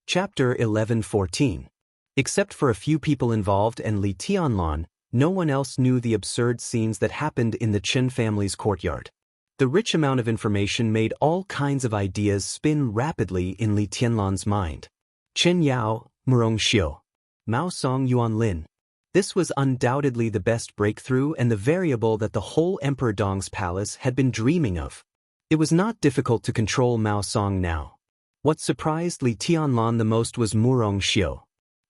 Chapter 11:14. Except for a few people involved and Li Tianlan, no one else knew the absurd scenes that happened in the Chen family's courtyard. The rich amount of information made all kinds of ideas spin rapidly in Li Tianlan's mind. Chen Yao, Murong Xiu. Mao Song Yuan Lin. This was undoubtedly the best breakthrough and the variable that the whole Emperor Dong's palace had been dreaming of. It was not difficult to control Mao Song now. What surprised Li Tianlan the most was Murong Xiu.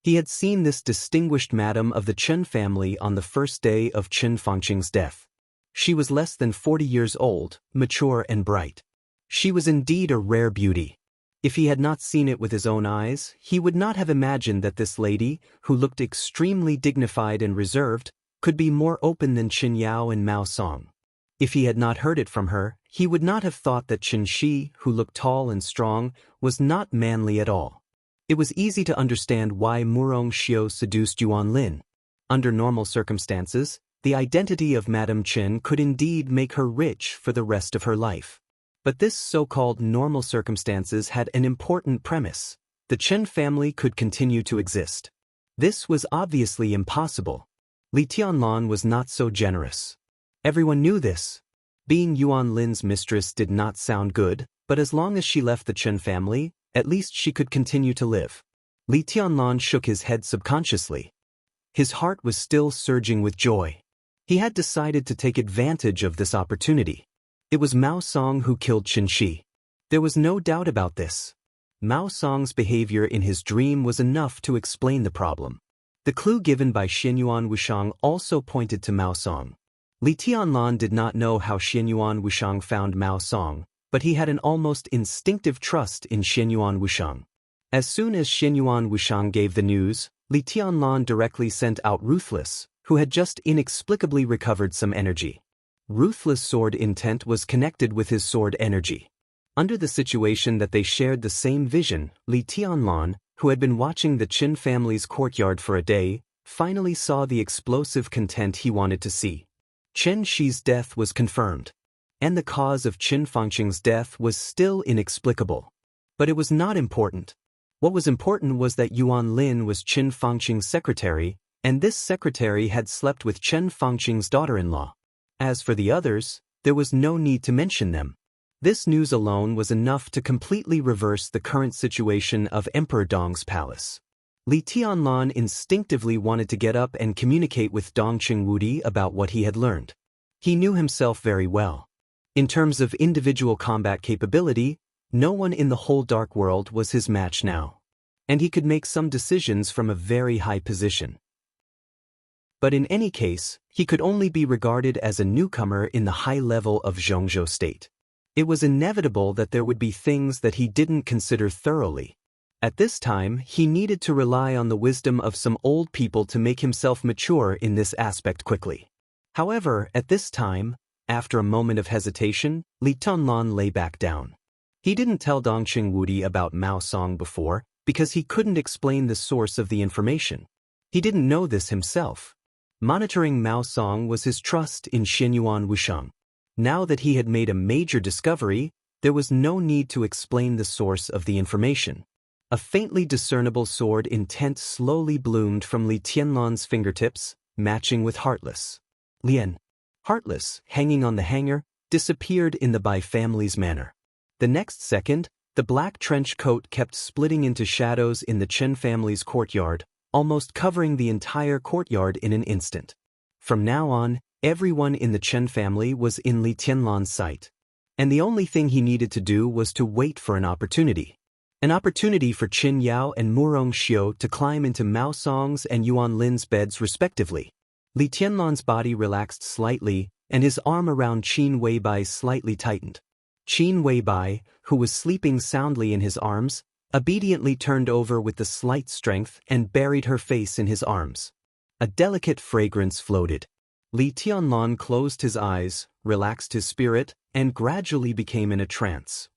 He had seen this distinguished madam of the Chen family on the first day of Chen Fangqing's death. She was less than 40 years old, mature and bright. She was indeed a rare beauty. If he had not seen it with his own eyes, he would not have imagined that this lady, who looked extremely dignified and reserved, could be more open than Chen Yao and Mao Song. If he had not heard it from her, he would not have thought that Chen Shi, who looked tall and strong, was not manly at all. It was easy to understand why Murong Xiu seduced Yuan Lin. Under normal circumstances, the identity of Madame Chen could indeed make her rich for the rest of her life. But this so-called normal circumstances had an important premise. The Chen family could continue to exist. This was obviously impossible. Li Tianlan was not so generous. Everyone knew this. Being Yuan Lin's mistress did not sound good, but as long as she left the Chen family, at least she could continue to live. Li Tianlan shook his head subconsciously. His heart was still surging with joy. He had decided to take advantage of this opportunity. It was Mao Song who killed Chen Shi. There was no doubt about this. Mao Song's behavior in his dream was enough to explain the problem. The clue given by Xianyuan Wuxiang also pointed to Mao Song. Li Tianlan did not know how Xianyuan Wuxiang found Mao Song, but he had an almost instinctive trust in Xianyuan Wuxiang. As soon as Xianyuan Wuxiang gave the news, Li Tianlan directly sent out Ruthless, who had just inexplicably recovered some energy. Ruthless' sword intent was connected with his sword energy. Under the situation that they shared the same vision, Li Tianlan, who had been watching the Qin family's courtyard for a day, finally saw the explosive content he wanted to see. Chen Shi's death was confirmed. And the cause of Chen Fangqing's death was still inexplicable. But it was not important. What was important was that Yuan Lin was Chen Fangqing's secretary, and this secretary had slept with Chen Fangqing's daughter-in-law. As for the others, there was no need to mention them. This news alone was enough to completely reverse the current situation of Emperor Dong's palace. Li Tianlan instinctively wanted to get up and communicate with Dong Qingwudi about what he had learned. He knew himself very well. In terms of individual combat capability, no one in the whole dark world was his match now. And he could make some decisions from a very high position. But in any case, he could only be regarded as a newcomer in the high level of Zhongzhou state. It was inevitable that there would be things that he didn't consider thoroughly. At this time, he needed to rely on the wisdom of some old people to make himself mature in this aspect quickly. However, at this time, after a moment of hesitation, Li Tianlan lay back down. He didn't tell Dong Qingwudi about Mao Song before because he couldn't explain the source of the information. He didn't know this himself. Monitoring Mao Song was his trust in Xianyuan Wuxiang. Now that he had made a major discovery, there was no need to explain the source of the information. A faintly discernible sword intent slowly bloomed from Li Tianlan's fingertips, matching with Heartless. Lian. Heartless, hanging on the hanger, disappeared in the Bai family's manner. The next second, the black trench coat kept splitting into shadows in the Chen family's courtyard, almost covering the entire courtyard in an instant. From now on, everyone in the Chen family was in Li Tianlan's sight. And the only thing he needed to do was to wait for an opportunity. An opportunity for Qin Yao and Murong Xiu to climb into Mao Song's and Yuan Lin's beds respectively. Li Tianlan's body relaxed slightly, and his arm around Qin Weibai's slightly tightened. Qin Weibai, who was sleeping soundly in his arms, obediently turned over with the slight strength and buried her face in his arms. A delicate fragrance floated. Li Tianlan closed his eyes, relaxed his spirit, and gradually became in a trance.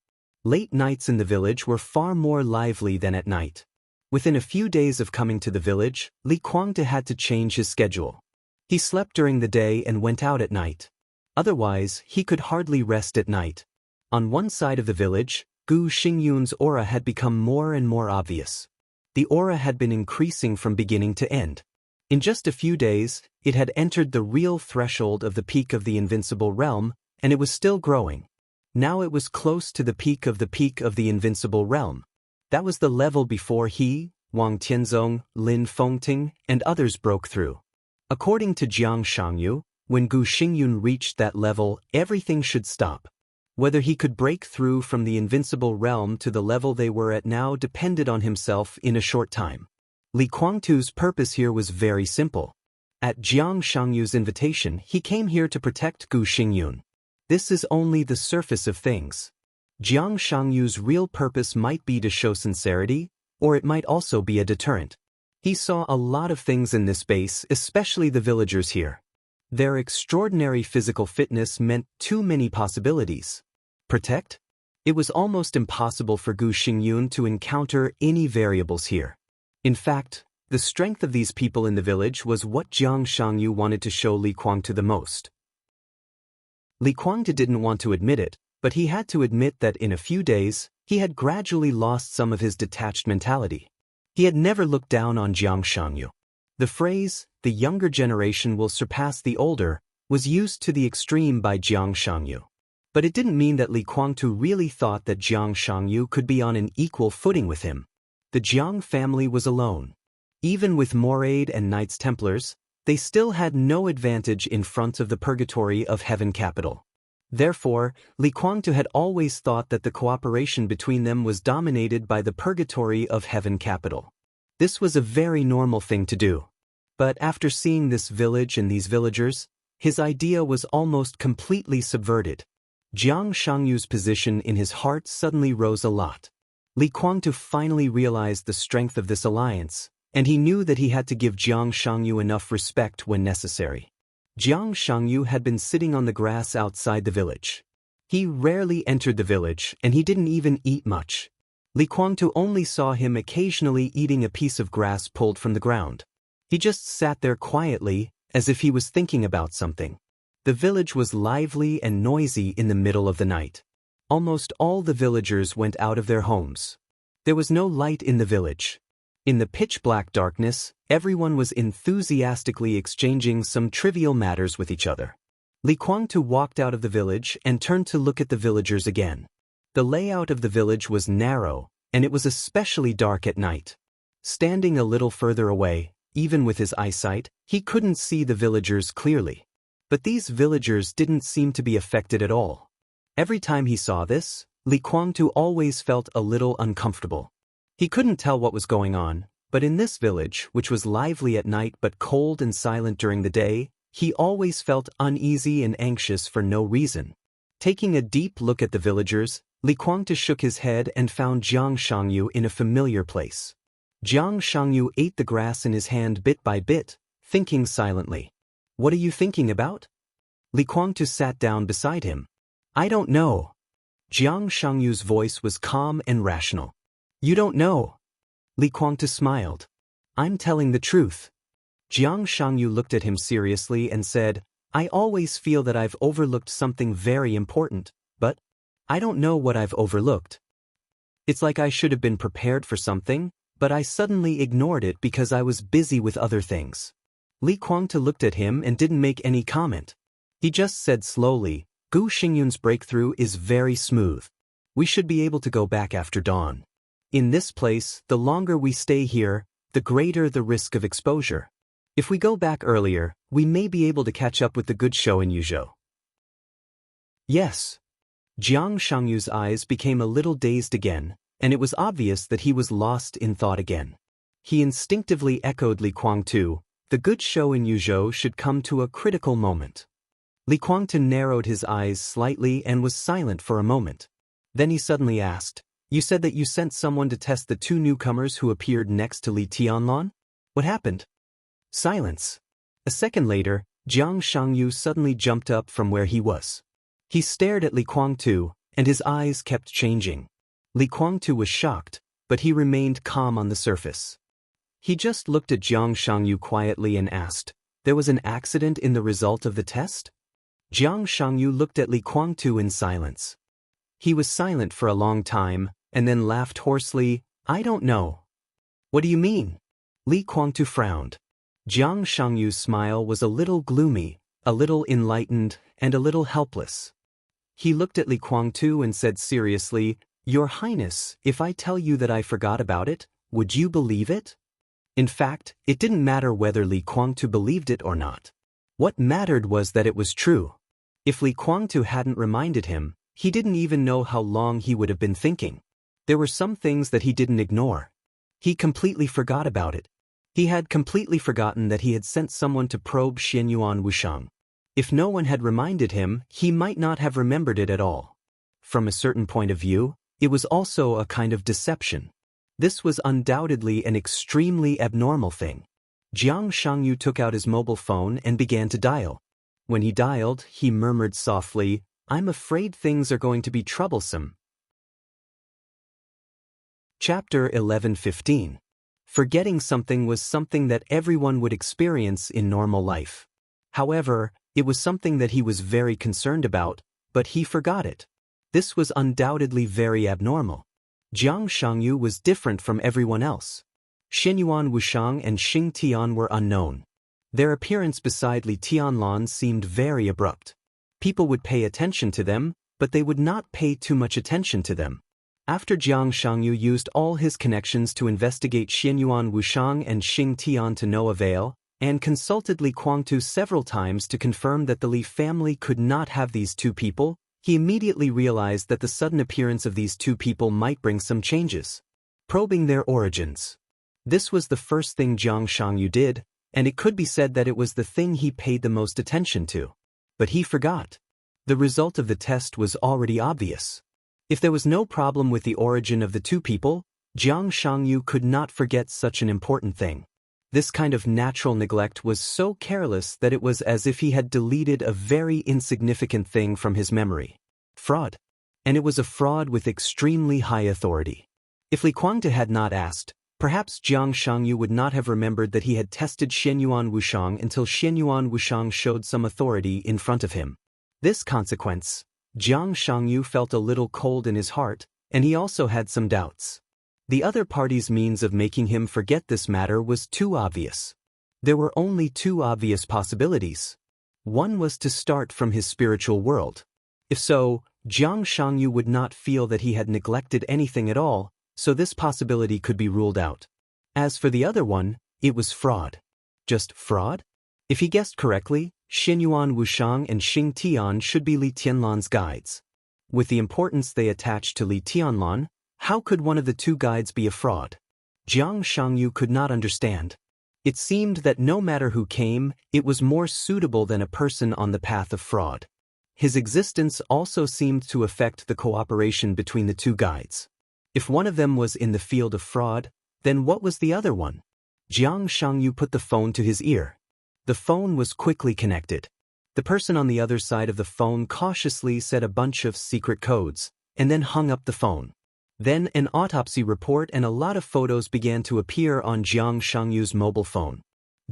Late nights in the village were far more lively than at night. Within a few days of coming to the village, Li Kuangde had to change his schedule. He slept during the day and went out at night. Otherwise, he could hardly rest at night. On one side of the village, Gu Xingyun's aura had become more and more obvious. The aura had been increasing from beginning to end. In just a few days, it had entered the real threshold of the peak of the invincible realm, and it was still growing. Now it was close to the peak of the invincible realm. That was the level before he, Wang Tianzong, Lin Fengting, and others broke through. According to Jiang Shangyu, when Gu Xingyun reached that level, everything should stop. Whether he could break through from the invincible realm to the level they were at now depended on himself in a short time. Li Kuangtu's purpose here was very simple. At Jiang Shangyu's invitation, he came here to protect Gu Xingyun. This is only the surface of things. Jiang Shangyu's real purpose might be to show sincerity, or it might also be a deterrent. He saw a lot of things in this base, especially the villagers here. Their extraordinary physical fitness meant too many possibilities. Protect? It was almost impossible for Gu Xingyun to encounter any variables here. In fact, the strength of these people in the village was what Jiang Shangyu wanted to show Li Kuangtu the most. Li Kuangtu didn't want to admit it, but he had to admit that in a few days, he had gradually lost some of his detached mentality. He had never looked down on Jiang Shangyu. The phrase, "the younger generation will surpass the older," was used to the extreme by Jiang Shangyu. But it didn't mean that Li Kuangtu really thought that Jiang Shangyu could be on an equal footing with him. The Jiang family was alone. Even with Moraid and Knights Templars, they still had no advantage in front of the purgatory of Heaven Capital. Therefore, Li Kuangtu had always thought that the cooperation between them was dominated by the purgatory of Heaven Capital. This was a very normal thing to do. But after seeing this village and these villagers, his idea was almost completely subverted. Jiang Shangyu's position in his heart suddenly rose a lot. Li Kuangtu finally realized the strength of this alliance, and he knew that he had to give Jiang Shangyu enough respect when necessary. Jiang Shangyu had been sitting on the grass outside the village. He rarely entered the village, and he didn't even eat much. Li Kuangtu only saw him occasionally eating a piece of grass pulled from the ground. He just sat there quietly, as if he was thinking about something. The village was lively and noisy in the middle of the night. Almost all the villagers went out of their homes. There was no light in the village. In the pitch-black darkness, everyone was enthusiastically exchanging some trivial matters with each other. Li Kuangtu walked out of the village and turned to look at the villagers again. The layout of the village was narrow, and it was especially dark at night. Standing a little further away, even with his eyesight, he couldn't see the villagers clearly. But these villagers didn't seem to be affected at all. Every time he saw this, Li Kuangtu always felt a little uncomfortable. He couldn't tell what was going on, but in this village, which was lively at night but cold and silent during the day, he always felt uneasy and anxious for no reason. Taking a deep look at the villagers, Li Kuangtu shook his head and found Jiang Shangyu in a familiar place. Jiang Shangyu ate the grass in his hand bit by bit, thinking silently. "What are you thinking about?" Li Kuangtu sat down beside him. "I don't know." Jiang Shangyu's voice was calm and rational. "You don't know?" Li Kuangtu smiled. "I'm telling the truth." Jiang Shangyu looked at him seriously and said, "I always feel that I've overlooked something very important, but I don't know what I've overlooked. It's like I should have been prepared for something, but I suddenly ignored it because I was busy with other things." Li Kuangtu looked at him and didn't make any comment. He just said slowly, "Gu Xingyun's breakthrough is very smooth. We should be able to go back after dawn. In this place, the longer we stay here, the greater the risk of exposure. If we go back earlier, we may be able to catch up with the good show in Yuzhou." "Yes." Jiang Shangyu's eyes became a little dazed again, and it was obvious that he was lost in thought again. He instinctively echoed Li Kuangtu, "The good show in Yuzhou should come to a critical moment." Li Kuangtu narrowed his eyes slightly and was silent for a moment. Then he suddenly asked, "You said that you sent someone to test the two newcomers who appeared next to Li Tianlan? What happened?" Silence. A second later, Jiang Shangyu suddenly jumped up from where he was. He stared at Li Kuangtu, and his eyes kept changing. Li Kuangtu was shocked, but he remained calm on the surface. He just looked at Jiang Shangyu quietly and asked, "There was an accident in the result of the test?" Jiang Shangyu looked at Li Kuangtu in silence. He was silent for a long time, and then laughed hoarsely, "I don't know." What do you mean? Li Guangtu frowned. Jiang Shangyu's smile was a little gloomy, a little enlightened, and a little helpless. He looked at Li Guangtu and said seriously, "Your Highness, if I tell you that I forgot about it, would you believe it?" In fact, it didn't matter whether Li Guangtu believed it or not. What mattered was that it was true. If Li Guangtu hadn't reminded him, he didn't even know how long he would have been thinking. There were some things that he didn't ignore. He completely forgot about it. He had completely forgotten that he had sent someone to probe Xianyuan Wuxiang. If no one had reminded him, he might not have remembered it at all. From a certain point of view, it was also a kind of deception. This was undoubtedly an extremely abnormal thing. Jiang Shangyu took out his mobile phone and began to dial. When he dialed, he murmured softly, "I'm afraid things are going to be troublesome." Chapter 11:15. Forgetting something was something that everyone would experience in normal life. However, it was something that he was very concerned about, but he forgot it. This was undoubtedly very abnormal. Jiang Shangyu was different from everyone else. Xianyuan Wuxiang and Xing Tian were unknown. Their appearance beside Li Tianlan seemed very abrupt. People would pay attention to them, but they would not pay too much attention to them. After Jiang Shangyu used all his connections to investigate Xianyuan Wuxiang and Xing Tian to no avail, and consulted Li Guangtu several times to confirm that the Li family could not have these two people, he immediately realized that the sudden appearance of these two people might bring some changes. Probing their origins. This was the first thing Jiang Shangyu did, and it could be said that it was the thing he paid the most attention to. But he forgot. The result of the test was already obvious. If there was no problem with the origin of the two people, Jiang Shangyu could not forget such an important thing. This kind of natural neglect was so careless that it was as if he had deleted a very insignificant thing from his memory. Fraud. And it was a fraud with extremely high authority. If Li Guangtu had not asked, perhaps Jiang Shangyu would not have remembered that he had tested Xianyuan Wuxiang until Xianyuan Wuxiang showed some authority in front of him. This consequence, Jiang Shangyu felt a little cold in his heart, and he also had some doubts. The other party's means of making him forget this matter was too obvious. There were only two obvious possibilities. One was to start from his spiritual world. If so, Jiang Shangyu would not feel that he had neglected anything at all, so this possibility could be ruled out. As for the other one, it was fraud. Just fraud? If he guessed correctly, Xianyuan Wuxiang and Xing Tian should be Li Tianlan's guides. With the importance they attached to Li Tianlan, how could one of the two guides be a fraud? Jiang Shangyu could not understand. It seemed that no matter who came, it was more suitable than a person on the path of fraud. His existence also seemed to affect the cooperation between the two guides. If one of them was in the field of fraud, then what was the other one? Jiang Shangyu put the phone to his ear. The phone was quickly connected. The person on the other side of the phone cautiously said a bunch of secret codes, and then hung up the phone. Then an autopsy report and a lot of photos began to appear on Jiang Shangyu's mobile phone.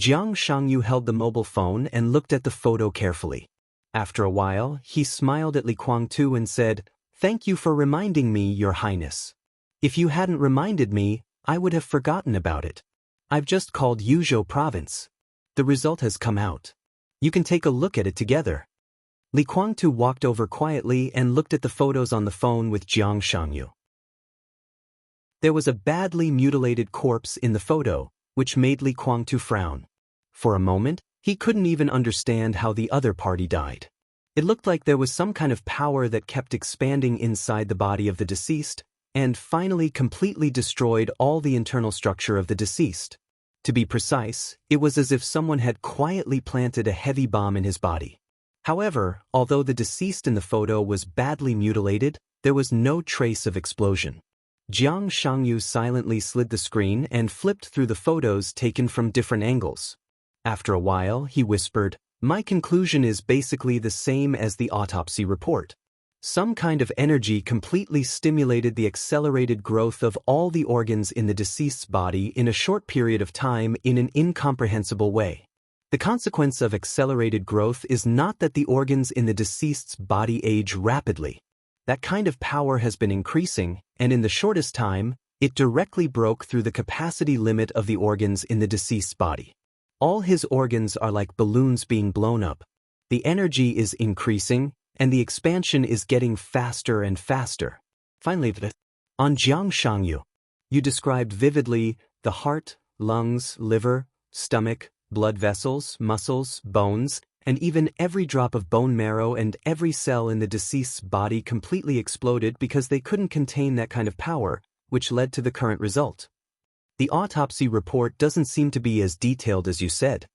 Jiang Shangyu held the mobile phone and looked at the photo carefully. After a while, he smiled at Li Guangtu and said, "Thank you for reminding me, Your Highness. If you hadn't reminded me, I would have forgotten about it. I've just called Yuzhou Province. The result has come out. You can take a look at it together." Li Guangtu walked over quietly and looked at the photos on the phone with Jiang Shangyu. There was a badly mutilated corpse in the photo, which made Li Guangtu frown. For a moment, he couldn't even understand how the other party died. It looked like there was some kind of power that kept expanding inside the body of the deceased, and finally completely destroyed all the internal structure of the deceased. To be precise, it was as if someone had quietly planted a heavy bomb in his body. However, although the deceased in the photo was badly mutilated, there was no trace of explosion. Jiang Shangyu silently slid the screen and flipped through the photos taken from different angles. After a while, he whispered, "My conclusion is basically the same as the autopsy report. Some kind of energy completely stimulated the accelerated growth of all the organs in the deceased's body in a short period of time in an incomprehensible way. The consequence of accelerated growth is not that the organs in the deceased's body age rapidly. That kind of power has been increasing, and in the shortest time, It directly broke through the capacity limit of the organs in the deceased's body. All his organs are like balloons being blown up. The energy is increasing, and the expansion is getting faster and faster. Finally, on Jiang Shangyu, you described vividly the heart, lungs, liver, stomach, blood vessels, muscles, bones, and even every drop of bone marrow and every cell in the deceased's body completely exploded because they couldn't contain that kind of power, which led to the current result. The autopsy report doesn't seem to be as detailed as you said.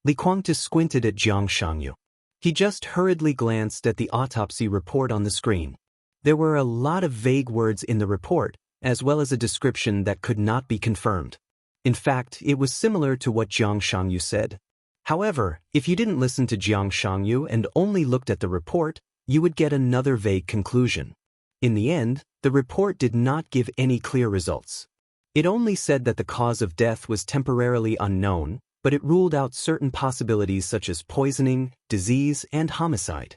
Li Kuangtu squinted at Jiang Shangyu. He just hurriedly glanced at the autopsy report on the screen. There were a lot of vague words in the report, as well as a description that could not be confirmed. In fact, it was similar to what Jiang Shangyu said. However, if you didn't listen to Jiang Shangyu and only looked at the report, you would get another vague conclusion. In the end, the report did not give any clear results. It only said that the cause of death was temporarily unknown, but it ruled out certain possibilities such as poisoning, disease, and homicide.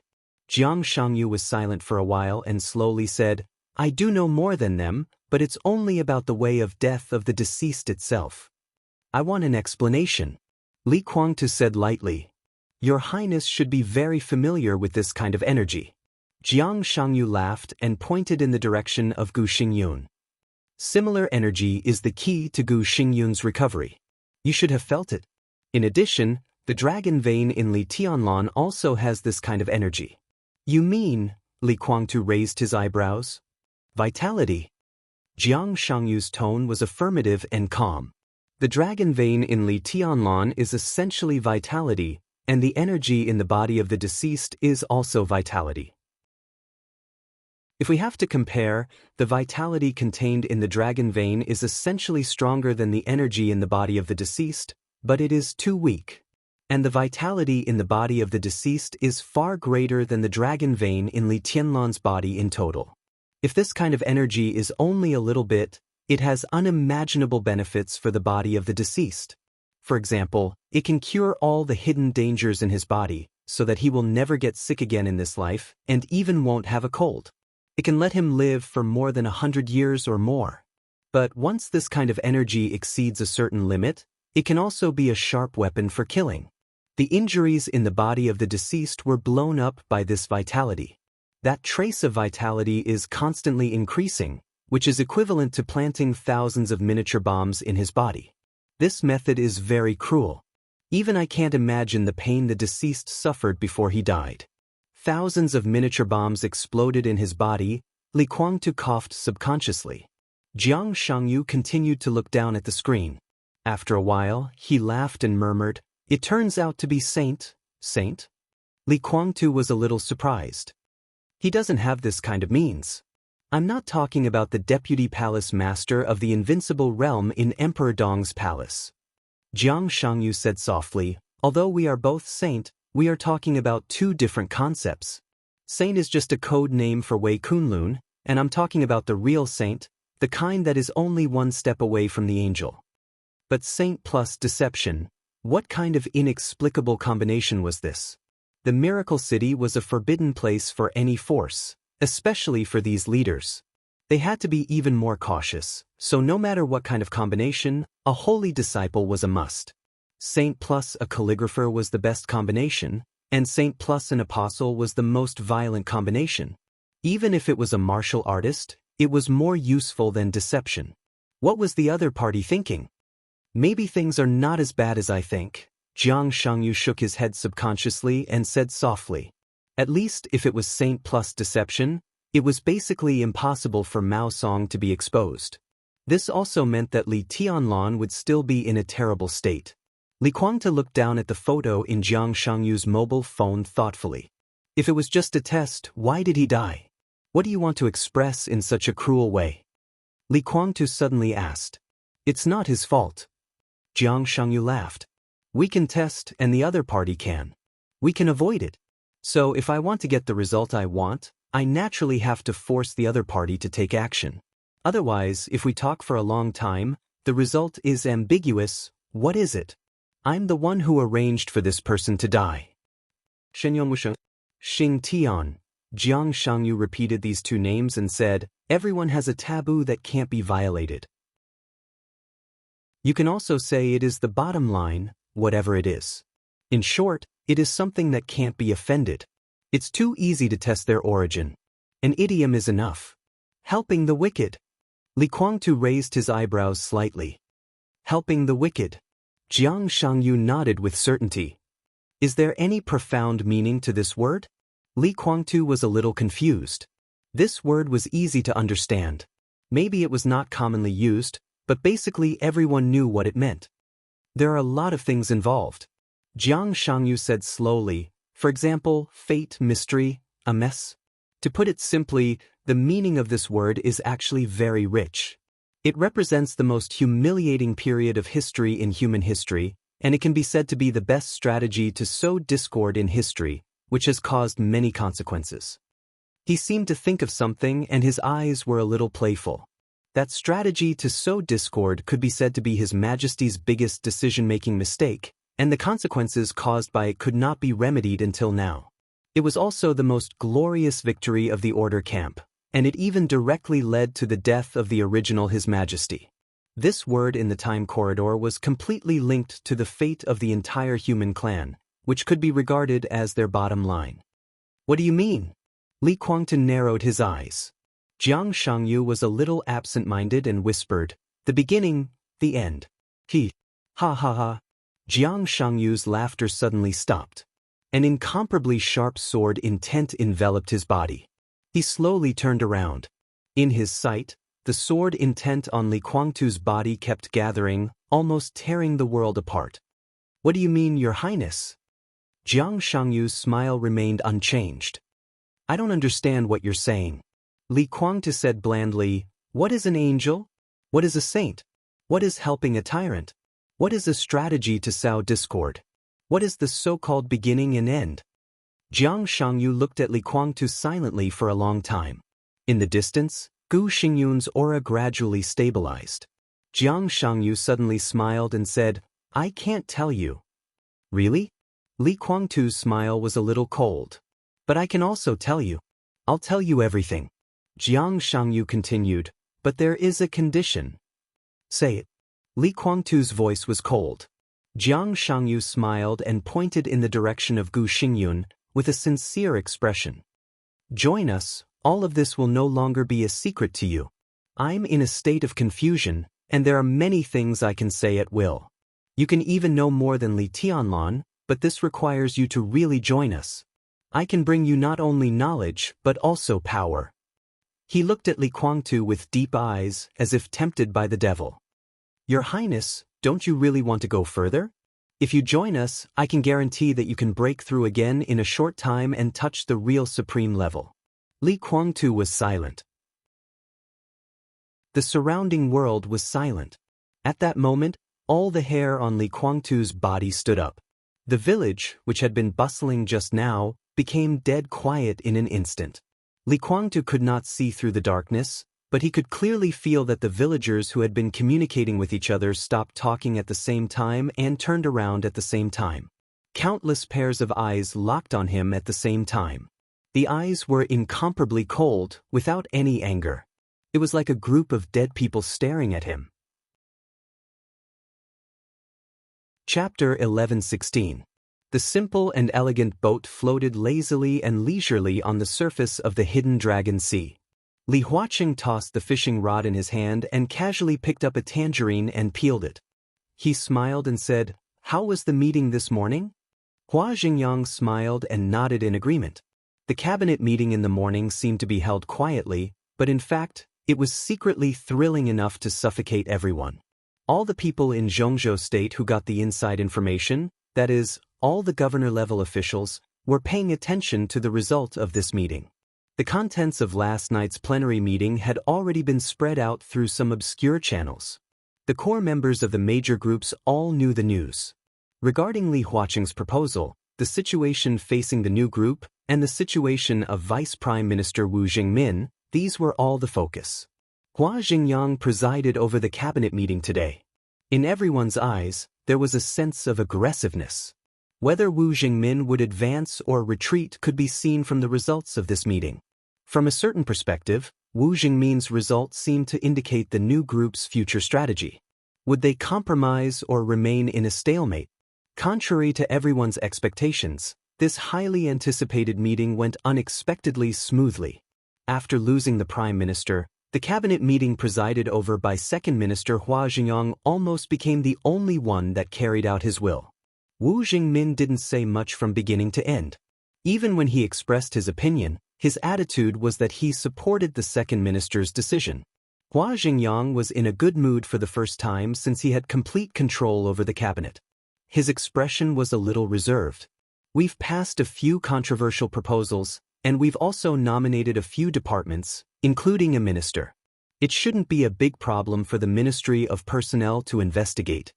Jiang Shangyu was silent for a while and slowly said, "I do know more than them, but it's only about the way of death of the deceased itself. I want an explanation." Li Kuangtu said lightly, "Your Highness should be very familiar with this kind of energy." Jiang Shangyu laughed and pointed in the direction of Gu Xingyun. "Similar energy is the key to Gu Xingyun's recovery. You should have felt it. In addition, the dragon vein in Li Tianlan also has this kind of energy." "You mean," Li Kuangtu raised his eyebrows, "vitality?" Jiang Shangyu's tone was affirmative and calm. The dragon vein in Li Tianlan is essentially vitality, and the energy in the body of the deceased is also vitality. If we have to compare, the vitality contained in the dragon vein is essentially stronger than the energy in the body of the deceased, but it is too weak. And the vitality in the body of the deceased is far greater than the dragon vein in Li Tianlan's body in total. If this kind of energy is only a little bit, it has unimaginable benefits for the body of the deceased. For example, it can cure all the hidden dangers in his body, so that he will never get sick again in this life, and even won't have a cold. It can let him live for more than 100 years or more. But once this kind of energy exceeds a certain limit, it can also be a sharp weapon for killing. The injuries in the body of the deceased were blown up by this vitality. That trace of vitality is constantly increasing, which is equivalent to planting thousands of miniature bombs in his body. This method is very cruel. Even I can't imagine the pain the deceased suffered before he died. Thousands of miniature bombs exploded in his body. Li Kuangtu coughed subconsciously. Jiang Shangyu continued to look down at the screen. After a while, he laughed and murmured, "It turns out to be Saint." Li Kuangtu was a little surprised. "He doesn't have this kind of means. I'm not talking about the deputy palace master of the invincible realm in Emperor Dong's palace." Jiang Shangyu said softly, "Although we are both saint, we are talking about two different concepts. Saint is just a code name for Wei Kunlun, and I'm talking about the real saint, the kind that is only one step away from the angel." But saint plus deception, what kind of inexplicable combination was this? The miracle city was a forbidden place for any force, especially for these leaders. They had to be even more cautious, so no matter what kind of combination, a holy disciple was a must. Saint plus a calligrapher was the best combination, and saint plus an apostle was the most violent combination. Even if it was a martial artist, it was more useful than deception. What was the other party thinking? "Maybe things are not as bad as I think." Jiang Shangyu shook his head subconsciously and said softly, "At least if it was saint plus deception, it was basically impossible for Mao Song to be exposed. This also meant that Li Tianlan would still be in a terrible state." Li Kuangtu looked down at the photo in Jiang Shangyu's mobile phone thoughtfully. "If it was just a test, why did he die? What do you want to express in such a cruel way?" Li Kuangtu suddenly asked. "It's not his fault." Jiang Shangyu laughed. "We can test and the other party can. We can avoid it. So if I want to get the result I want, I naturally have to force the other party to take action. Otherwise, if we talk for a long time, the result is ambiguous. What is it? I'm the one who arranged for this person to die." Shenyong Wuxia, Xing Tian. Jiang Shangyu repeated these two names and said, "Everyone has a taboo that can't be violated. You can also say it is the bottom line, whatever it is. In short, it is something that can't be offended. It's too easy to test their origin. An idiom is enough. Helping the wicked. Li Guangtu raised his eyebrows slightly. Helping the wicked. Jiang Shangyu nodded with certainty. Is there any profound meaning to this word? Li Guangtu was a little confused. This word was easy to understand. Maybe it was not commonly used, but basically everyone knew what it meant. There are a lot of things involved. Jiang Shangyu said slowly, for example, fate, mystery, a mess. To put it simply, the meaning of this word is actually very rich. It represents the most humiliating period of history in human history, and it can be said to be the best strategy to sow discord in history, which has caused many consequences. He seemed to think of something and his eyes were a little playful. That strategy to sow discord could be said to be His Majesty's biggest decision-making mistake, and the consequences caused by it could not be remedied until now. It was also the most glorious victory of the Order camp, and it even directly led to the death of the original His Majesty. This word in the time corridor was completely linked to the fate of the entire human clan, which could be regarded as their bottom line. What do you mean? Li Guangtu narrowed his eyes. Jiang Shangyu was a little absent-minded and whispered, the beginning, the end. He. Ha ha ha. Jiang Shangyu's laughter suddenly stopped. An incomparably sharp sword intent enveloped his body. He slowly turned around. In his sight, the sword intent on Li Guangtu's body kept gathering, almost tearing the world apart. What do you mean, Your Highness? Jiang Shangyu's smile remained unchanged. I don't understand what you're saying. Li Guangtu said blandly, what is an angel? What is a saint? What is helping a tyrant? What is a strategy to sow discord? What is the so-called beginning and end? Jiang Shangyu looked at Li Guangtu silently for a long time. In the distance, Gu Xingyun's aura gradually stabilized. Jiang Shangyu suddenly smiled and said, I can't tell you. Really? Li Guangtu's smile was a little cold. But I can also tell you. I'll tell you everything. Jiang Shangyu continued, but there is a condition. Say it. Li Guangtu's voice was cold. Jiang Shangyu smiled and pointed in the direction of Gu Xingyun with a sincere expression. Join us, all of this will no longer be a secret to you. I'm in a state of confusion, and there are many things I can say at will. You can even know more than Li Tianlan, but this requires you to really join us. I can bring you not only knowledge, but also power. He looked at Li Guangtu with deep eyes, as if tempted by the devil. Your Highness, don't you really want to go further? If you join us, I can guarantee that you can break through again in a short time and touch the real supreme level. Li Guangtu was silent. The surrounding world was silent. At that moment, all the hair on Li Guangtu's body stood up. The village, which had been bustling just now, became dead quiet in an instant. Li Guangtu could not see through the darkness, but he could clearly feel that the villagers who had been communicating with each other stopped talking at the same time and turned around at the same time. Countless pairs of eyes locked on him at the same time. The eyes were incomparably cold, without any anger. It was like a group of dead people staring at him. Chapter 11:16. The simple and elegant boat floated lazily and leisurely on the surface of the hidden Dragon Sea. Li Huaqing tossed the fishing rod in his hand and casually picked up a tangerine and peeled it. He smiled and said, How was the meeting this morning? Hua Xingyang smiled and nodded in agreement. The cabinet meeting in the morning seemed to be held quietly, but in fact, it was secretly thrilling enough to suffocate everyone. All the people in Zhongzhou State who got the inside information, that is, all the governor-level officials, were paying attention to the result of this meeting. The contents of last night's plenary meeting had already been spread out through some obscure channels. The core members of the major groups all knew the news. Regarding Li Huaqing's proposal, the situation facing the new group, and the situation of Vice Prime Minister Wu Jingmin, these were all the focus. Hua Xingyang presided over the cabinet meeting today. In everyone's eyes, there was a sense of aggressiveness. Whether Wu Jingmin would advance or retreat could be seen from the results of this meeting. From a certain perspective, Wu Jingmin's results seemed to indicate the new group's future strategy. Would they compromise or remain in a stalemate? Contrary to everyone's expectations, this highly anticipated meeting went unexpectedly smoothly. After losing the Prime Minister, the cabinet meeting presided over by Second Minister Hua Zhenyang almost became the only one that carried out his will. Wu Jingmin didn't say much from beginning to end. Even when he expressed his opinion, his attitude was that he supported the Second Minister's decision. Hua Zhenyang was in a good mood for the first time since he had complete control over the cabinet. His expression was a little reserved. We've passed a few controversial proposals, and we've also nominated a few departments, including a minister. It shouldn't be a big problem for the Ministry of Personnel to investigate.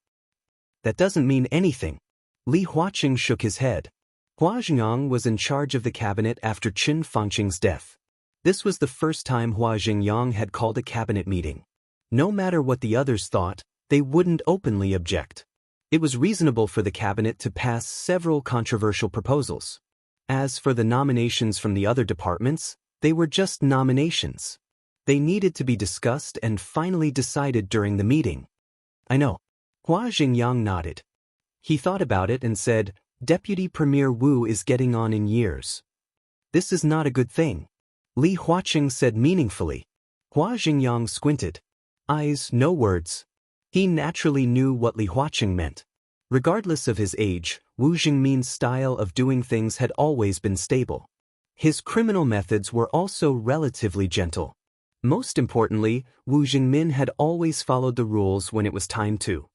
That doesn't mean anything. Li Huaqing shook his head. Hua Zhenyang was in charge of the cabinet after Qin Fangqing's death. This was the first time Hua Zhenyang had called a cabinet meeting. No matter what the others thought, they wouldn't openly object. It was reasonable for the cabinet to pass several controversial proposals. As for the nominations from the other departments, they were just nominations. They needed to be discussed and finally decided during the meeting. I know. Hua Zhenyang nodded. He thought about it and said, Deputy Premier Wu is getting on in years. This is not a good thing. Li Huaqing said meaningfully. Hua Zhenyang squinted. Eyes, no words. He naturally knew what Li Huaqing meant. Regardless of his age, Wu Jingmin's style of doing things had always been stable. His criminal methods were also relatively gentle. Most importantly, Wu Jingmin had always followed the rules when it was time to.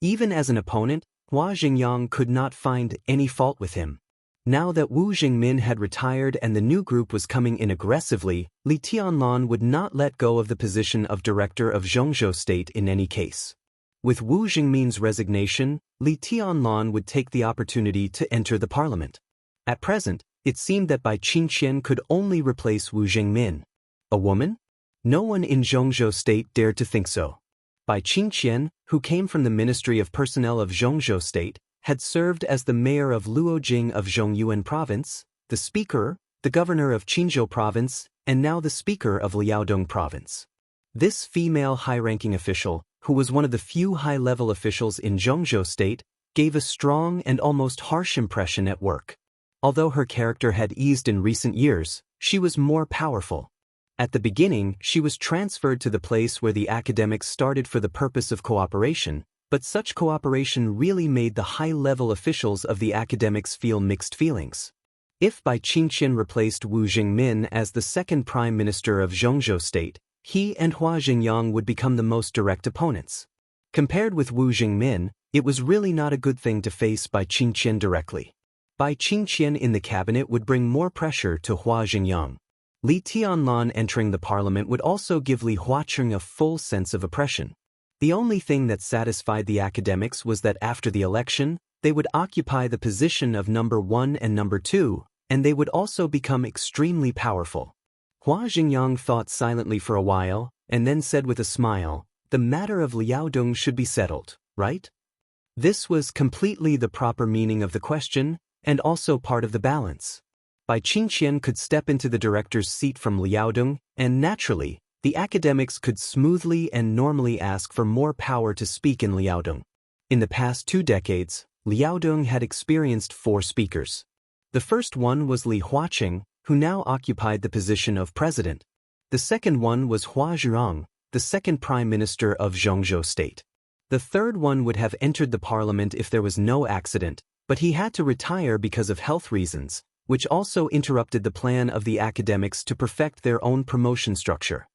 Even as an opponent, Hua Zhenyang could not find any fault with him. Now that Wu Jingmin had retired and the new group was coming in aggressively, Li Tianlan would not let go of the position of director of Zhongzhou State in any case. With Wu Jingmin's resignation, Li Tianlan would take the opportunity to enter the parliament. At present, it seemed that Bai Qingqian could only replace Wu Jingmin. A woman? No one in Zhongzhou State dared to think so. Bai Qingqian, who came from the Ministry of Personnel of Zhongzhou State, had served as the mayor of Luojing of Zhongyuan Province, the speaker, the governor of Qinzhou Province, and now the speaker of Liaodong Province. This female high-ranking official, who was one of the few high-level officials in Zhongzhou State, gave a strong and almost harsh impression at work. Although her character had eased in recent years, she was more powerful. At the beginning, she was transferred to the place where the academics started for the purpose of cooperation, but such cooperation really made the high-level officials of the academics feel mixed feelings. If Bai Qingqian replaced Wu Jingmin as the second prime minister of Zhongzhou State, he and Hua Zhenyang would become the most direct opponents. Compared with Wu Jingmin, it was really not a good thing to face Bai Qingqian directly. Bai Qingqian in the cabinet would bring more pressure to Hua Zhenyang. Li Tianlan entering the parliament would also give Li Huaqing a full sense of oppression. The only thing that satisfied the academics was that after the election, they would occupy the position of number 1 and number 2, and they would also become extremely powerful. Hua Zhenyang thought silently for a while, and then said with a smile, the matter of Liaodong should be settled, right? This was completely the proper meaning of the question, and also part of the balance. Bai Qingqian could step into the director's seat from Liaodong, and naturally, the academics could smoothly and normally ask for more power to speak in Liaodong. In the past 2 decades, Liaodong had experienced 4 speakers. The first one was Li Huaqing, who now occupied the position of president. The second one was Hua Zhirong, the second prime minister of Zhongzhou State. The third one would have entered the parliament if there was no accident, but he had to retire because of health reasons, which also interrupted the plan of the academics to perfect their own promotion structure.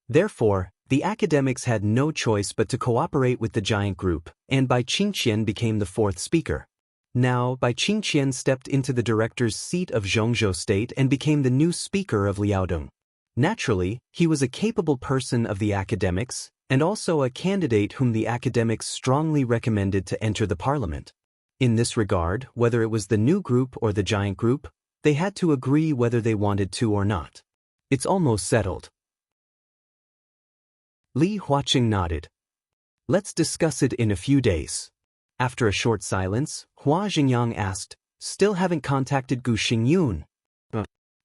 Therefore, the academics had no choice but to cooperate with the giant group, and Bai Qingqian became the 4th speaker. Now, Bai Qingqian stepped into the director's seat of Zhongzhou State and became the new speaker of Liaodong. Naturally, he was a capable person of the academics, and also a candidate whom the academics strongly recommended to enter the parliament. In this regard, whether it was the new group or the giant group, they had to agree whether they wanted to or not. It's almost settled. Li Huaqing nodded. Let's discuss it in a few days. After a short silence, Hua Zhenyang asked, still haven't contacted Gu Xingyun?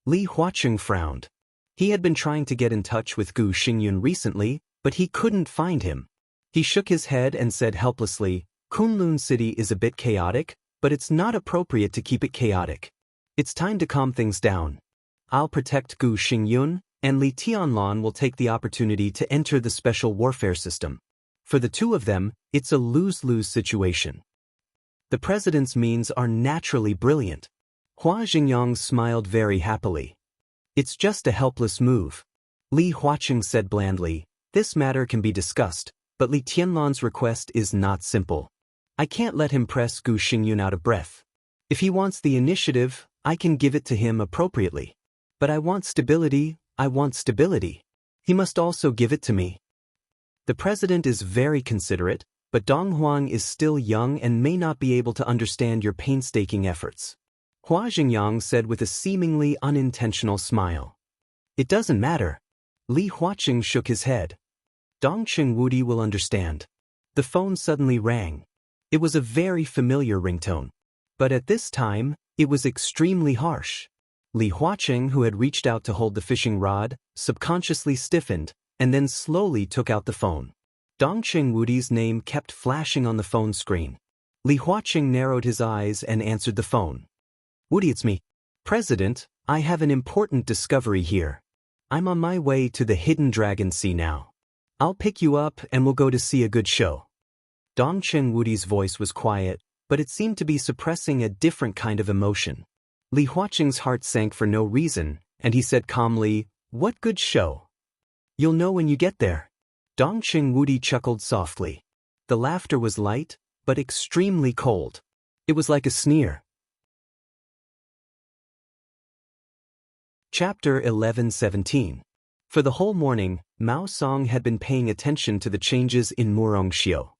Li Huaqing frowned. He had been trying to get in touch with Gu Xingyun recently, but he couldn't find him. He shook his head and said helplessly, Kunlun City is a bit chaotic, but it's not appropriate to keep it chaotic. It's time to calm things down. I'll protect Gu Xingyun, and Li Tianlan will take the opportunity to enter the special warfare system. For the two of them, it's a lose-lose situation. The president's means are naturally brilliant. Hua Jingyang smiled very happily. It's just a helpless move. Li Huaqing said blandly, this matter can be discussed, but Li Tianlan's request is not simple. I can't let him press Gu Xingyun out of breath. If he wants the initiative, I can give it to him appropriately. But I want stability. He must also give it to me. The president is very considerate, but Dong Huang is still young and may not be able to understand your painstaking efforts. Hua Jingyang said with a seemingly unintentional smile. It doesn't matter. Li Huaqing shook his head. Dongqing Wudi will understand. The phone suddenly rang. It was a very familiar ringtone. But at this time, it was extremely harsh. Li Huaqing, who had reached out to hold the fishing rod, subconsciously stiffened, and then slowly took out the phone. Dongqing Wudi's name kept flashing on the phone screen. Li Huaqing narrowed his eyes and answered the phone. Wudi, it's me. President, I have an important discovery here. I'm on my way to the Hidden Dragon Sea now. I'll pick you up and we'll go to see a good show. Dongqing Wudi's voice was quiet, but it seemed to be suppressing a different kind of emotion. Li Huaqing's heart sank for no reason, and he said calmly, What good show? You'll know when you get there. Dongqing Wudi chuckled softly. The laughter was light, but extremely cold. It was like a sneer. Chapter 11:17. For the whole morning, Mao Song had been paying attention to the changes in Murongxiu.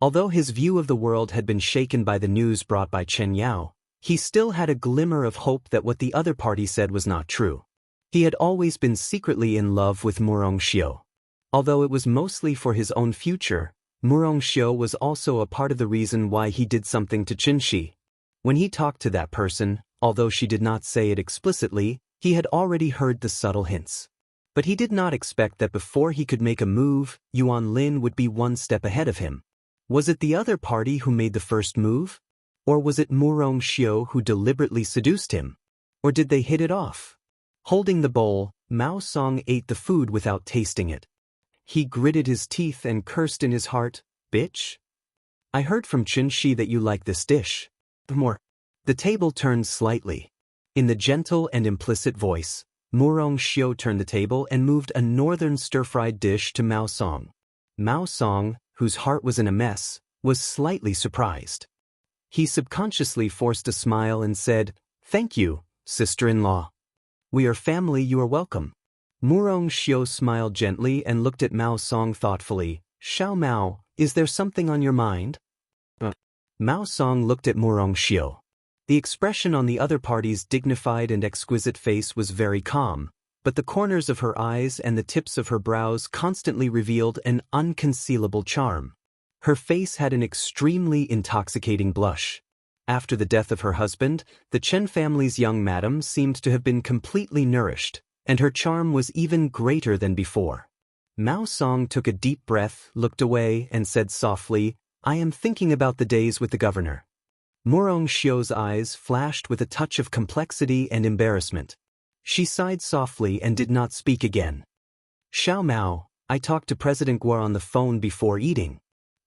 Although his view of the world had been shaken by the news brought by Chen Yao, he still had a glimmer of hope that what the other party said was not true. He had always been secretly in love with Murongxiu. Although it was mostly for his own future, Murongxiu was also a part of the reason why he did something to Qinshi. When he talked to that person, although she did not say it explicitly, he had already heard the subtle hints. But he did not expect that before he could make a move, Wang Lin would be one step ahead of him. Was it the other party who made the first move? Or was it Murongxiu who deliberately seduced him? Or did they hit it off? Holding the bowl, Mao Song ate the food without tasting it. He gritted his teeth and cursed in his heart, Bitch? I heard from Qinshi that you like this dish. More. The table turned slightly. In the gentle and implicit voice, Murongxiu turned the table and moved a northern stir-fried dish to Mao Song. Mao Song, whose heart was in a mess, was slightly surprised. He subconsciously forced a smile and said, Thank you, sister-in-law. We are family, you are welcome. Murongxiu smiled gently and looked at Mao Song thoughtfully. Xiao Mao, is there something on your mind? Mao Song looked at Murongxiu. The expression on the other party's dignified and exquisite face was very calm, but the corners of her eyes and the tips of her brows constantly revealed an unconcealable charm. Her face had an extremely intoxicating blush. After the death of her husband, the Chen family's young madam seemed to have been completely nourished, and her charm was even greater than before. Mao Song took a deep breath, looked away, and said softly, I am thinking about the days with the governor. Murongxiu's eyes flashed with a touch of complexity and embarrassment. She sighed softly and did not speak again. Xiao Mao, I talked to President Guo on the phone before eating.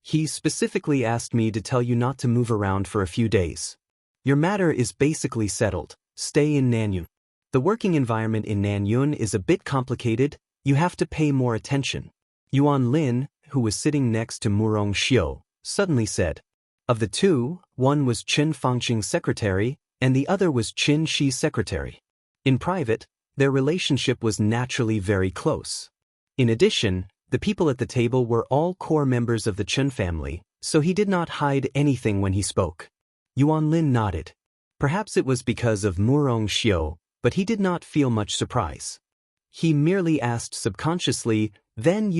He specifically asked me to tell you not to move around for a few days. Your matter is basically settled. Stay in Nanyun. The working environment in Nanyun is a bit complicated. You have to pay more attention. Wang Lin, who was sitting next to Murongxiu, suddenly said. Of the two, one was Qin Fangqing's secretary, and the other was Qin Shi's secretary. In private, their relationship was naturally very close. In addition, the people at the table were all core members of the Chen family, so he did not hide anything when he spoke. Wang Lin nodded. Perhaps it was because of Murongxiu, but he did not feel much surprise. He merely asked subconsciously, Then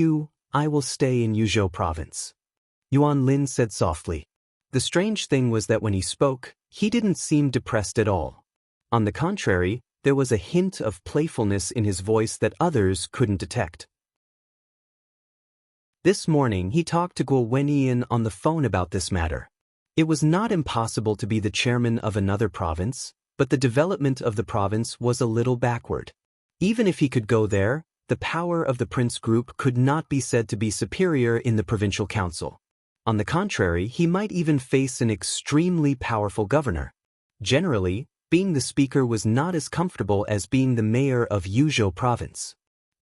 I will stay in Yuzhou province. Wang Lin said softly. The strange thing was that when he spoke, he didn't seem depressed at all. On the contrary, there was a hint of playfulness in his voice that others couldn't detect. This morning he talked to Guo Wenyan on the phone about this matter. It was not impossible to be the chairman of another province, but the development of the province was a little backward. Even if he could go there, the power of the prince group could not be said to be superior in the provincial council. On the contrary, he might even face an extremely powerful governor. Generally, being the speaker was not as comfortable as being the mayor of Yuzhou province.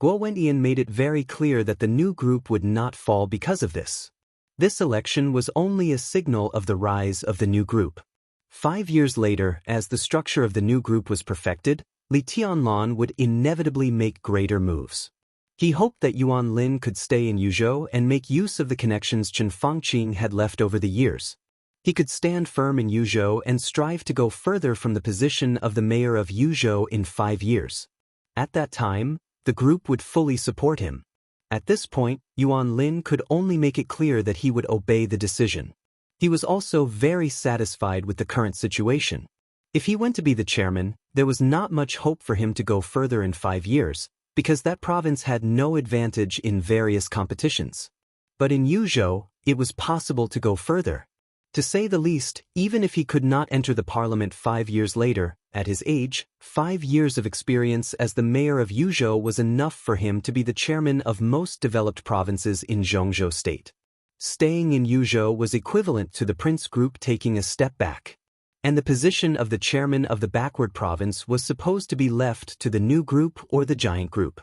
Guo Wenyan made it very clear that the new group would not fall because of this. This election was only a signal of the rise of the new group. 5 years later, as the structure of the new group was perfected, Li Tianlan would inevitably make greater moves. He hoped that Wang Lin could stay in Yuzhou and make use of the connections Chen Fangqing had left over the years. He could stand firm in Yuzhou and strive to go further from the position of the mayor of Yuzhou in 5 years. At that time, the group would fully support him. At this point, Wang Lin could only make it clear that he would obey the decision. He was also very satisfied with the current situation. If he went to be the chairman, there was not much hope for him to go further in 5 years, because that province had no advantage in various competitions. But in Yuzhou, it was possible to go further. To say the least, even if he could not enter the parliament 5 years later, at his age, 5 years of experience as the mayor of Yuzhou was enough for him to be the chairman of most developed provinces in Zhongzhou state. Staying in Yuzhou was equivalent to the prince group taking a step back. And the position of the chairman of the backward province was supposed to be left to the new group or the giant group.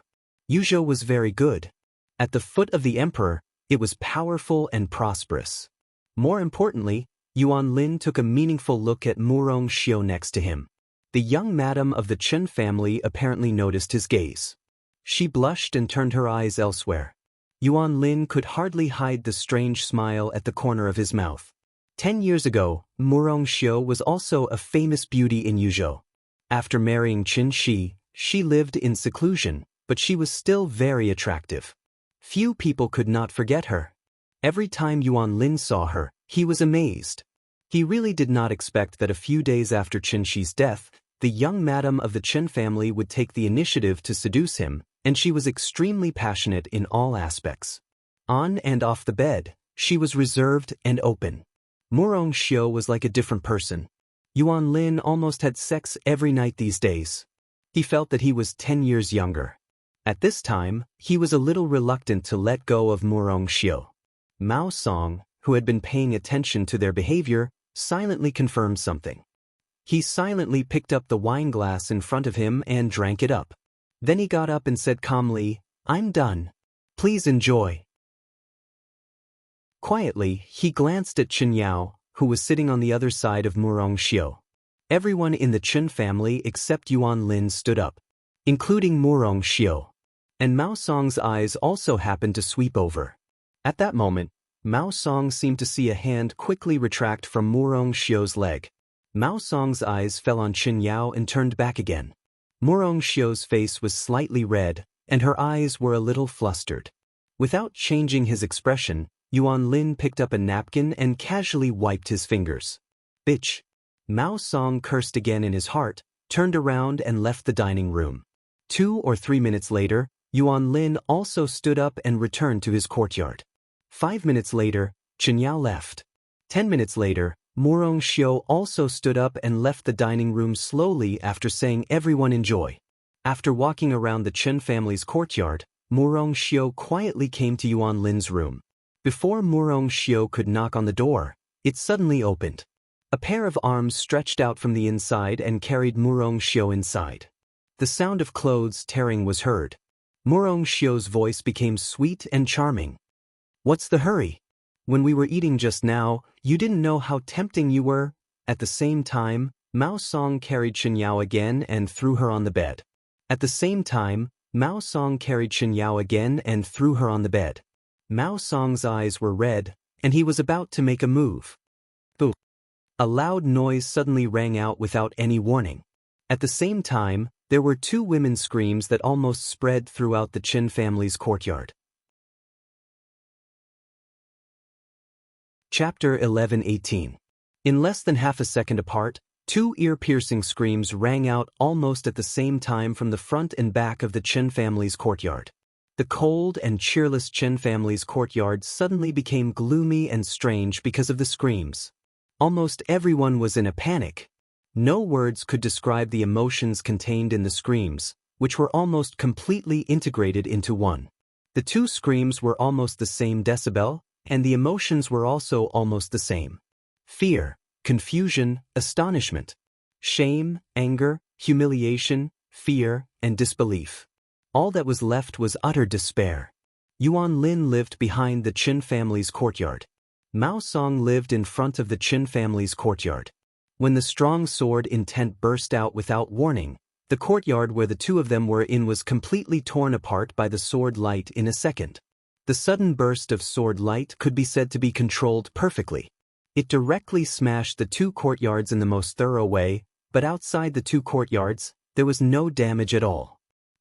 Yuzhou was very good. At the foot of the emperor, it was powerful and prosperous. More importantly, Wang Lin took a meaningful look at Murong Xiu next to him. The young madam of the Chen family apparently noticed his gaze. She blushed and turned her eyes elsewhere. Wang Lin could hardly hide the strange smile at the corner of his mouth. 10 years ago, Murong Xiu was also a famous beauty in Yuzhou. After marrying Qin Shi, she lived in seclusion, but she was still very attractive. Few people could not forget her. Every time Wang Lin saw her, he was amazed. He really did not expect that a few days after Qin Shi's death, the young madam of the Chen family would take the initiative to seduce him, and she was extremely passionate in all aspects. On and off the bed, she was reserved and open. Murong Xiu was like a different person. Wang Lin almost had sex every night these days. He felt that he was 10 years younger. At this time, he was a little reluctant to let go of Murong Xiu. Mao Song, who had been paying attention to their behavior, silently confirmed something. He silently picked up the wine glass in front of him and drank it up. Then he got up and said calmly, "I'm done. Please enjoy." Quietly, he glanced at Chen Yao, who was sitting on the other side of Murong Xiu. Everyone in the Chen family except Wang Lin stood up, including Murong Xiu. And Mao Song's eyes also happened to sweep over. At that moment, Mao Song seemed to see a hand quickly retract from Murong Xiu's leg. Mao Song's eyes fell on Chen Yao and turned back again. Murong Xiu's face was slightly red, and her eyes were a little flustered. Without changing his expression, Wang Lin picked up a napkin and casually wiped his fingers. "Bitch." Mao Song cursed again in his heart, turned around and left the dining room. 2 or 3 minutes later, Wang Lin also stood up and returned to his courtyard. 5 minutes later, Chen Yao left. 10 minutes later, Murong Xiu also stood up and left the dining room slowly after saying everyone enjoy. After walking around the Chen family's courtyard, Murong Xiu quietly came to Wang Lin's room. Before Murong Xiu could knock on the door, it suddenly opened. A pair of arms stretched out from the inside and carried Murong Xiu inside. The sound of clothes tearing was heard. Murong Xiu's voice became sweet and charming. "What's the hurry? When we were eating just now, you didn't know how tempting you were." At the same time, Mao Song carried Chen Yao again and threw her on the bed. At the same time, Mao Song carried Chen Yao again and threw her on the bed. Mao Song's eyes were red, and he was about to make a move. Boo! A loud noise suddenly rang out without any warning. At the same time, there were 2 women's screams that almost spread throughout the Chen family's courtyard. Chapter 11:18. In less than half a second apart, 2 ear-piercing screams rang out almost at the same time from the front and back of the Chen family's courtyard. The cold and cheerless Chen family's courtyard suddenly became gloomy and strange because of the screams. Almost everyone was in a panic. No words could describe the emotions contained in the screams, which were almost completely integrated into one. The two screams were almost the same decibel, and the emotions were also almost the same. Fear, confusion, astonishment, shame, anger, humiliation, fear, and disbelief. All that was left was utter despair. Yuan Lin lived behind the Qin family's courtyard. Mao Song lived in front of the Qin family's courtyard. When the strong sword intent burst out without warning, the courtyard where the two of them were in was completely torn apart by the sword light in a second. The sudden burst of sword light could be said to be controlled perfectly. It directly smashed the two courtyards in the most thorough way, but outside the two courtyards, there was no damage at all.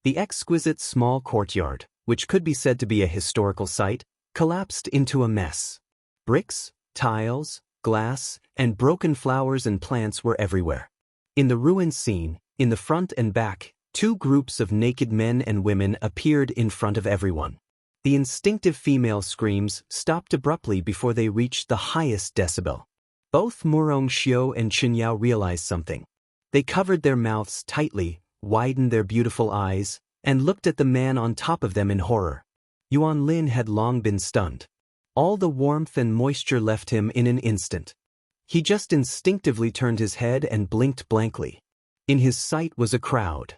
The exquisite small courtyard, which could be said to be a historical site, collapsed into a mess. Bricks, tiles, glass, and broken flowers and plants were everywhere. In the ruined scene, in the front and back, two groups of naked men and women appeared in front of everyone. The instinctive female screams stopped abruptly before they reached the highest decibel. Both Murong Xiao and Qinyao realized something. They covered their mouths tightly, widened their beautiful eyes, and looked at the man on top of them in horror. Yuan Lin had long been stunned. All the warmth and moisture left him in an instant. He just instinctively turned his head and blinked blankly. In his sight was a crowd.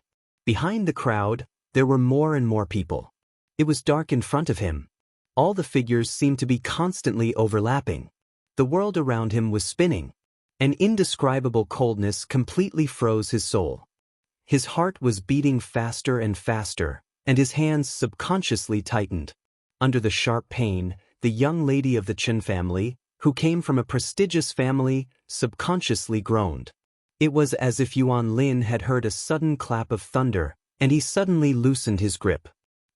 Behind the crowd, there were more and more people. It was dark in front of him. All the figures seemed to be constantly overlapping. The world around him was spinning. An indescribable coldness completely froze his soul. His heart was beating faster and faster, and his hands subconsciously tightened. Under the sharp pain, the young lady of the Qin family, who came from a prestigious family, subconsciously groaned. It was as if Yuan Lin had heard a sudden clap of thunder, and he suddenly loosened his grip.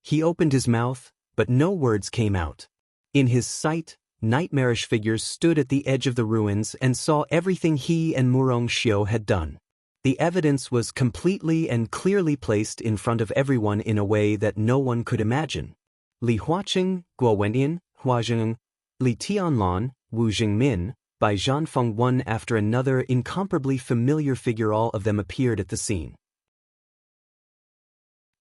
He opened his mouth, but no words came out. In his sight, nightmarish figures stood at the edge of the ruins and saw everything he and Murong Xiao had done. The evidence was completely and clearly placed in front of everyone in a way that no one could imagine. Li Huaqing, Guo Wenyan, Hua Zheng, Li Tianlan, Wu Jingmin, Bai Zhanfeng, one after another incomparably familiar figure, all of them appeared at the scene.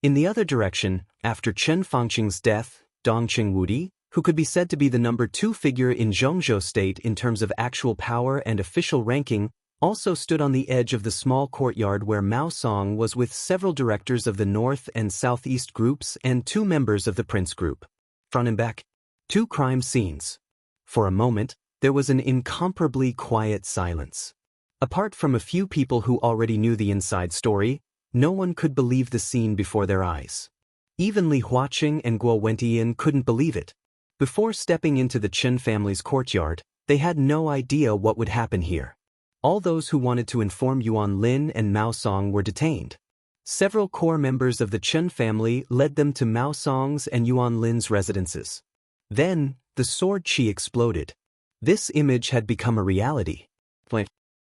In the other direction, after Chen Fangqing's death, Dongqing Wudi, who could be said to be the number 2 figure in Zhongzhou state in terms of actual power and official ranking, also stood on the edge of the small courtyard where Mao Song was with several directors of the North and Southeast groups and 2 members of the Prince group. Front and back, 2 crime scenes. For a moment, there was an incomparably quiet silence. Apart from a few people who already knew the inside story, no one could believe the scene before their eyes. Even Li Huaqing and Guo Wenyan couldn't believe it. Before stepping into the Chen family's courtyard, they had no idea what would happen here. All those who wanted to inform Yuan Lin and Mao Song were detained. Several core members of the Chen family led them to Mao Song's and Yuan Lin's residences. Then, the sword chi exploded. This image had become a reality.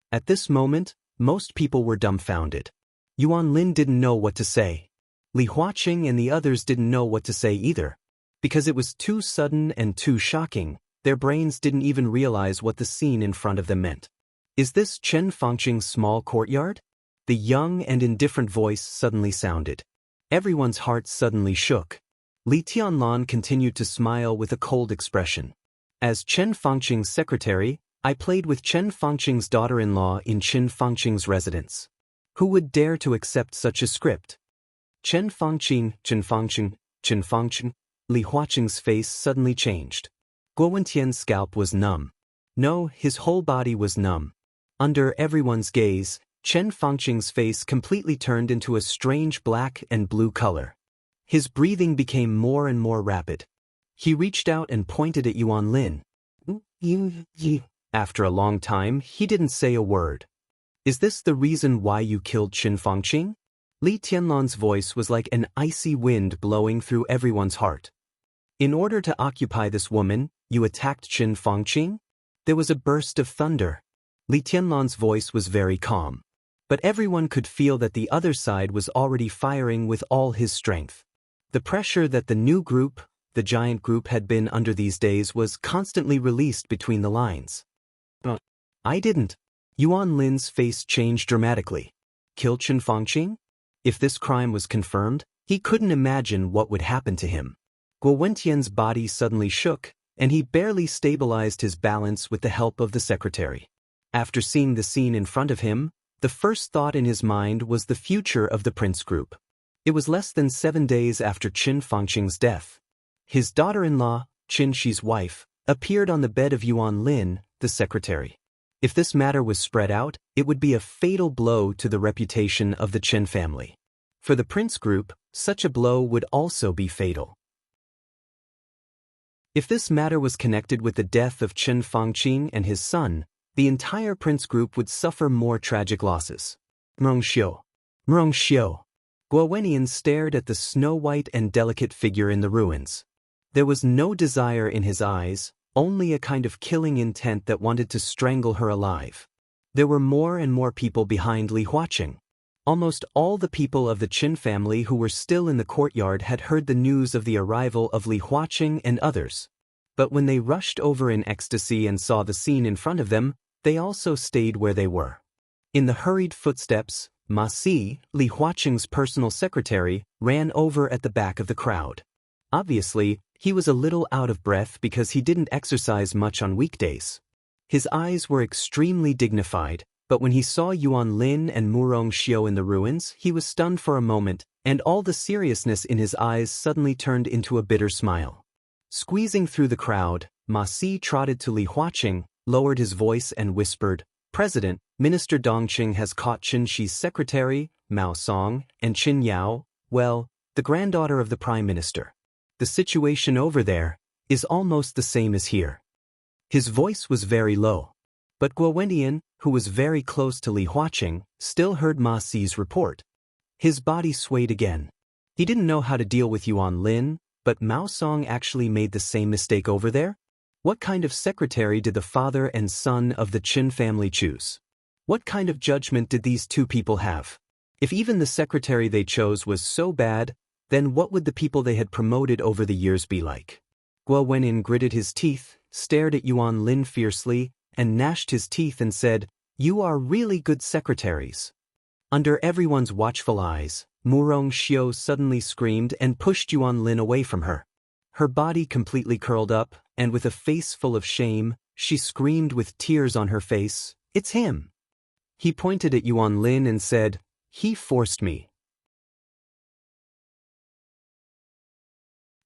At this moment, most people were dumbfounded. Yuan Lin didn't know what to say. Li Huaqing and the others didn't know what to say either. Because it was too sudden and too shocking, their brains didn't even realize what the scene in front of them meant. Is this Chen Fangqing's small courtyard? The young and indifferent voice suddenly sounded. Everyone's heart suddenly shook. Li Tianlan continued to smile with a cold expression. As Chen Fangqing's secretary, I played with Chen Fangqing's daughter-in-law in Chen Fangqing's residence. Who would dare to accept such a script? Chen Fangqing, Chen Fangqing, Chen Fangqing. Li Huaqing's face suddenly changed. Guo Wentian's scalp was numb. No, his whole body was numb. Under everyone's gaze, Chen Fangqing's face completely turned into a strange black and blue color. His breathing became more and more rapid. He reached out and pointed at Yuan Lin. After a long time, he didn't say a word. Is this the reason why you killed Chen Fangqing? Li Tianlan's voice was like an icy wind blowing through everyone's heart. In order to occupy this woman, you attacked Chen Fangqing? There was a burst of thunder. Li Tianlan's voice was very calm. But everyone could feel that the other side was already firing with all his strength. The pressure that the new group, the giant group, had been under these days was constantly released between the lines. But I didn't. Yuan Lin's face changed dramatically. Kill Chen Fangqing? If this crime was confirmed, he couldn't imagine what would happen to him. Guo Wentian's body suddenly shook, and he barely stabilized his balance with the help of the secretary. After seeing the scene in front of him, the first thought in his mind was the future of the Prince Group. It was less than 7 days after Chen Fangqing's death. His daughter-in-law, Qin Shi's wife, appeared on the bed of Yuan Lin, the secretary. If this matter was spread out, it would be a fatal blow to the reputation of the Chen family. For the Prince Group, such a blow would also be fatal. If this matter was connected with the death of Chen Fangqing and his son, the entire Prince Group would suffer more tragic losses. Mrongxiu. Guo Wenian stared at the snow-white and delicate figure in the ruins. There was no desire in his eyes, only a kind of killing intent that wanted to strangle her alive. There were more and more people behind Li Huaqing. Almost all the people of the Qin family who were still in the courtyard had heard the news of the arrival of Li Huaqing and others. But when they rushed over in ecstasy and saw the scene in front of them, they also stayed where they were. In the hurried footsteps, Ma Si, Li Huaqing's personal secretary, ran over at the back of the crowd. Obviously, he was a little out of breath because he didn't exercise much on weekdays. His eyes were extremely dignified, but when he saw Yuan Lin and Murongxiu in the ruins, he was stunned for a moment, and all the seriousness in his eyes suddenly turned into a bitter smile. Squeezing through the crowd, Ma Si trotted to Li Huaqing, lowered his voice and whispered, "President, Minister Dongqing has caught Qin Shi's secretary, Mao Song, and Qin Yao, well, the granddaughter of the Prime Minister. The situation over there is almost the same as here." His voice was very low. But Guo Wentian, who was very close to Li Huaqing, still heard Ma Si's report. His body swayed again. He didn't know how to deal with Yuan Lin, but Mao Song actually made the same mistake over there? What kind of secretary did the father and son of the Qin family choose? What kind of judgment did these two people have? If even the secretary they chose was so bad, then what would the people they had promoted over the years be like? Guo Wentian gritted his teeth, stared at Yuan Lin fiercely, and gnashed his teeth and said, "You are really good secretaries." Under everyone's watchful eyes, Murongxiu suddenly screamed and pushed Yuan Lin away from her. Her body completely curled up, and with a face full of shame, she screamed with tears on her face, "It's him!" He pointed at Yuan Lin and said, "He forced me."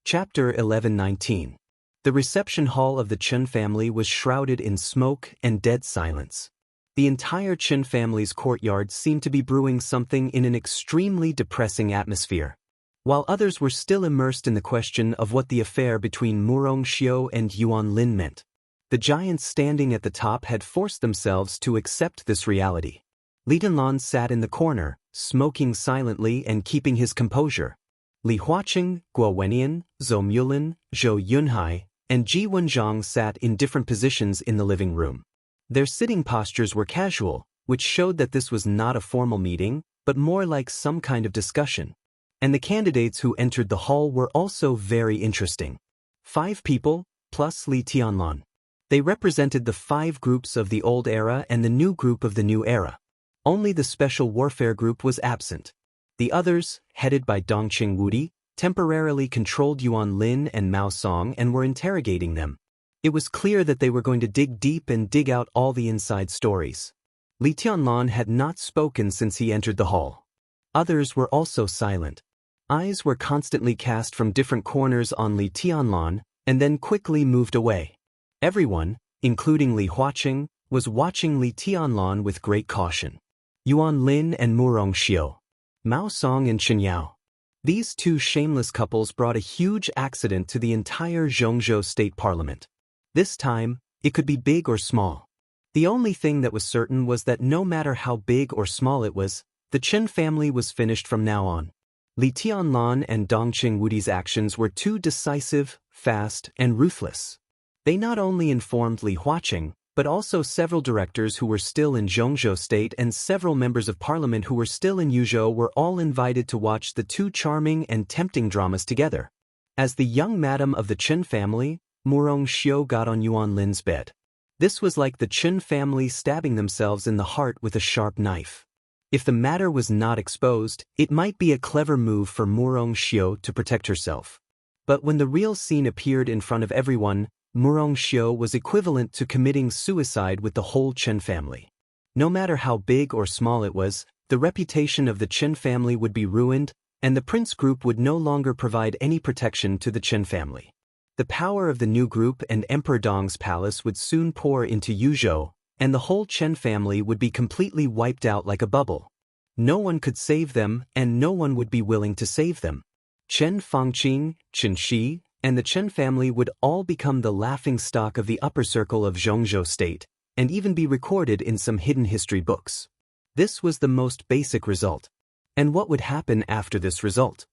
Chapter 11:19. The reception hall of the Chen family was shrouded in smoke and dead silence. The entire Qin family's courtyard seemed to be brewing something in an extremely depressing atmosphere. While others were still immersed in the question of what the affair between Murongxiu and Yuan Lin meant, the giants standing at the top had forced themselves to accept this reality. Li Tenlan sat in the corner, smoking silently and keeping his composure. Li Huaqing, Guo Wenian, Zhou Mulin, Zhou Yunhai, and Ji Wenzhang sat in different positions in the living room. Their sitting postures were casual, which showed that this was not a formal meeting, but more like some kind of discussion. And the candidates who entered the hall were also very interesting. 5 people, plus Li Tianlan. They represented the 5 groups of the old era and the new group of the new era. Only the special warfare group was absent. The others, headed by Dongqing Wudi, temporarily controlled Yuan Lin and Mao Song and were interrogating them. It was clear that they were going to dig deep and dig out all the inside stories. Li Tianlan had not spoken since he entered the hall. Others were also silent. Eyes were constantly cast from different corners on Li Tianlan, and then quickly moved away. Everyone, including Li Huaqing, was watching Li Tianlan with great caution. Yuan Lin and Murongxiu, Mao Song and Qin Yao. These 2 shameless couples brought a huge accident to the entire Zhongzhou state parliament. This time, it could be big or small. The only thing that was certain was that no matter how big or small it was, the Chen family was finished from now on. Li Tianlan and Dongqing Wudi's actions were too decisive, fast, and ruthless. They not only informed Li Huaqing, but also several directors who were still in Zhongzhou state and several members of parliament who were still in Yuzhou were all invited to watch the two charming and tempting dramas together. As the young madam of the Chen family, Murong Xiu got on Yuan Lin's bed. This was like the Chen family stabbing themselves in the heart with a sharp knife. If the matter was not exposed, it might be a clever move for Murong Xiu to protect herself. But when the real scene appeared in front of everyone, Murong Xiu was equivalent to committing suicide with the whole Chen family. No matter how big or small it was, the reputation of the Chen family would be ruined, and the prince group would no longer provide any protection to the Chen family. The power of the new group and Emperor Dong's palace would soon pour into Yuzhou, and the whole Chen family would be completely wiped out like a bubble. No one could save them, and no one would be willing to save them. Chen Fangqing, Chen Shi, and the Chen family would all become the laughingstock of the upper circle of Zhongzhou state, and even be recorded in some hidden history books. This was the most basic result. And what would happen after this result?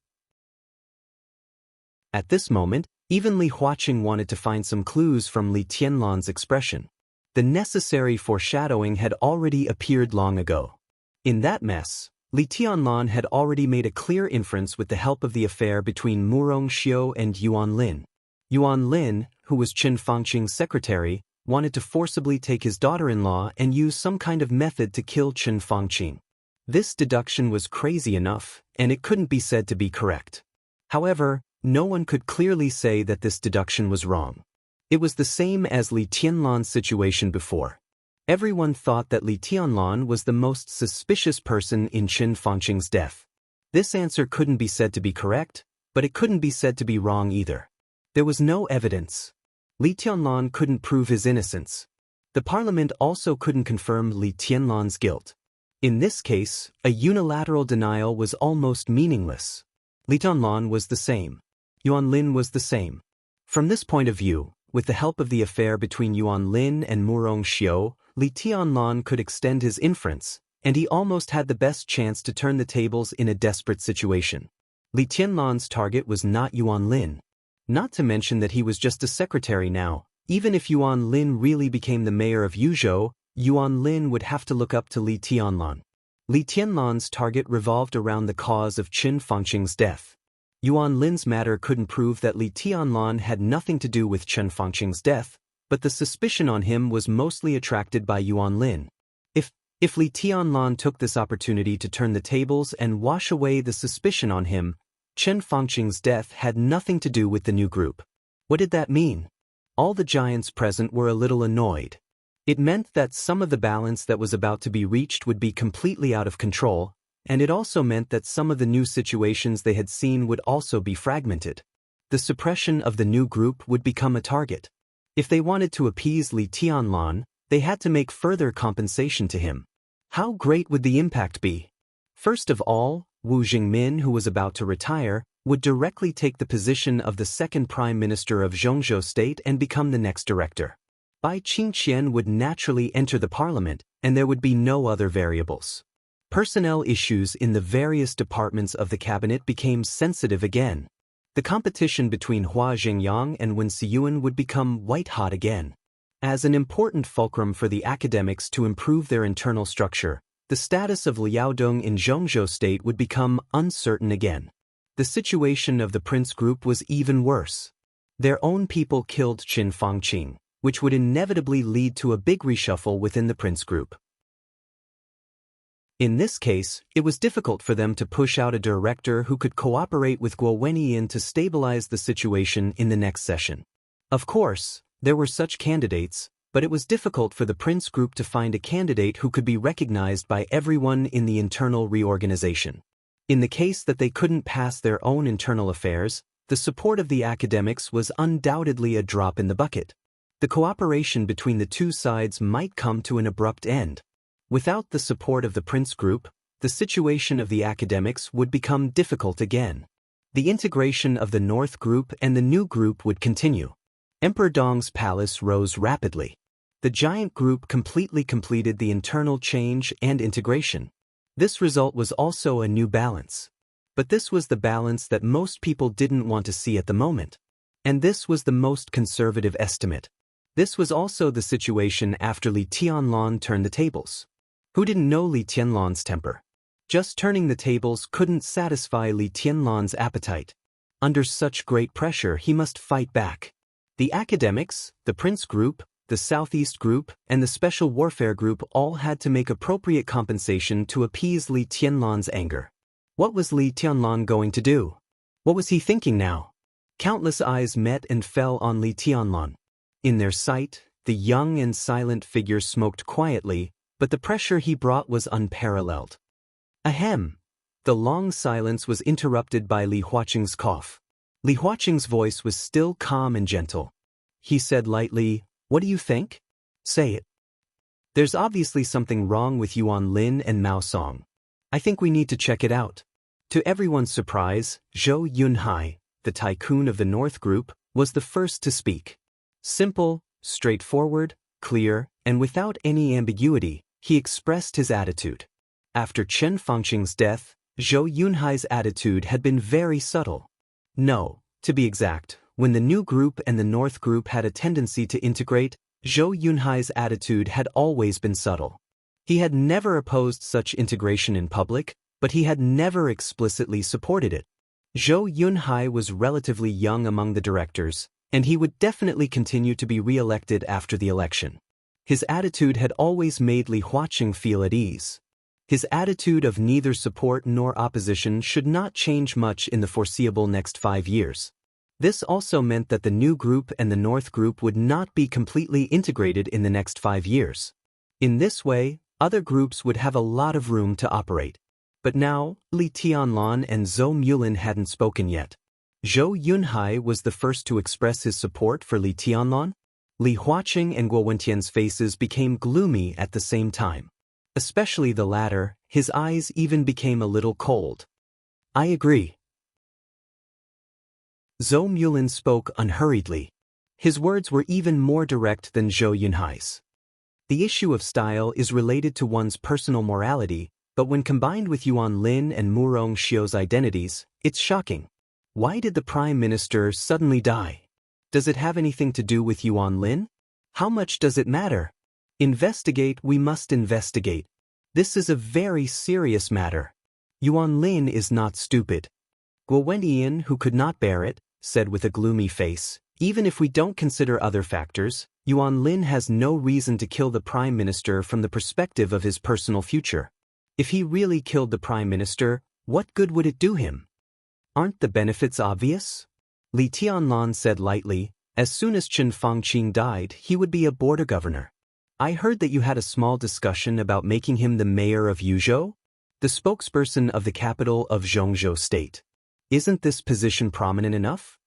At this moment, even Li Huaqing wanted to find some clues from Li Tianlan's expression. The necessary foreshadowing had already appeared long ago. In that mess, Li Tianlan had already made a clear inference with the help of the affair between Murong Xiu and Yuan Lin. Yuan Lin, who was Chen Fangqing's secretary, wanted to forcibly take his daughter-in-law and use some kind of method to kill Chen Fangqing. This deduction was crazy enough, and it couldn't be said to be correct. However, no one could clearly say that this deduction was wrong. It was the same as Li Tianlan's situation before. Everyone thought that Li Tianlan was the most suspicious person in Chen Fangqing's death. This answer couldn't be said to be correct, but it couldn't be said to be wrong either. There was no evidence. Li Tianlan couldn't prove his innocence. The parliament also couldn't confirm Li Tianlan's guilt. In this case, a unilateral denial was almost meaningless. Li Tianlan was the same. Yuan Lin was the same. From this point of view, with the help of the affair between Yuan Lin and Murong Xiu, Li Tianlan could extend his inference, and he almost had the best chance to turn the tables in a desperate situation. Li Tianlan's target was not Yuan Lin. Not to mention that he was just a secretary now. Even if Yuan Lin really became the mayor of Yuzhou, Yuan Lin would have to look up to Li Tianlan. Li Tianlan's target revolved around the cause of Chen Fangqing's death. Yuan Lin's matter couldn't prove that Li Tianlan had nothing to do with Chen Fangqing's death, but the suspicion on him was mostly attracted by Yuan Lin. If Li Tianlan took this opportunity to turn the tables and wash away the suspicion on him, Chen Fangqing's death had nothing to do with the new group. What did that mean? All the giants present were a little annoyed. It meant that some of the balance that was about to be reached would be completely out of control, and it also meant that some of the new situations they had seen would also be fragmented. The suppression of the new group would become a target. If they wanted to appease Li Tianlan, they had to make further compensation to him. How great would the impact be? First of all, Wu Jingmin, who was about to retire, would directly take the position of the second prime minister of Zhongzhou state and become the next director. Bai Qingqian would naturally enter the parliament, and there would be no other variables. Personnel issues in the various departments of the cabinet became sensitive again. The competition between Hua Zhengyang and Wen Siyuan would become white-hot again. As an important fulcrum for the academics to improve their internal structure, the status of Liaodong in Zhongzhou state would become uncertain again. The situation of the prince group was even worse. Their own people killed Chen Fangqing, which would inevitably lead to a big reshuffle within the prince group. In this case, it was difficult for them to push out a director who could cooperate with Guo Wenyin to stabilize the situation in the next session. Of course, there were such candidates, but it was difficult for the prince group to find a candidate who could be recognized by everyone in the internal reorganization. In the case that they couldn't pass their own internal affairs, the support of the academics was undoubtedly a drop in the bucket. The cooperation between the two sides might come to an abrupt end. Without the support of the prince group, the situation of the academics would become difficult again. The integration of the North group and the new group would continue. Emperor Dong's palace rose rapidly. The giant group completely completed the internal change and integration. This result was also a new balance. But this was the balance that most people didn't want to see at the moment. And this was the most conservative estimate. This was also the situation after Li Tianlan turned the tables. Who didn't know Li Tianlan's temper? Just turning the tables couldn't satisfy Li Tianlan's appetite. Under such great pressure, he must fight back. The academics, the Prince Group, the Southeast Group, and the Special Warfare Group all had to make appropriate compensation to appease Li Tianlan's anger. What was Li Tianlan going to do? What was he thinking now? Countless eyes met and fell on Li Tianlan. In their sight, the young and silent figure smoked quietly, but the pressure he brought was unparalleled. Ahem! The long silence was interrupted by Li Huaqing's cough. Li Huaqing's voice was still calm and gentle. He said lightly, "What do you think? Say it." "There's obviously something wrong with Wang Lin and Mao Song. I think we need to check it out." To everyone's surprise, Zhou Yunhai, the tycoon of the North Group, was the first to speak. Simple, straightforward, clear, and without any ambiguity, he expressed his attitude. After Chen Fangqing's death, Zhou Yunhai's attitude had been very subtle. No, to be exact, when the new group and the North Group had a tendency to integrate, Zhou Yunhai's attitude had always been subtle. He had never opposed such integration in public, but he had never explicitly supported it. Zhou Yunhai was relatively young among the directors, and he would definitely continue to be re-elected after the election. His attitude had always made Li Huaqing feel at ease. His attitude of neither support nor opposition should not change much in the foreseeable next 5 years. This also meant that the new group and the North Group would not be completely integrated in the next 5 years. In this way, other groups would have a lot of room to operate. But now, Li Tianlan and Zhou Mulin hadn't spoken yet. Zhou Yunhai was the first to express his support for Li Tianlan. Li Huaqing and Guo Wentian's faces became gloomy at the same time. Especially the latter, his eyes even became a little cold. "I agree." Zhou Mulin spoke unhurriedly. His words were even more direct than Zhou Yunhai's. The issue of style is related to one's personal morality, but when combined with Wang Lin and Murong Xiu's identities, it's shocking. Why did the Prime Minister suddenly die? Does it have anything to do with Wang Lin? How much does it matter? Investigate, we must investigate. This is a very serious matter. Wang Lin is not stupid. Guo Wentian, who could not bear it, said with a gloomy face, "Even if we don't consider other factors, Wang Lin has no reason to kill the Prime Minister from the perspective of his personal future. If he really killed the Prime Minister, what good would it do him? Aren't the benefits obvious?" Li Tianlan said lightly, "As soon as Chen Fangqing died, he would be a border governor. I heard that you had a small discussion about making him the mayor of Yuzhou, the spokesperson of the capital of Zhongzhou State. Isn't this position prominent enough?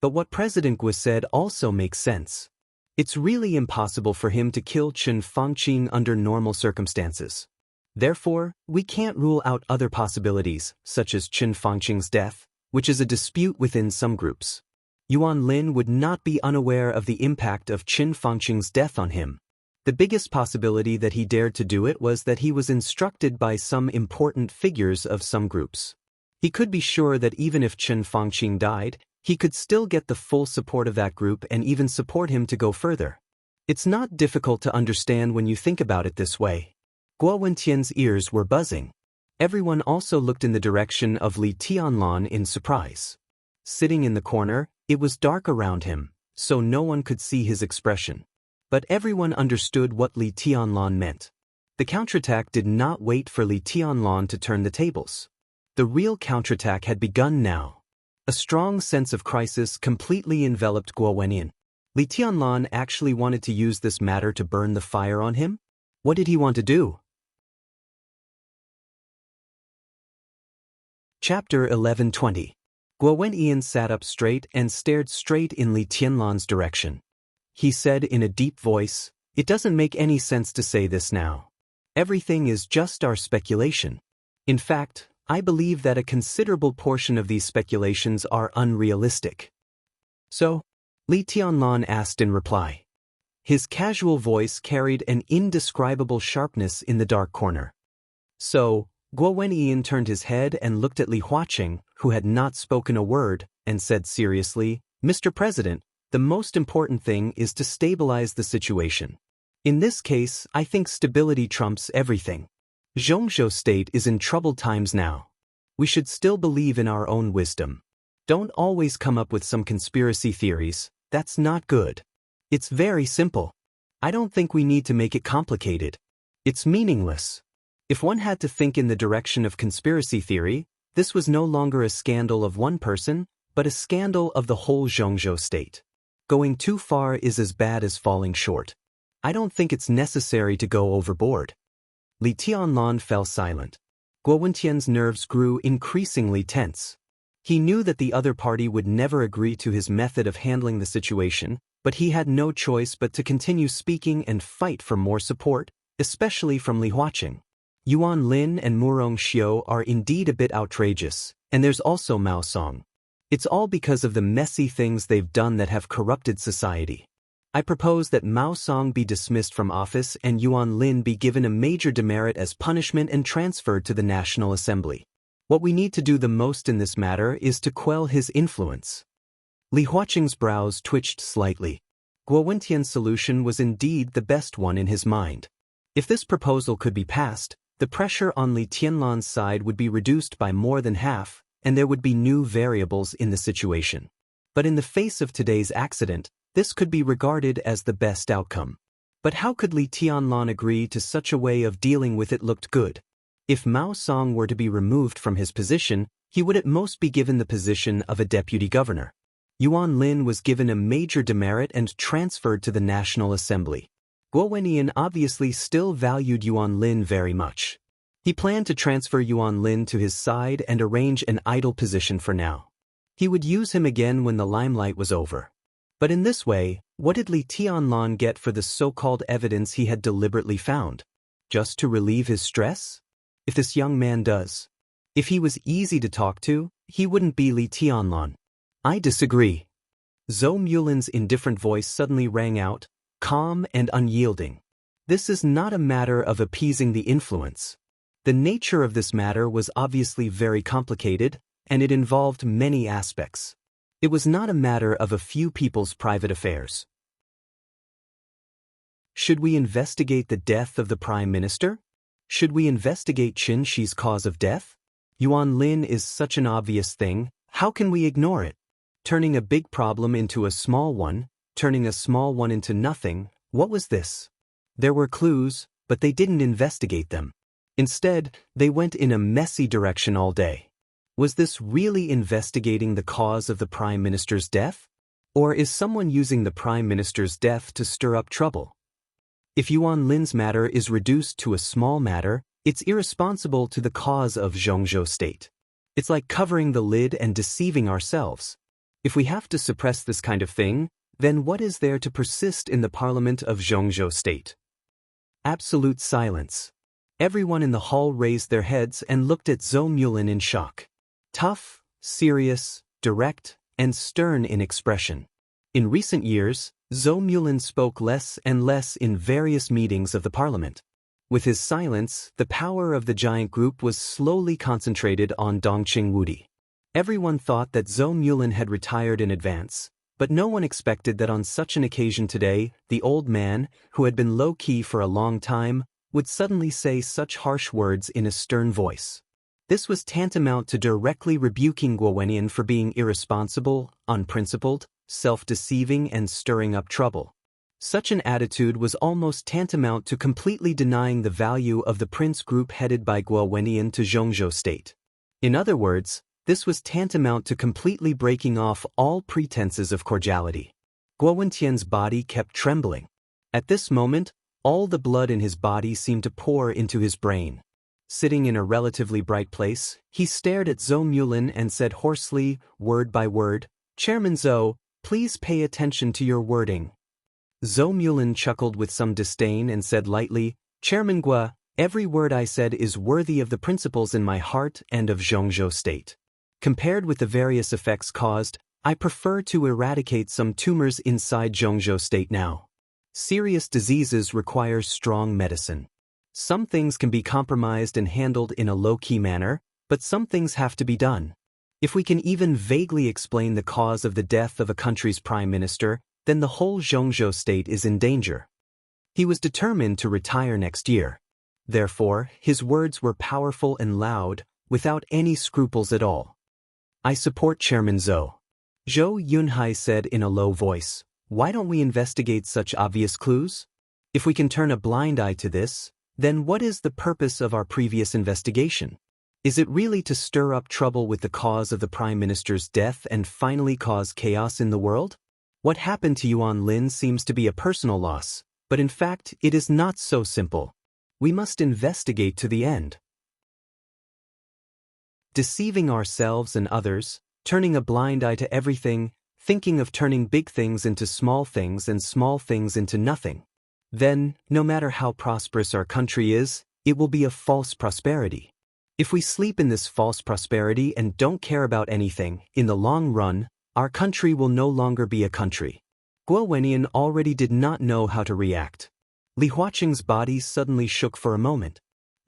But what President Guo said also makes sense. It's really impossible for him to kill Chen Fangqing under normal circumstances. Therefore, we can't rule out other possibilities, such as Chen Fangqing's death, which is a dispute within some groups. Wang Lin would not be unaware of the impact of Chen Fangqing's death on him. The biggest possibility that he dared to do it was that he was instructed by some important figures of some groups. He could be sure that even if Chen Fangqing died, he could still get the full support of that group and even support him to go further. It's not difficult to understand when you think about it this way. Guo Wentian's ears were buzzing. Everyone also looked in the direction of Li Tianlan in surprise. Sitting in the corner, it was dark around him, so no one could see his expression. But everyone understood what Li Tianlan meant. The counterattack did not wait for Li Tianlan to turn the tables. The real counterattack had begun now. A strong sense of crisis completely enveloped Guo Wentian. Li Tianlan actually wanted to use this matter to burn the fire on him? What did he want to do? Chapter 11:20. Guo Wentian sat up straight and stared straight in Li Tianlan's direction. He said in a deep voice, "It doesn't make any sense to say this now. Everything is just our speculation. In fact, I believe that a considerable portion of these speculations are unrealistic." "So?" Li Tianlan asked in reply. His casual voice carried an indescribable sharpness in the dark corner. "So," Guo Wentian turned his head and looked at Li Huaqing, who had not spoken a word, and said seriously, "Mr. President, The most important thing is to stabilize the situation. In this case, I think stability trumps everything. Xianxia state is in troubled times now. We should still believe in our own wisdom. Don't always come up with some conspiracy theories, that's not good. It's very simple. I don't think we need to make it complicated. It's meaningless. If one had to think in the direction of conspiracy theory, this was no longer a scandal of one person, but a scandal of the whole Xianxia state. Going too far is as bad as falling short. I don't think it's necessary to go overboard. Li Tianlan fell silent. Guo Wentian's nerves grew increasingly tense. He knew that the other party would never agree to his method of handling the situation, but he had no choice but to continue speaking and fight for more support, especially from Li Huaqing. Wang Lin and Murong Xiu are indeed a bit outrageous, and there's also Mao Song. It's all because of the messy things they've done that have corrupted society. I propose that Mao Song be dismissed from office and Wang Lin be given a major demerit as punishment and transferred to the National Assembly. What we need to do the most in this matter is to quell his influence. Li Huaqing's brows twitched slightly. Guo Wentian's solution was indeed the best one in his mind. If this proposal could be passed, the pressure on Li Tianlan's side would be reduced by more than half, and there would be new variables in the situation. But in the face of today's accident, this could be regarded as the best outcome. But how could Li Tianlan agree to such a way of dealing with it looked good? If Mao Song were to be removed from his position, he would at most be given the position of a deputy governor. Wang Lin was given a major demerit and transferred to the National Assembly. Guo Wentian obviously still valued Wang Lin very much. He planned to transfer Wang Lin to his side and arrange an idle position for now. He would use him again when the limelight was over. But in this way, what did Li Tianlan get for the so-called evidence he had deliberately found? Just to relieve his stress? If this young man does. If he was easy to talk to, he wouldn't be Li Tianlan. I disagree. Zhou Mulin's indifferent voice suddenly rang out, calm and unyielding. This is not a matter of appeasing the influence. The nature of this matter was obviously very complicated, and it involved many aspects. It was not a matter of a few people's private affairs. Should we investigate the death of the Prime Minister? Should we investigate Qin Shi's cause of death? Wang Lin is such an obvious thing, how can we ignore it? Turning a big problem into a small one, turning a small one into nothing, what was this? There were clues, but they didn't investigate them. Instead, they went in a messy direction all day. Was this really investigating the cause of the Prime Minister's death? Or is someone using the Prime Minister's death to stir up trouble? If Wang Lin's matter is reduced to a small matter, it's irresponsible to the cause of Xianxia state. It's like covering the lid and deceiving ourselves. If we have to suppress this kind of thing, then what is there to persist in the parliament of Xianxia state? Absolute silence. Everyone in the hall raised their heads and looked at Zhou Mulin in shock. Tough, serious, direct, and stern in expression. In recent years, Zhou Mulin spoke less and less in various meetings of the parliament. With his silence, the power of the giant group was slowly concentrated on Dongqing Wudi. Everyone thought that Zhou Mulin had retired in advance, but no one expected that on such an occasion today, the old man, who had been low-key for a long time, would suddenly say such harsh words in a stern voice. This was tantamount to directly rebuking Guo Wentian for being irresponsible, unprincipled, self-deceiving and stirring up trouble. Such an attitude was almost tantamount to completely denying the value of the prince group headed by Guo Wentian to Xianxia state. In other words, this was tantamount to completely breaking off all pretenses of cordiality. Guo Wentian's body kept trembling. At this moment, all the blood in his body seemed to pour into his brain. Sitting in a relatively bright place, he stared at Zhou Mulin and said hoarsely, word by word, "Chairman Zhou, please pay attention to your wording." Zhou Mulin chuckled with some disdain and said lightly, "Chairman Guo, every word I said is worthy of the principles in my heart and of Xianxia state. Compared with the various effects caused, I prefer to eradicate some tumors inside Xianxia state now. Serious diseases require strong medicine. Some things can be compromised and handled in a low-key manner, but some things have to be done. If we can even vaguely explain the cause of the death of a country's prime minister, then the whole Zhongzhou state is in danger. He was determined to retire next year. Therefore, his words were powerful and loud, without any scruples at all. I support Chairman Zhou. Zhou Yunhai said in a low voice. Why don't we investigate such obvious clues? If we can turn a blind eye to this, then what is the purpose of our previous investigation? Is it really to stir up trouble with the cause of the Prime Minister's death and finally cause chaos in the world? What happened to Wang Lin seems to be a personal loss, but in fact it is not so simple. We must investigate to the end. Deceiving ourselves and others, turning a blind eye to everything, thinking of turning big things into small things and small things into nothing. Then, no matter how prosperous our country is, it will be a false prosperity. If we sleep in this false prosperity and don't care about anything, in the long run, our country will no longer be a country. Guo Wenyan already did not know how to react. Li Huaqing's body suddenly shook for a moment.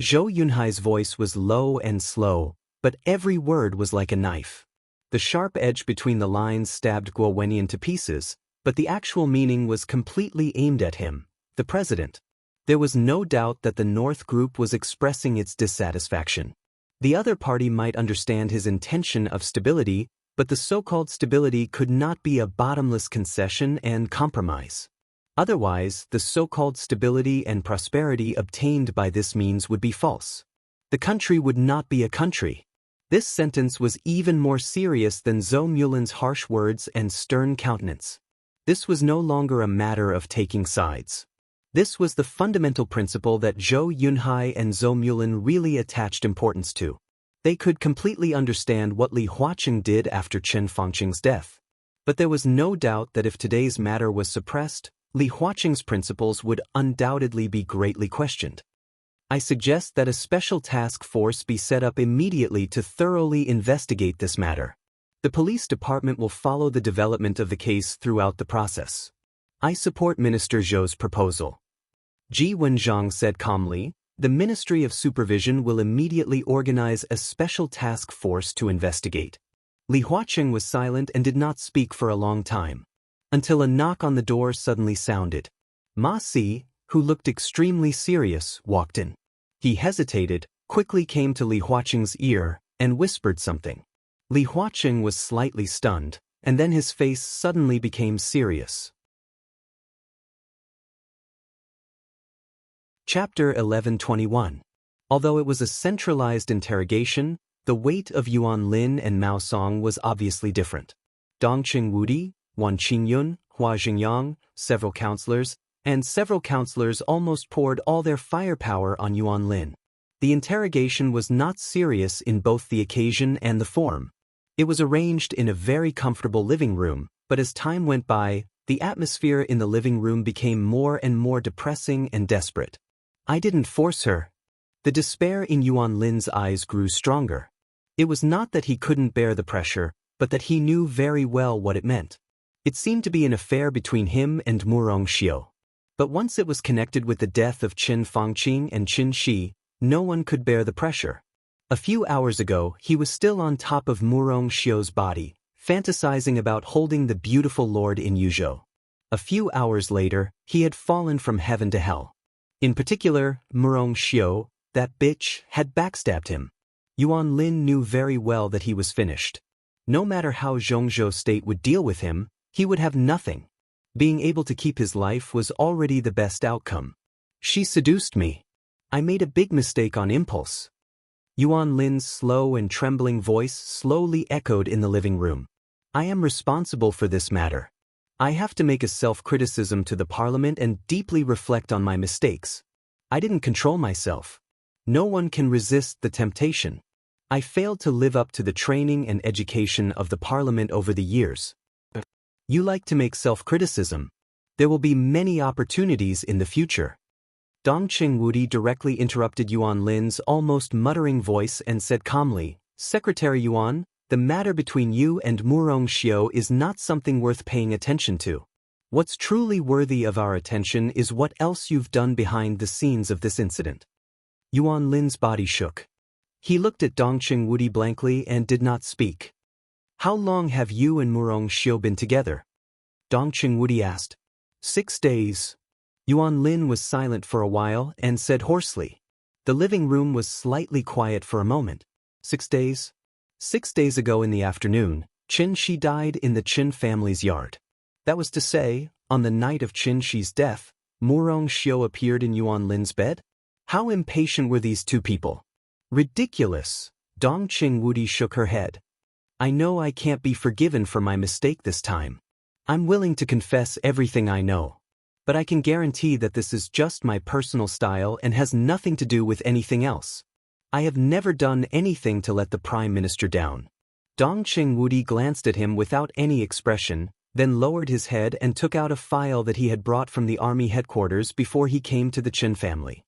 Zhou Yunhai's voice was low and slow, but every word was like a knife. The sharp edge between the lines stabbed Guo Wenyan to pieces, but the actual meaning was completely aimed at him, the president. There was no doubt that the North Group was expressing its dissatisfaction. The other party might understand his intention of stability, but the so-called stability could not be a bottomless concession and compromise. Otherwise, the so-called stability and prosperity obtained by this means would be false. The country would not be a country. This sentence was even more serious than Zhou Mulin's harsh words and stern countenance. This was no longer a matter of taking sides. This was the fundamental principle that Zhou Yunhai and Zhou Mulin really attached importance to. They could completely understand what Li Huaqing did after Chen Fangqing's death. But there was no doubt that if today's matter was suppressed, Li Huaqing's principles would undoubtedly be greatly questioned. I suggest that a special task force be set up immediately to thoroughly investigate this matter. The police department will follow the development of the case throughout the process. I support Minister Zhou's proposal. Ji Wenzhang said calmly, the Ministry of Supervision will immediately organize a special task force to investigate. Li Huaqing was silent and did not speak for a long time, until a knock on the door suddenly sounded. Ma Si, who looked extremely serious, walked in. He hesitated, quickly came to Li Huaqing's ear, and whispered something. Li Huaqing was slightly stunned, and then his face suddenly became serious. Chapter 1121. Although it was a centralized interrogation, the weight of Wang Lin and Mao Song was obviously different. Dongqing Wudi, Wan Qingyun, Hua Xingyang, several counselors almost poured all their firepower on Wang Lin. The interrogation was not serious in both the occasion and the form. It was arranged in a very comfortable living room, but as time went by, the atmosphere in the living room became more and more depressing and desperate. I didn't force her. The despair in Wang Lin's eyes grew stronger. It was not that he couldn't bear the pressure, but that he knew very well what it meant. It seemed to be an affair between him and Murong Xiu. But once it was connected with the death of Chen Fangqing and Qin Shi, no one could bear the pressure. A few hours ago, he was still on top of Murong Xiu's body, fantasizing about holding the beautiful lord in Yuzhou. A few hours later, he had fallen from heaven to hell. In particular, Murong Xiu, that bitch, had backstabbed him. Wang Lin knew very well that he was finished. No matter how Zhongzhou state would deal with him, he would have nothing. Being able to keep his life was already the best outcome. She seduced me. I made a big mistake on impulse. Wang Lin's slow and trembling voice slowly echoed in the living room. I am responsible for this matter. I have to make a self-criticism to the parliament and deeply reflect on my mistakes. I didn't control myself. No one can resist the temptation. I failed to live up to the training and education of the parliament over the years. You like to make self-criticism. There will be many opportunities in the future. Dongqing Wudi directly interrupted Wang Lin's almost muttering voice and said calmly, Secretary Yuan, the matter between you and Murong Xiu is not something worth paying attention to. What's truly worthy of our attention is what else you've done behind the scenes of this incident. Wang Lin's body shook. He looked at Dongqing Wudi blankly and did not speak. How long have you and Murong Xiu been together? Dongqing Wudi asked. 6 days. Yuan Lin was silent for a while and said hoarsely. The living room was slightly quiet for a moment. 6 days? 6 days ago in the afternoon, Qin Shi died in the Qin family's yard. That was to say, on the night of Qin Shi's death, Murong Xiu appeared in Yuan Lin's bed? How impatient were these two people? Ridiculous. Dongqing Wudi shook her head. I know I can't be forgiven for my mistake this time. I'm willing to confess everything I know. But I can guarantee that this is just my personal style and has nothing to do with anything else. I have never done anything to let the Prime Minister down. Dongqing Wudi glanced at him without any expression, then lowered his head and took out a file that he had brought from the army headquarters before he came to the Qin family.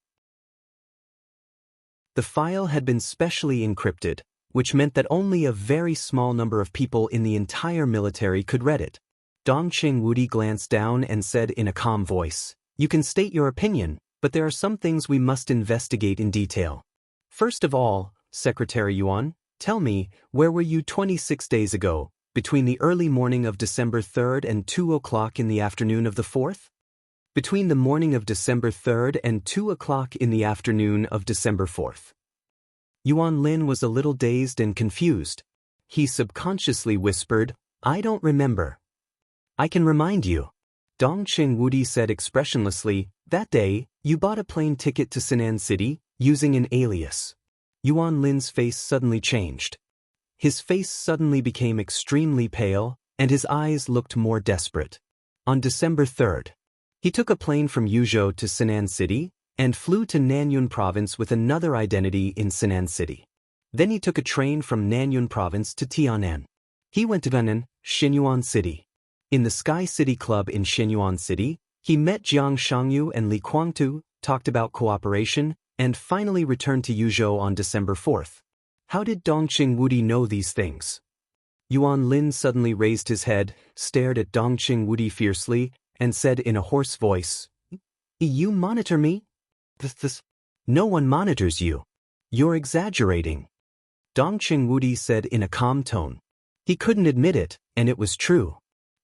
The file had been specially encrypted, which meant that only a very small number of people in the entire military could read it. Dongqing Wudi glanced down and said in a calm voice, You can state your opinion, but there are some things we must investigate in detail. First of all, Secretary Yuan, tell me, where were you 26 days ago, between the early morning of December 3rd and 2 o'clock in the afternoon of the 4th? Between the morning of December 3rd and 2 o'clock in the afternoon of December 4th. Yuan Lin was a little dazed and confused. He subconsciously whispered, I don't remember. I can remind you. Dongqing Wudi said expressionlessly, that day, you bought a plane ticket to Sinan City, using an alias. Yuan Lin's face suddenly changed. His face suddenly became extremely pale, and his eyes looked more desperate. On December 3rd, he took a plane from Yuzhou to Sinan City, and flew to Nanyun Province with another identity in Sinan City. Then he took a train from Nanyun Province to Tianan. He went to Guanan, Xinyuan City. In the Sky City Club in Xinyuan City, he met Jiang Shangyu and Li Guangtu, talked about cooperation, and finally returned to Yuzhou on December 4th. How did Dongqing Wudi know these things? Yuan Lin suddenly raised his head, stared at Dongqing Wudi fiercely, and said in a hoarse voice, You monitor me? No one monitors you. You're exaggerating. Dongqing Wudi said in a calm tone. He couldn't admit it, and it was true.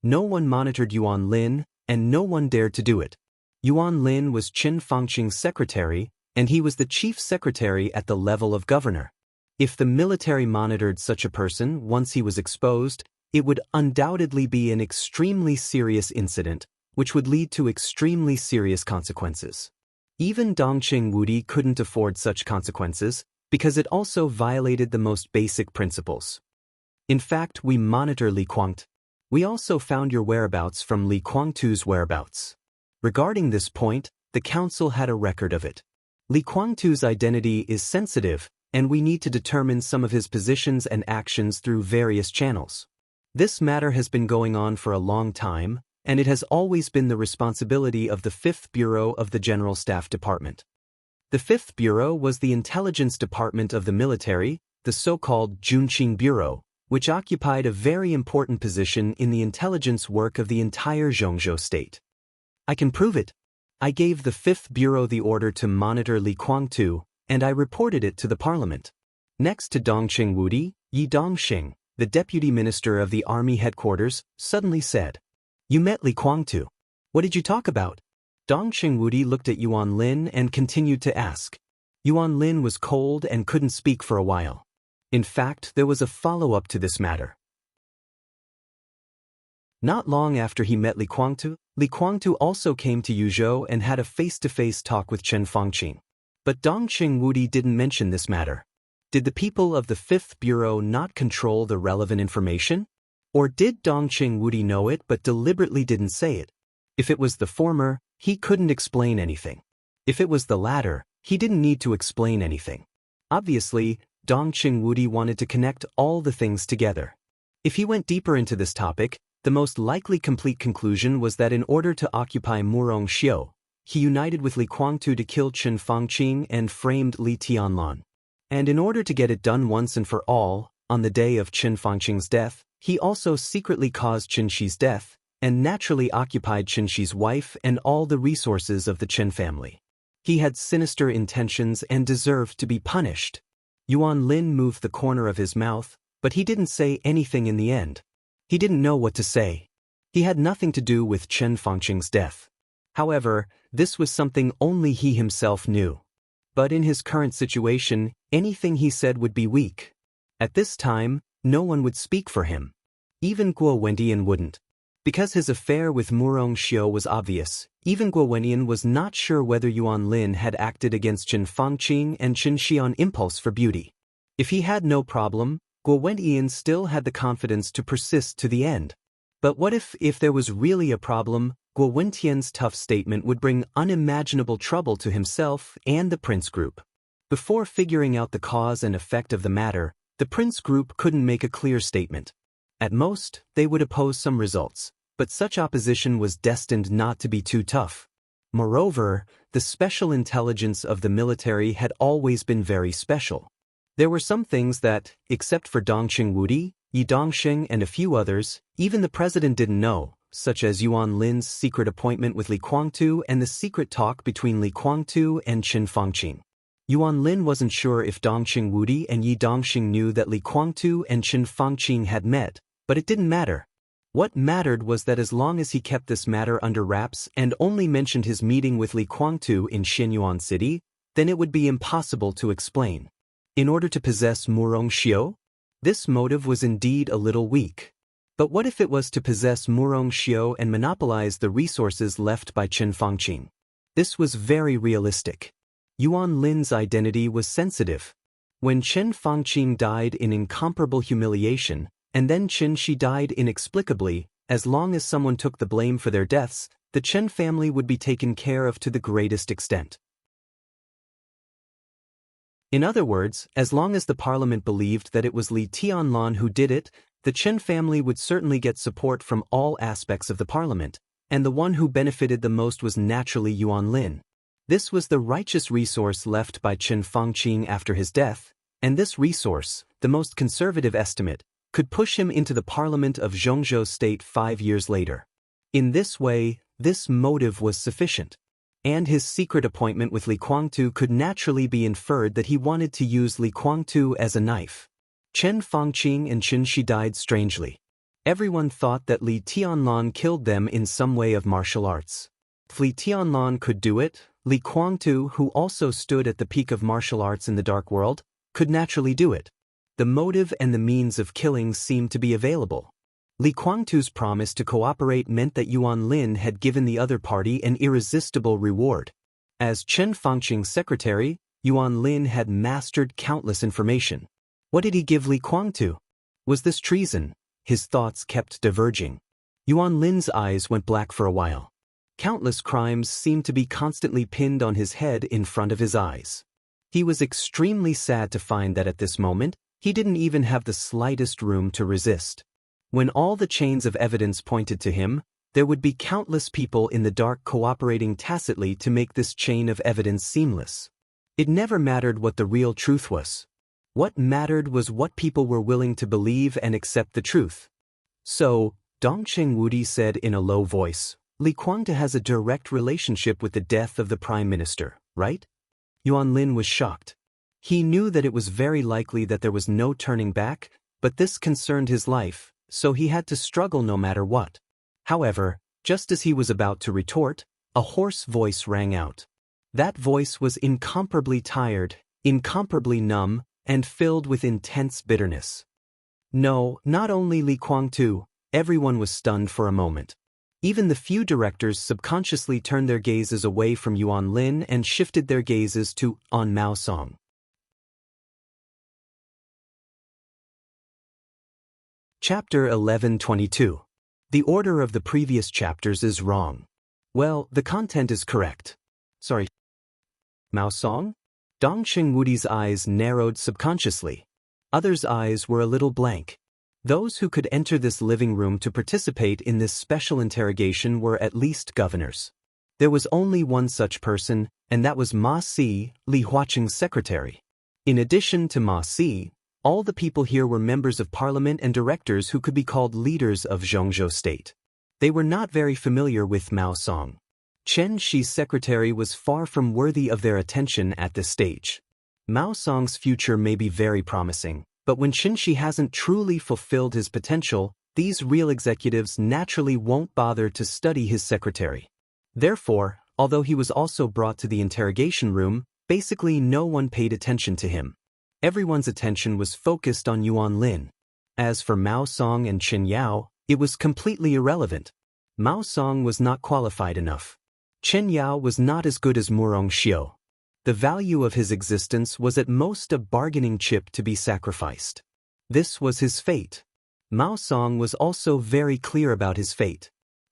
No one monitored Yuan Lin, and no one dared to do it. Yuan Lin was Qin Fangqing's secretary, and he was the chief secretary at the level of governor. If the military monitored such a person once he was exposed, it would undoubtedly be an extremely serious incident, which would lead to extremely serious consequences. Even Dongqing Wudi couldn't afford such consequences, because it also violated the most basic principles. In fact, we monitor Li Guangtu. We also found your whereabouts from Li Guangtu's whereabouts. Regarding this point, the council had a record of it. Li Guangtu's identity is sensitive, and we need to determine some of his positions and actions through various channels. This matter has been going on for a long time, and it has always been the responsibility of the 5th Bureau of the General Staff Department. The 5th Bureau was the intelligence department of the military, the so-called Junqing Bureau, which occupied a very important position in the intelligence work of the entire Zhongzhou state. I can prove it. I gave the 5th Bureau the order to monitor Li Guangtu, and I reported it to the parliament. Next to Dongqing Wudi, Yi Dongxing, the deputy minister of the army headquarters, suddenly said, You met Li Guangtu. What did you talk about? Dongqing Wudi looked at Yuan Lin and continued to ask. Yuan Lin was cold and couldn't speak for a while. In fact, there was a follow-up to this matter. Not long after he met Li Guangtu also came to Yuzhou and had a face-to-face talk with Qin Fangqing. But Dongqing Wudi didn't mention this matter. Did the people of the 5th Bureau not control the relevant information? Or did Dongqing Wudi know it but deliberately didn't say it? If it was the former, he couldn't explain anything. If it was the latter, he didn't need to explain anything. Obviously, Dongqing Wudi wanted to connect all the things together. If he went deeper into this topic, the most likely complete conclusion was that in order to occupy Murong Xiu, he united with Li Guangtu to kill Qin Fangqing and framed Li Tianlan. And in order to get it done once and for all, on the day of Qin Fangqing's death, he also secretly caused Qin Shi's death, and naturally occupied Qin Shi's wife and all the resources of the Qin family. He had sinister intentions and deserved to be punished. Yuan Lin moved the corner of his mouth, But he didn't say anything in the end. He didn't know what to say. He had nothing to do with Chen Fangqing's death. However, this was something only he himself knew. But in his current situation, anything he said would be weak. At this time, no one would speak for him. Even Guo Wendian wouldn't. Because his affair with Murong Xiu was obvious, even Guo Wendian was not sure whether Yuan Lin had acted against Chen Fangqing and Chen Xi on impulse for beauty. If he had no problem, Guo Wendian still had the confidence to persist to the end. But what if there was really a problem? Guo Wendian's tough statement would bring unimaginable trouble to himself and the Prince Group. Before figuring out the cause and effect of the matter, the Prince Group couldn't make a clear statement. At most, they would oppose some results, but such opposition was destined not to be too tough. Moreover, the special intelligence of the military had always been very special. There were some things that, except for Dongqing Wudi, Yi Dongxing and a few others, even the president didn't know, such as Yuan Lin's secret appointment with Li Guangtu and the secret talk between Li Guangtu and Chen Fangqing. Yuan Lin wasn't sure if Dongqing Wudi and Yi Dongxing knew that Li Guangtu and Chen Fangqing had met, but it didn't matter. What mattered was that as long as he kept this matter under wraps and only mentioned his meeting with Li Guangtu in Xianyuan City, then it would be impossible to explain. In order to possess Murong Xiu? This motive was indeed a little weak. But what if it was to possess Murong Xiu and monopolize the resources left by Chen Fangqing? This was very realistic. Yuan Lin's identity was sensitive. When Chen Fangqing died in incomparable humiliation, and then Chen Shi died inexplicably, as long as someone took the blame for their deaths, the Chen family would be taken care of to the greatest extent. In other words, as long as the parliament believed that it was Li Tianlan who did it, the Chen family would certainly get support from all aspects of the parliament, and the one who benefited the most was naturally Yuan Lin. This was the righteous resource left by Chen Fangqing after his death, and this resource, the most conservative estimate, could push him into the parliament of Zhongzhou State 5 years later. In this way, this motive was sufficient. And his secret appointment with Li Guangtu could naturally be inferred that he wanted to use Li Guangtu as a knife. Chen Fangqing and Chen Shi died strangely. Everyone thought that Li Tianlan killed them in some way of martial arts. If Li Tianlan could do it, Li Guangtu, who also stood at the peak of martial arts in the dark world, could naturally do it. The motive and the means of killing seemed to be available. Li Guangtu's promise to cooperate meant that Yuan Lin had given the other party an irresistible reward. As Chen Fangqing's secretary, Yuan Lin had mastered countless information. What did he give Li Guangtu? Was this treason? His thoughts kept diverging. Yuan Lin's eyes went black for a while. Countless crimes seemed to be constantly pinned on his head in front of his eyes. He was extremely sad to find that at this moment, he didn't even have the slightest room to resist. When all the chains of evidence pointed to him, there would be countless people in the dark cooperating tacitly to make this chain of evidence seamless. It never mattered what the real truth was. What mattered was what people were willing to believe and accept the truth. So, Dongqing Wudi said in a low voice, Li Guangtu has a direct relationship with the death of the Prime Minister, right? Yuan Lin was shocked. He knew that it was very likely that there was no turning back, but this concerned his life, so he had to struggle no matter what. However, just as he was about to retort, a hoarse voice rang out. That voice was incomparably tired, incomparably numb, and filled with intense bitterness. No, not only Li Guangtu, everyone was stunned for a moment. Even the few directors subconsciously turned their gazes away from Yuan Lin and shifted their gazes on Mao Song. Chapter 1122. The order of the previous chapters is wrong. Well, the content is correct. Sorry. Mao Song? Dongqing Wudi's eyes narrowed subconsciously. Others' eyes were a little blank. Those who could enter this living room to participate in this special interrogation were at least governors. There was only one such person, and that was Ma Si, Li Huaqing's secretary. In addition to Ma Si, all the people here were members of parliament and directors who could be called leaders of Zhongzhou State. They were not very familiar with Mao Song. Chen Shi's secretary was far from worthy of their attention at this stage. Mao Song's future may be very promising, But when Xianxia hasn't truly fulfilled his potential, these real executives naturally won't bother to study his secretary. Therefore, although he was also brought to the interrogation room, basically no one paid attention to him. Everyone's attention was focused on Wang Lin. As for Mao Song and Chen Yao, it was completely irrelevant. Mao Song was not qualified enough. Chen Yao was not as good as Murong Xiu. The value of his existence was at most a bargaining chip to be sacrificed. This was his fate. Mao Song was also very clear about his fate.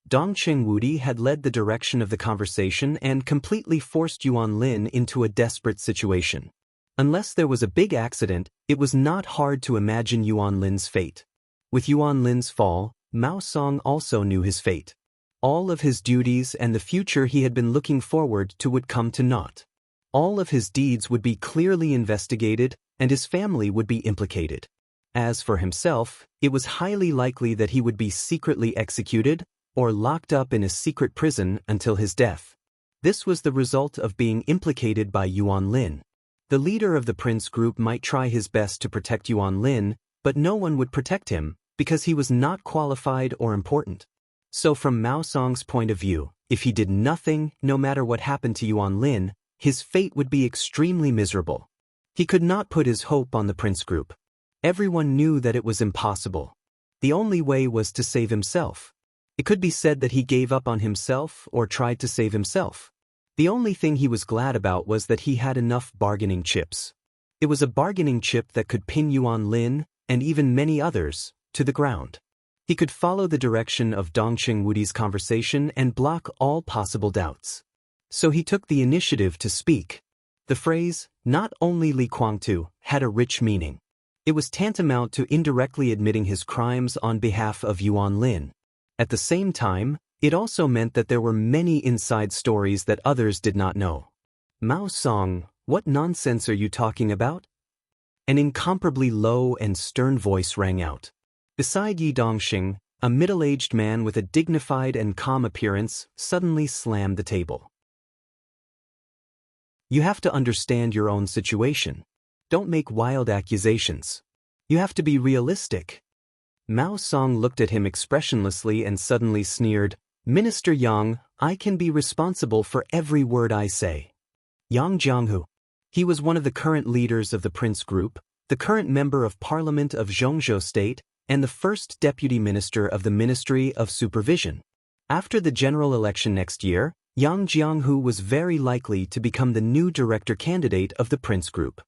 Dongqing Wudi had led the direction of the conversation and completely forced Wang Lin into a desperate situation. Unless there was a big accident, it was not hard to imagine Wang Lin's fate. With Wang Lin's fall, Mao Song also knew his fate. All of his duties and the future he had been looking forward to would come to naught. All of his deeds would be clearly investigated, and his family would be implicated. As for himself, it was highly likely that he would be secretly executed or locked up in a secret prison until his death. This was the result of being implicated by Wang Lin. The leader of the prince group might try his best to protect Wang Lin, but no one would protect him because he was not qualified or important. So from Mao Song's point of view, if he did nothing, no matter what happened to Wang Lin, his fate would be extremely miserable. He could not put his hope on the prince group. Everyone knew that it was impossible. The only way was to save himself. It could be said that he gave up on himself or tried to save himself. The only thing he was glad about was that he had enough bargaining chips. It was a bargaining chip that could pin Wang Lin, and even many others, to the ground. He could follow the direction of Dongqing Wudi's conversation and block all possible doubts. So he took the initiative to speak. The phrase, "not only Li Kuangtu," had a rich meaning. It was tantamount to indirectly admitting his crimes on behalf of Wang Lin. At the same time, it also meant that there were many inside stories that others did not know. "Mao Song, what nonsense are you talking about?" An incomparably low and stern voice rang out. Beside Yi Dongxing, a middle-aged man with a dignified and calm appearance suddenly slammed the table. "You have to understand your own situation. Don't make wild accusations. You have to be realistic." Mao Song looked at him expressionlessly and suddenly sneered, "Minister Yang, I can be responsible for every word I say." Yang Jianghu. He was one of the current leaders of the Prince Group, the current member of Parliament of Zhongzhou State, and the first deputy minister of the Ministry of Supervision. After the general election next year, Yang Jianghu was very likely to become the new director candidate of the Prince Group.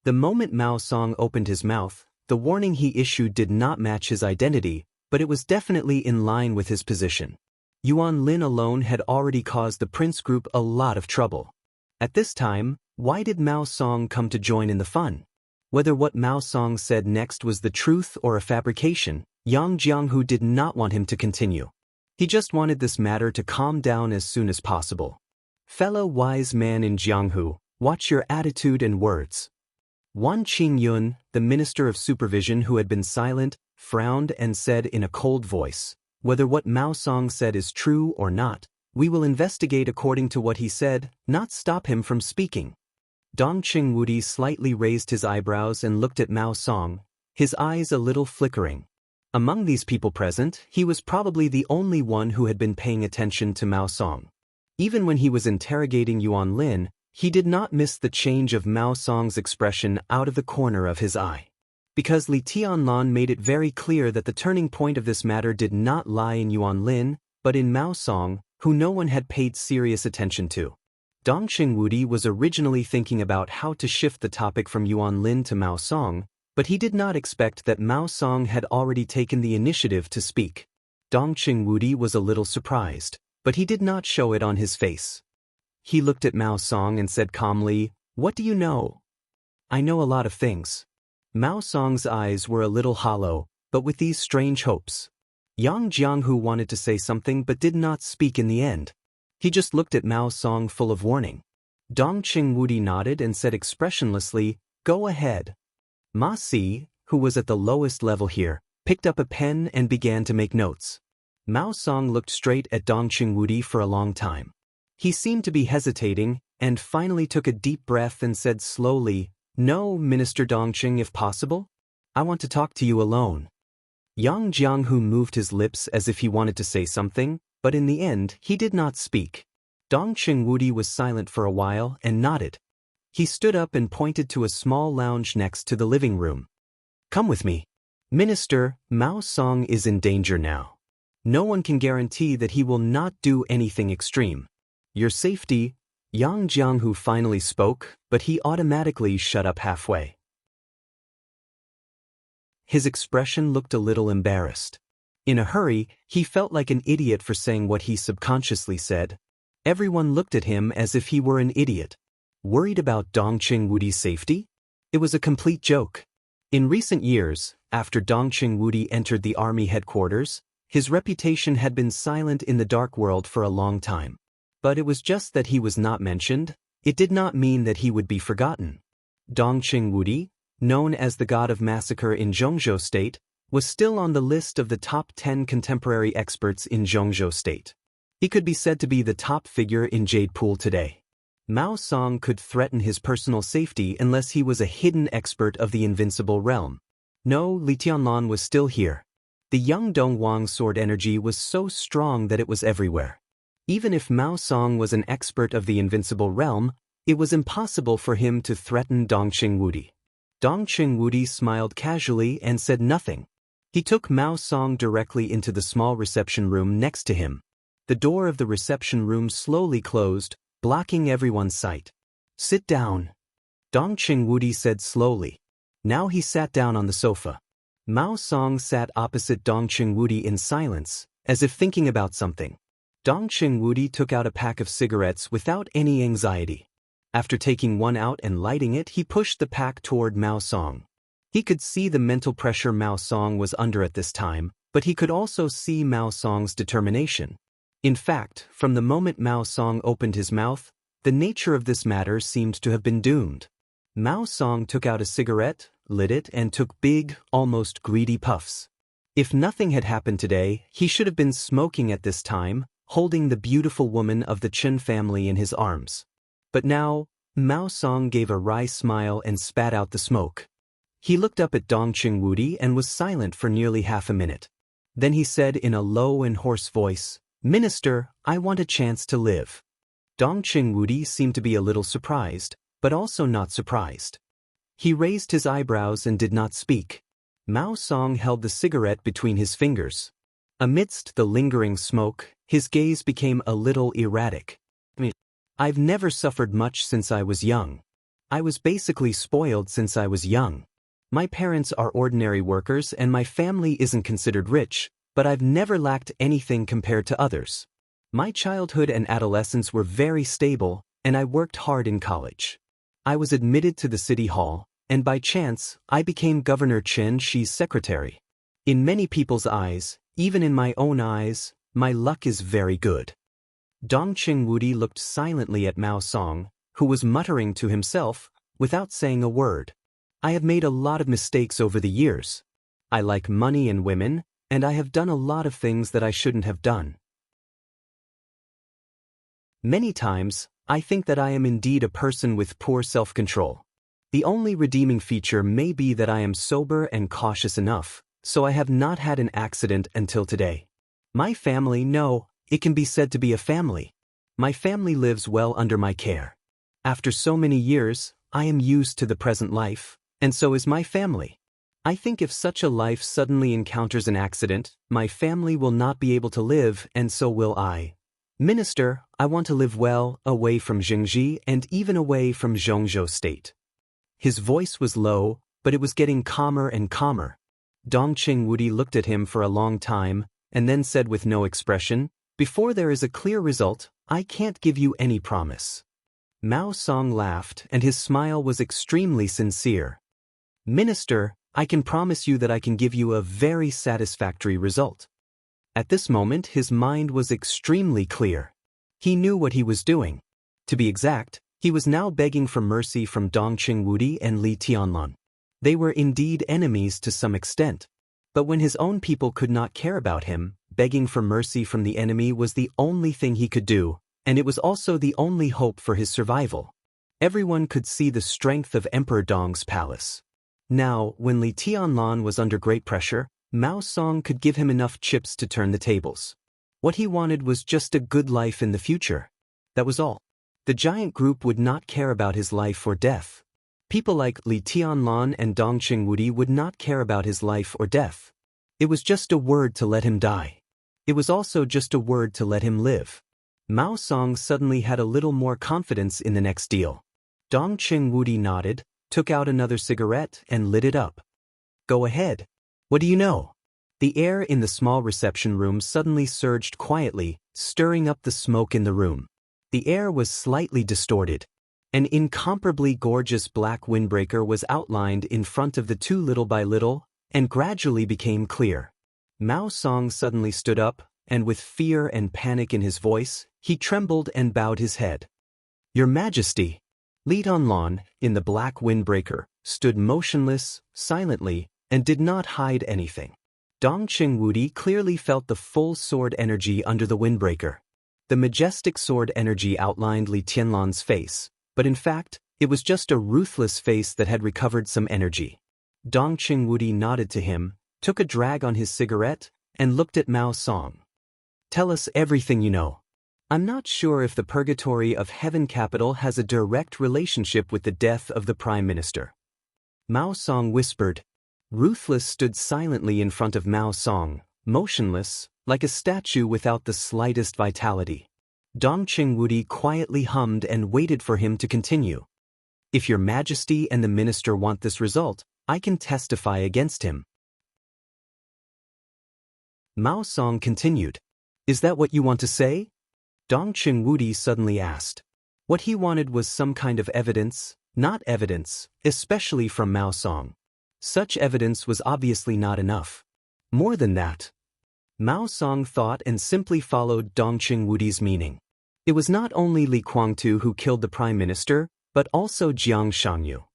The moment Mao Song opened his mouth, the warning he issued did not match his identity, but it was definitely in line with his position. Wang Lin alone had already caused the Prince Group a lot of trouble. At this time, why did Mao Song come to join in the fun? Whether what Mao Song said next was the truth or a fabrication, Yang Jianghu did not want him to continue. He just wanted this matter to calm down as soon as possible. "Fellow wise man in Jianghu, watch your attitude and words." Wan Qingyun, the Minister of Supervision who had been silent, frowned and said in a cold voice, "Whether what Mao Song said is true or not, we will investigate according to what he said, not stop him from speaking." Dongqing Wudi slightly raised his eyebrows and looked at Mao Song, his eyes a little flickering. Among these people present, he was probably the only one who had been paying attention to Mao Song. Even when he was interrogating Wang Lin, he did not miss the change of Mao Song's expression out of the corner of his eye. Because Li Tianlan made it very clear that the turning point of this matter did not lie in Wang Lin, but in Mao Song, who no one had paid serious attention to. Dongqing Wudi was originally thinking about how to shift the topic from Wang Lin to Mao Song, but he did not expect that Mao Song had already taken the initiative to speak. Dongqing Wudi was a little surprised, but he did not show it on his face. He looked at Mao Song and said calmly, "What do you know?" "I know a lot of things." Mao Song's eyes were a little hollow, but with these strange hopes. Yang Jianghu wanted to say something but did not speak in the end. He just looked at Mao Song full of warning. Dongqing Wudi nodded and said expressionlessly, "Go ahead." Ma Si, who was at the lowest level here, picked up a pen and began to make notes. Mao Song looked straight at Dongqing Wudi for a long time. He seemed to be hesitating, and finally took a deep breath and said slowly, "No, Minister Dongqing, if possible." I want to talk to you alone. Yang Jianghu moved his lips as if he wanted to say something, but in the end, he did not speak. Dongqing Wudi was silent for a while and nodded. He stood up and pointed to a small lounge next to the living room. Come with me. Minister, Mao Song is in danger now. No one can guarantee that he will not do anything extreme. Your safety. Yang Jianghu finally spoke, but he automatically shut up halfway. His expression looked a little embarrassed. In a hurry, he felt like an idiot for saying what he subconsciously said. Everyone looked at him as if he were an idiot. Worried about Dongqing Wudi's safety? It was a complete joke. In recent years, after Dongqing Wudi entered the army headquarters, his reputation had been silent in the dark world for a long time. But it was just that he was not mentioned. It did not mean that he would be forgotten. Dongqing Wudi, known as the god of massacre in Zhongzhou State, was still on the list of the top 10 contemporary experts in Zhongzhou State. He could be said to be the top figure in Jade Pool today. Mao Song could threaten his personal safety unless he was a hidden expert of the invincible realm. No, Li Tianlan was still here. The young Dong Wang sword energy was so strong that it was everywhere. Even if Mao Song was an expert of the invincible realm, it was impossible for him to threaten Dongqing Wudi. Dongqing Wudi smiled casually and said nothing. He took Mao Song directly into the small reception room next to him. The door of the reception room slowly closed, blocking everyone's sight. Sit down. Dongqing Wudi said slowly. Now he sat down on the sofa. Mao Song sat opposite Dongqing Wudi in silence, as if thinking about something. Dongqing Wudi took out a pack of cigarettes without any anxiety. After taking one out and lighting it, he pushed the pack toward Mao Song. He could see the mental pressure Mao Song was under at this time, but he could also see Mao Song's determination. In fact, from the moment Mao Song opened his mouth, the nature of this matter seemed to have been doomed. Mao Song took out a cigarette, lit it, and took big, almost greedy puffs. If nothing had happened today, he should have been smoking at this time, holding the beautiful woman of the Chen family in his arms. But now, Mao Song gave a wry smile and spat out the smoke. He looked up at Dongqing Wudi and was silent for nearly half a minute. Then he said in a low and hoarse voice, Minister, I want a chance to live. Dongqing Wudi seemed to be a little surprised, but also not surprised. He raised his eyebrows and did not speak. Mao Song held the cigarette between his fingers. Amidst the lingering smoke, his gaze became a little erratic. I've never suffered much since I was young. I was basically spoiled since I was young. My parents are ordinary workers and my family isn't considered rich, but I've never lacked anything compared to others. My childhood and adolescence were very stable, and I worked hard in college. I was admitted to the city hall, and by chance, I became Governor Chen Shi's secretary. In many people's eyes, even in my own eyes, my luck is very good. Dongqing Wudi looked silently at Mao Song, who was muttering to himself, without saying a word. I have made a lot of mistakes over the years. I like money and women, and I have done a lot of things that I shouldn't have done. Many times, I think that I am indeed a person with poor self-control. The only redeeming feature may be that I am sober and cautious enough, so I have not had an accident until today. My family, no, it can be said to be a family. My family lives well under my care. After so many years, I am used to the present life, and so is my family. I think if such a life suddenly encounters an accident, my family will not be able to live, and so will I. Minister, I want to live well, away from Jingji and even away from Zhongzhou State. His voice was low, but it was getting calmer and calmer. Dongqing Wudi looked at him for a long time, and then said with no expression, Before there is a clear result, I can't give you any promise. Mao Song laughed, and his smile was extremely sincere. Minister, I can promise you that I can give you a very satisfactory result. At this moment, his mind was extremely clear. He knew what he was doing. To be exact, he was now begging for mercy from Dongqing Wudi and Li Tianlan. They were indeed enemies to some extent. But when his own people could not care about him, begging for mercy from the enemy was the only thing he could do, and it was also the only hope for his survival. Everyone could see the strength of Emperor Dong's palace. Now, when Li Tianlan was under great pressure, Mao Song could give him enough chips to turn the tables. What he wanted was just a good life in the future. That was all. The giant group would not care about his life or death. People like Li Tianlan and Dong Qingwudi would not care about his life or death. It was just a word to let him die. It was also just a word to let him live. Mao Song suddenly had a little more confidence in the next deal. Dong Qingwudi nodded, took out another cigarette and lit it up. Go ahead. What do you know? The air in the small reception room suddenly surged quietly, stirring up the smoke in the room. The air was slightly distorted. An incomparably gorgeous black windbreaker was outlined in front of the two little by little, and gradually became clear. Mao Song suddenly stood up, and with fear and panic in his voice, he trembled and bowed his head. Your Majesty! Li Tianlan, in the black windbreaker, stood motionless, silently, and did not hide anything. Dong Qingwudi clearly felt the full sword energy under the windbreaker. The majestic sword energy outlined Li Tianlan's face, but in fact, it was just a ruthless face that had recovered some energy. Dong Qingwudi nodded to him, took a drag on his cigarette, and looked at Mao Song. Tell us everything you know. I'm not sure if the purgatory of Heaven Capital has a direct relationship with the death of the Prime Minister. Mao Song whispered. Ruthless stood silently in front of Mao Song, motionless, like a statue without the slightest vitality. Dong Qingwudi quietly hummed and waited for him to continue. If your Majesty and the minister want this result, I can testify against him. Mao Song continued. Is that what you want to say? Dong Qingwudi suddenly asked. What he wanted was some kind of evidence, not evidence, especially from Mao Song. Such evidence was obviously not enough. More than that. Mao Song thought and simply followed Dong Qingwudi's meaning. It was not only Li Guangtu who killed the Prime Minister, but also Jiang Shangyu.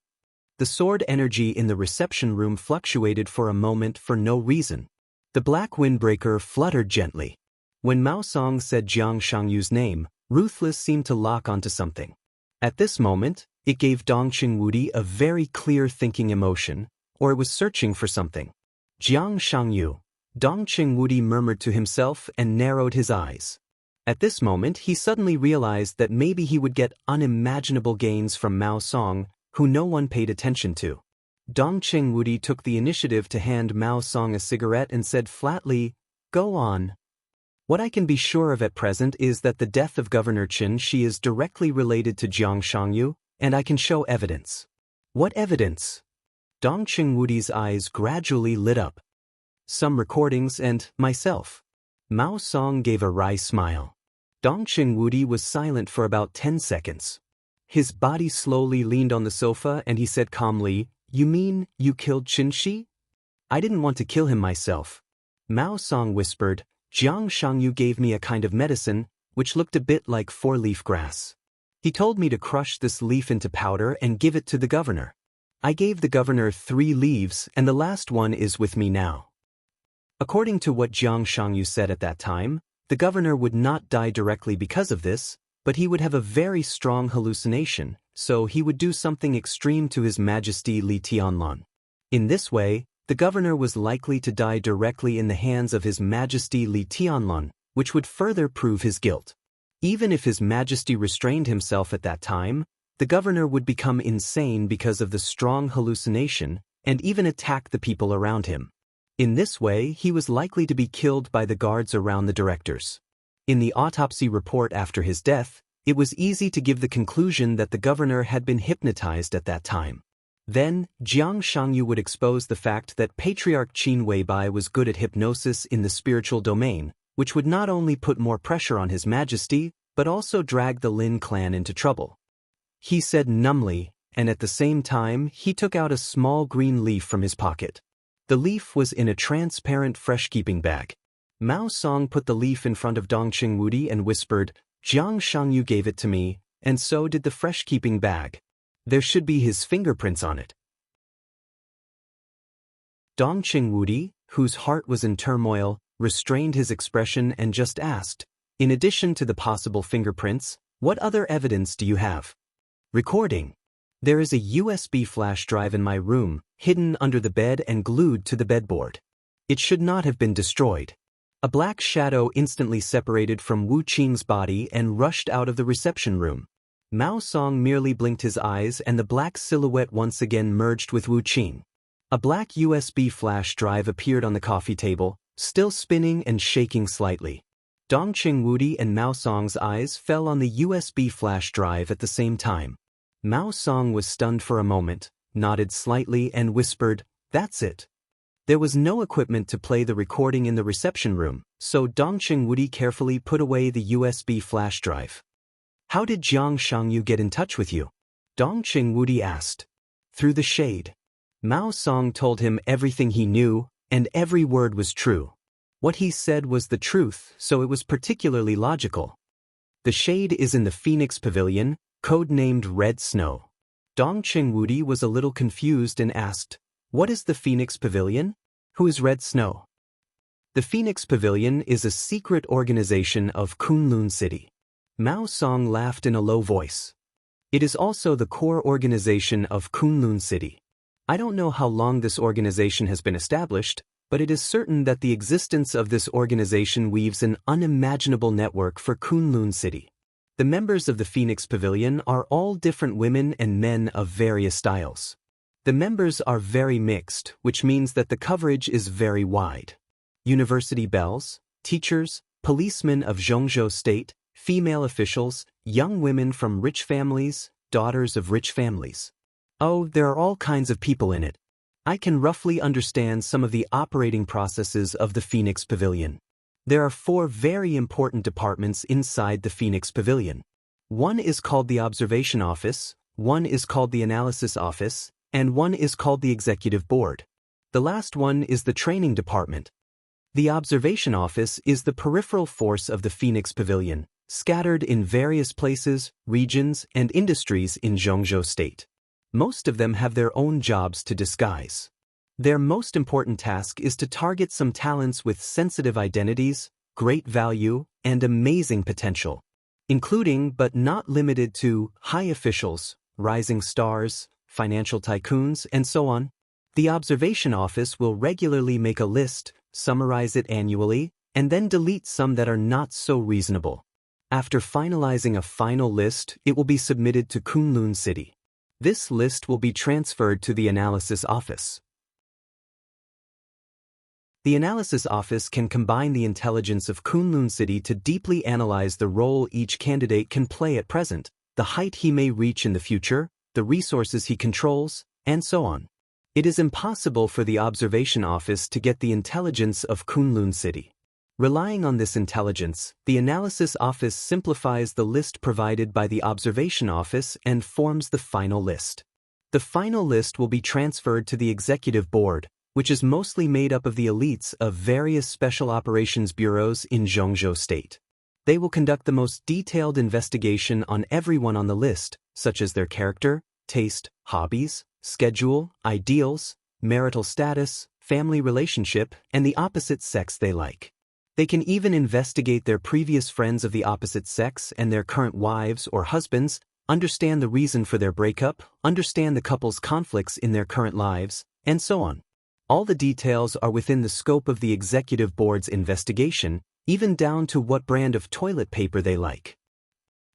The sword energy in the reception room fluctuated for a moment for no reason. The black windbreaker fluttered gently. When Mao Song said Jiang Shangyu's name, Ruthless seemed to lock onto something. At this moment, it gave Dong Qingwudi a very clear thinking emotion, or it was searching for something. Jiang Shangyu. Dong Qingwudi murmured to himself and narrowed his eyes. At this moment he suddenly realized that maybe he would get unimaginable gains from Mao Song, who no one paid attention to. Dong Qingwudi took the initiative to hand Mao Song a cigarette and said flatly, Go on. What I can be sure of at present is that the death of Governor Qin Shi is directly related to Jiang Shangyu, and I can show evidence. What evidence? Dong Qingwudi's eyes gradually lit up. Some recordings and myself. Mao Song gave a wry smile. Dong Qingwudi was silent for about 10 seconds. His body slowly leaned on the sofa and he said calmly, You mean you killed Qin Shi? I didn't want to kill him myself. Mao Song whispered, Jiang Shangyu gave me a kind of medicine, which looked a bit like four-leaf grass. He told me to crush this leaf into powder and give it to the governor. I gave the governor 3 leaves and the last one is with me now. According to what Jiang Shangyu said at that time, the governor would not die directly because of this, but he would have a very strong hallucination, so he would do something extreme to His Majesty Li Tianlan. In this way, the governor was likely to die directly in the hands of His Majesty Li Tianlan, which would further prove his guilt. Even if His Majesty restrained himself at that time, the governor would become insane because of the strong hallucination and even attack the people around him. In this way, he was likely to be killed by the guards around the directors. In the autopsy report after his death, it was easy to give the conclusion that the governor had been hypnotized at that time. Then, Jiang Shangyu would expose the fact that Patriarch Qin Weibai was good at hypnosis in the spiritual domain, which would not only put more pressure on His Majesty, but also drag the Lin clan into trouble. He said numbly, and at the same time he took out a small green leaf from his pocket. The leaf was in a transparent fresh-keeping bag. Mao Song put the leaf in front of Dong Qingwudi and whispered, Jiang Shangyu gave it to me, and so did the fresh-keeping bag. There should be his fingerprints on it. Dong Qingwudi, whose heart was in turmoil, restrained his expression and just asked, In addition to the possible fingerprints, what other evidence do you have? Recording. There is a USB flash drive in my room, hidden under the bed and glued to the bedboard. It should not have been destroyed. A black shadow instantly separated from Wu Qing's body and rushed out of the reception room. Mao Song merely blinked his eyes and the black silhouette once again merged with Wu Qing. A black USB flash drive appeared on the coffee table, still spinning and shaking slightly. Dongqing Wudi and Mao Song's eyes fell on the USB flash drive at the same time. Mao Song was stunned for a moment, nodded slightly and whispered, "That's it." There was no equipment to play the recording in the reception room, so Dongqing Wudi carefully put away the USB flash drive. "How did Jiang Shangyu get in touch with you?" Dongqing Wudi asked. "Through the shade." Mao Song told him everything he knew, and every word was true. What he said was the truth, so it was particularly logical. The shade is in the Phoenix Pavilion, codenamed Red Snow. Dongqing Wudi was a little confused and asked, "What is the Phoenix Pavilion? Who is Red Snow?" The Phoenix Pavilion is a secret organization of Kunlun City. Mao Song laughed in a low voice. It is also the core organization of Kunlun City. I don't know how long this organization has been established, but it is certain that the existence of this organization weaves an unimaginable network for Kunlun City. The members of the Phoenix Pavilion are all different women and men of various styles. The members are very mixed, which means that the coverage is very wide. University belles, teachers, policemen of Zhongzhou State, female officials, young women from rich families, daughters of rich families. Oh, there are all kinds of people in it. I can roughly understand some of the operating processes of the Phoenix Pavilion. There are 4 very important departments inside the Phoenix Pavilion. One is called the Observation Office, one is called the Analysis Office, and one is called the Executive Board. The last one is the Training Department. The Observation Office is the peripheral force of the Phoenix Pavilion, scattered in various places, regions, and industries in Zhongzhou State. Most of them have their own jobs to disguise. Their most important task is to target some talents with sensitive identities, great value, and amazing potential, including but not limited to high officials, rising stars, financial tycoons, and so on. The Observation Office will regularly make a list, summarize it annually, and then delete some that are not so reasonable. After finalizing a final list, it will be submitted to Kunlun City. This list will be transferred to the Analysis Office. The Analysis Office can combine the intelligence of Kunlun City to deeply analyze the role each candidate can play at present, the height he may reach in the future, the resources he controls, and so on. It is impossible for the Observation Office to get the intelligence of Kunlun City. Relying on this intelligence, the Analysis Office simplifies the list provided by the Observation Office and forms the final list. The final list will be transferred to the Executive Board, which is mostly made up of the elites of various special operations bureaus in Zhongzhou State. They will conduct the most detailed investigation on everyone on the list, such as their character, taste, hobbies, schedule, ideals, marital status, family relationship, and the opposite sex they like. They can even investigate their previous friends of the opposite sex and their current wives or husbands, understand the reason for their breakup, understand the couple's conflicts in their current lives, and so on. All the details are within the scope of the Executive Board's investigation, even down to what brand of toilet paper they like.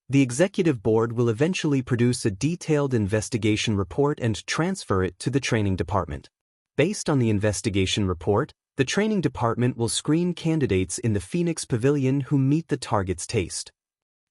The Executive Board will eventually produce a detailed investigation report and transfer it to the Training Department. Based on the investigation report, the Training Department will screen candidates in the Phoenix Pavilion who meet the target's taste.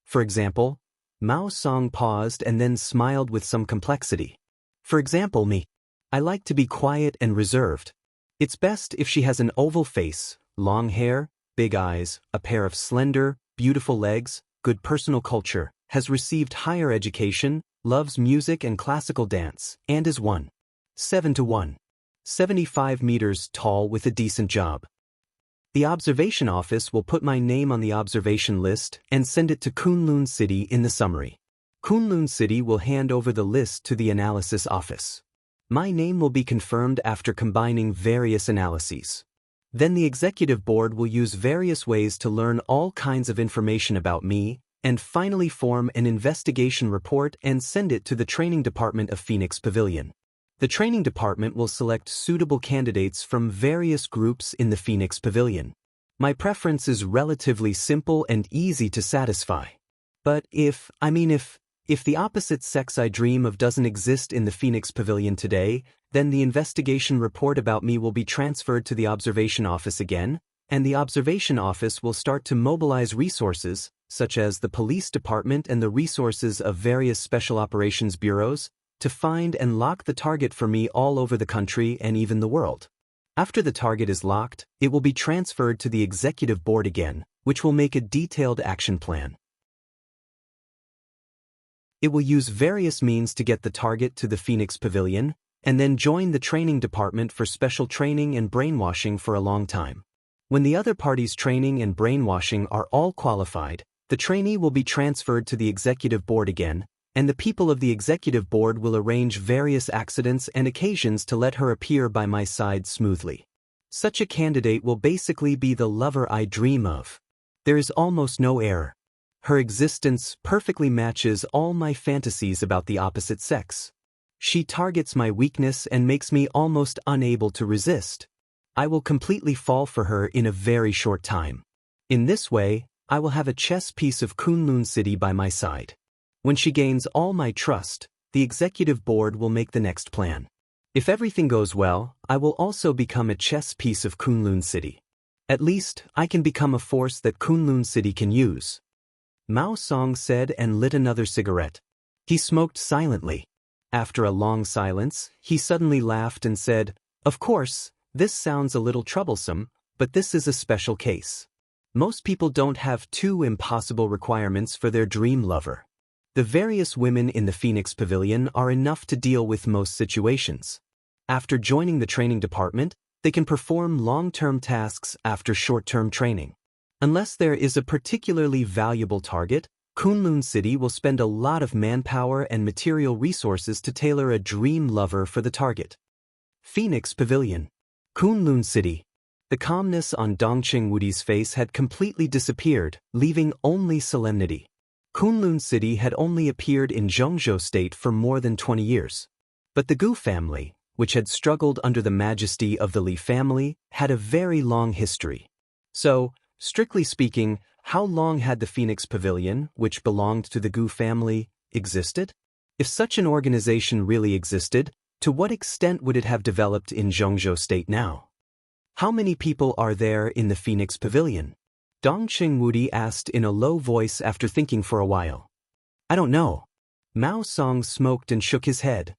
For example, Mao Song paused and then smiled with some complexity. For example, me. I like to be quiet and reserved. It's best if she has an oval face, long hair, big eyes, a pair of slender, beautiful legs, good personal culture, has received higher education, loves music and classical dance, and is 1.7 to 1.75 meters tall with a decent job. The Observation Office will put my name on the observation list and send it to Kunlun City in the summary. Kunlun City will hand over the list to the Analysis Office. My name will be confirmed after combining various analyses. Then the Executive Board will use various ways to learn all kinds of information about me, and finally form an investigation report and send it to the training department of Phoenix Pavilion. The training department will select suitable candidates from various groups in the Phoenix Pavilion. My preference is relatively simple and easy to satisfy. But if the opposite sex I dream of doesn't exist in the Phoenix Pavilion today, then the investigation report about me will be transferred to the observation office again, and the observation office will start to mobilize resources, such as the police department and the resources of various special operations bureaus, to find and lock the target for me all over the country and even the world. After the target is locked, it will be transferred to the executive board again, which will make a detailed action plan. It will use various means to get the target to the Phoenix Pavilion, and then join the training department for special training and brainwashing for a long time. When the other party's training and brainwashing are all qualified, the trainee will be transferred to the executive board again, and the people of the executive board will arrange various accidents and occasions to let her appear by my side smoothly. Such a candidate will basically be the lover I dream of. There is almost no error. Her existence perfectly matches all my fantasies about the opposite sex. She targets my weakness and makes me almost unable to resist. I will completely fall for her in a very short time. In this way, I will have a chess piece of Kunlun City by my side. When she gains all my trust, the executive board will make the next plan. If everything goes well, I will also become a chess piece of Kunlun City. At least, I can become a force that Kunlun City can use. Mao Song said and lit another cigarette. He smoked silently. After a long silence, he suddenly laughed and said, "Of course, this sounds a little troublesome, but this is a special case. Most people don't have two impossible requirements for their dream lover. The various women in the Phoenix Pavilion are enough to deal with most situations. After joining the training department, they can perform long-term tasks after short-term training. Unless there is a particularly valuable target, Kunlun City will spend a lot of manpower and material resources to tailor a dream lover for the target." Phoenix Pavilion. Kunlun City. The calmness on Dongqing Wudi's face had completely disappeared, leaving only solemnity. Kunlun City had only appeared in Zhengzhou State for more than 20 years. But the Gu family, which had struggled under the majesty of the Li family, had a very long history. So, strictly speaking, how long had the Phoenix Pavilion, which belonged to the Gu family, existed? If such an organization really existed, to what extent would it have developed in Zhengzhou State now? How many people are there in the Phoenix Pavilion? Dongqing Wudi asked in a low voice after thinking for a while. I don't know. Mao Song smoked and shook his head.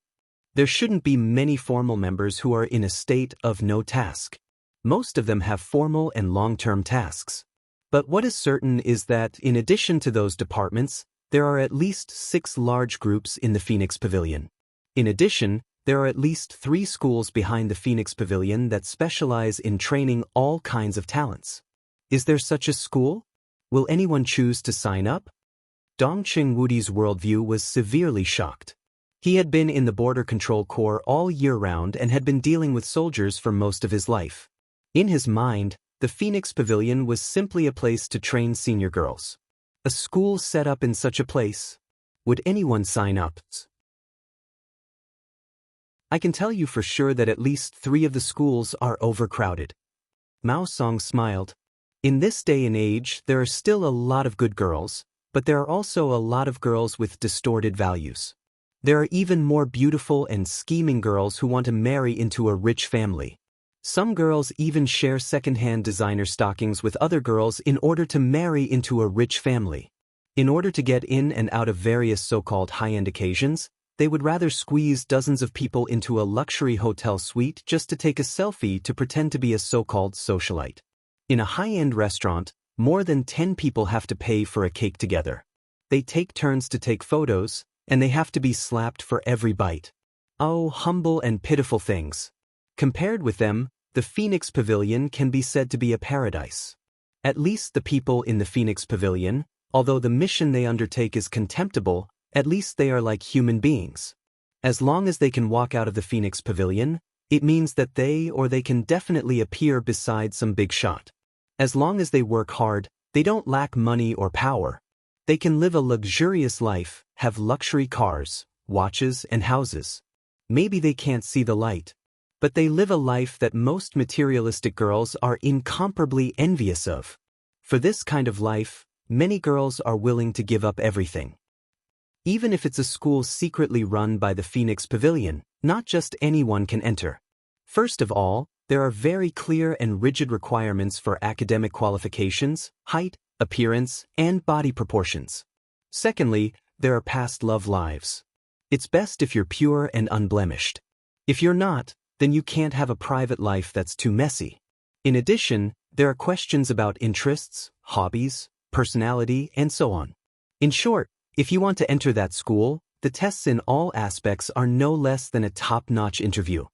There shouldn't be many formal members who are in a state of no task. Most of them have formal and long-term tasks. But what is certain is that, in addition to those departments, there are at least 6 large groups in the Phoenix Pavilion. In addition, there are at least 3 schools behind the Phoenix Pavilion that specialize in training all kinds of talents. Is there such a school? Will anyone choose to sign up? Dongqing Wudi's worldview was severely shocked. He had been in the Border Control Corps all year round and had been dealing with soldiers for most of his life. In his mind, the Phoenix Pavilion was simply a place to train senior girls. A school set up in such a place? Would anyone sign up? I can tell you for sure that at least 3 of the schools are overcrowded. Mao Song smiled. In this day and age, there are still a lot of good girls, but there are also a lot of girls with distorted values. There are even more beautiful and scheming girls who want to marry into a rich family. Some girls even share second-hand designer stockings with other girls in order to marry into a rich family. In order to get in and out of various so-called high-end occasions, they would rather squeeze dozens of people into a luxury hotel suite just to take a selfie to pretend to be a so-called socialite. In a high-end restaurant, more than 10 people have to pay for a cake together. They take turns to take photos, and they have to be slapped for every bite. Oh, humble and pitiful things. Compared with them, the Phoenix Pavilion can be said to be a paradise. At least the people in the Phoenix Pavilion, although the mission they undertake is contemptible, at least they are like human beings. As long as they can walk out of the Phoenix Pavilion, it means that they can definitely appear beside some big shot. As long as they work hard, they don't lack money or power. They can live a luxurious life, have luxury cars, watches, and houses. Maybe they can't see the light, but they live a life that most materialistic girls are incomparably envious of. For this kind of life, many girls are willing to give up everything. Even if it's a school secretly run by the Phoenix Pavilion, not just anyone can enter. First of all, there are very clear and rigid requirements for academic qualifications, height, appearance, and body proportions. Secondly, there are past love lives. It's best if you're pure and unblemished. If you're not, then you can't have a private life that's too messy. In addition, there are questions about interests, hobbies, personality, and so on. In short, if you want to enter that school, the tests in all aspects are no less than a top-notch interview.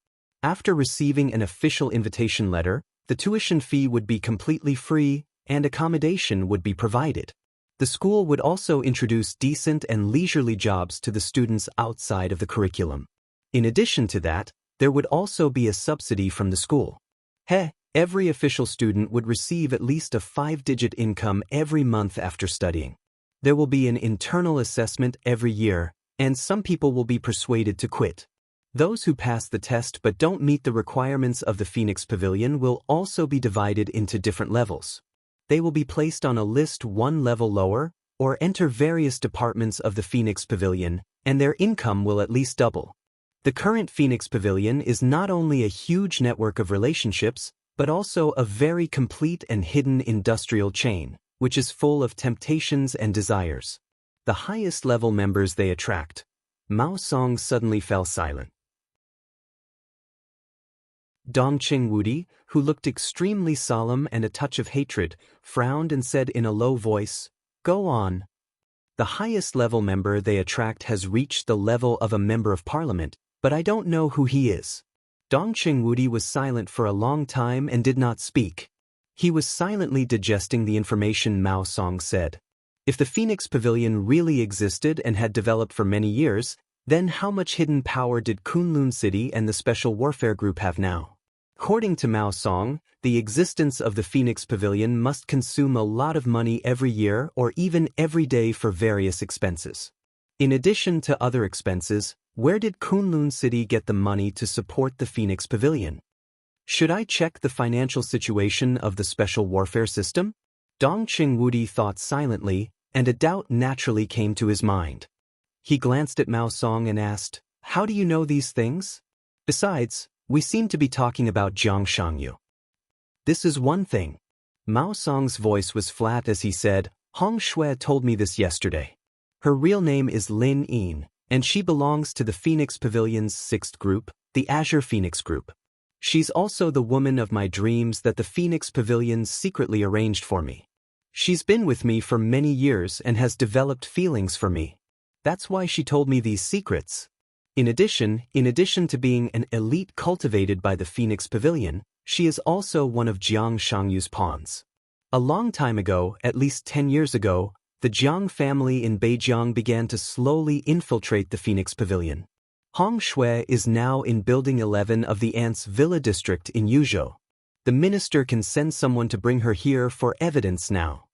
After receiving an official invitation letter, the tuition fee would be completely free, and accommodation would be provided. The school would also introduce decent and leisurely jobs to the students outside of the curriculum. In addition to that, there would also be a subsidy from the school. Every official student would receive at least a 5-digit income every month after studying. There will be an internal assessment every year, and some people will be persuaded to quit. Those who pass the test but don't meet the requirements of the Phoenix Pavilion will also be divided into different levels. They will be placed on a list one level lower, or enter various departments of the Phoenix Pavilion, and their income will at least double. The current Phoenix Pavilion is not only a huge network of relationships, but also a very complete and hidden industrial chain, which is full of temptations and desires. The highest level members they attract. Mao Song suddenly fell silent. Dong Qingwudi, who looked extremely solemn and a touch of hatred, frowned and said in a low voice, "Go on." The highest level member they attract has reached the level of a member of parliament, but I don't know who he is. Dong Qingwudi was silent for a long time and did not speak. He was silently digesting the information Mao Song said. If the Phoenix Pavilion really existed and had developed for many years, then how much hidden power did Kunlun City and the Special Warfare Group have now? According to Mao Song, the existence of the Phoenix Pavilion must consume a lot of money every year or even every day for various expenses. In addition to other expenses, where did Kunlun City get the money to support the Phoenix Pavilion? Should I check the financial situation of the Special Warfare System? Dong Qingwudi thought silently, and a doubt naturally came to his mind. He glanced at Mao Song and asked, "How do you know these things? Besides, we seem to be talking about Jiang Shangyu." "This is one thing." Mao Song's voice was flat as he said, "Hong Shui told me this yesterday. Her real name is Lin Yin, and she belongs to the Phoenix Pavilion's 6th group, the Azure Phoenix Group. She's also the woman of my dreams that the Phoenix Pavilion secretly arranged for me. She's been with me for many years and has developed feelings for me. That's why she told me these secrets. In addition to being an elite cultivated by the Phoenix Pavilion, she is also one of Jiang Shangyu's pawns. A long time ago, at least 10 years ago, the Jiang family in Beijing began to slowly infiltrate the Phoenix Pavilion. Hong Shui is now in Building 11 of the Ants Villa District in Yuzhou. The minister can send someone to bring her here for evidence now.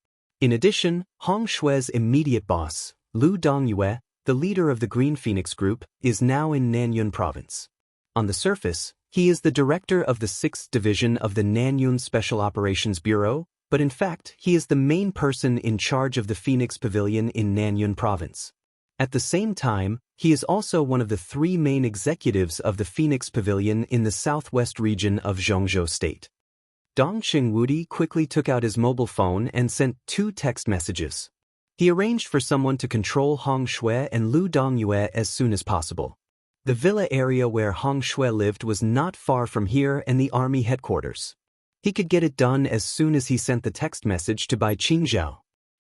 In addition, Hong Shui's immediate boss, Lu Dongyue, the leader of the Green Phoenix Group, is now in Nanyun Province. On the surface, he is the director of the 6th Division of the Nanyun Special Operations Bureau, but in fact, he is the main person in charge of the Phoenix Pavilion in Nanyun Province. At the same time, he is also one of the 3 main executives of the Phoenix Pavilion in the southwest region of Zhongzhou State. Dong Qingwudi quickly took out his mobile phone and sent 2 text messages. He arranged for someone to control Hong Shui and Lu Dongyue as soon as possible. The villa area where Hong Shui lived was not far from here and the army headquarters. He could get it done as soon as he sent the text message to Bai Qingzhao.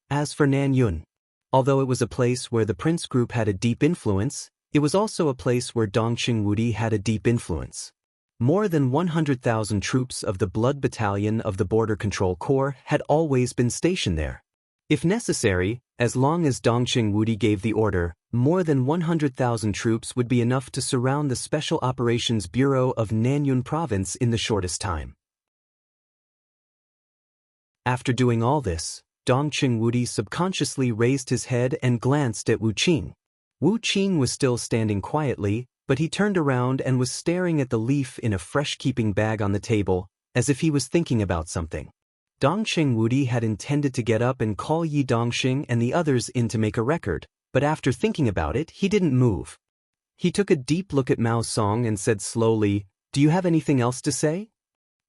As for Nanyun, although it was a place where the Prince Group had a deep influence, it was also a place where Dong Qingwudi had a deep influence. More than 100,000 troops of the Blood Battalion of the Border Control Corps had always been stationed there. If necessary, as long as Dong Qingwudi gave the order, more than 100,000 troops would be enough to surround the Special Operations Bureau of Nanyun Province in the shortest time. After doing all this, Dongqing Wudi subconsciously raised his head and glanced at Wu Qing. Wu Qing was still standing quietly, but he turned around and was staring at the leaf in a fresh-keeping bag on the table, as if he was thinking about something. Dongqing Wudi had intended to get up and call Yi Dongxing and the others in to make a record, but after thinking about it, he didn't move. He took a deep look at Mao Song and said slowly, "Do you have anything else to say?"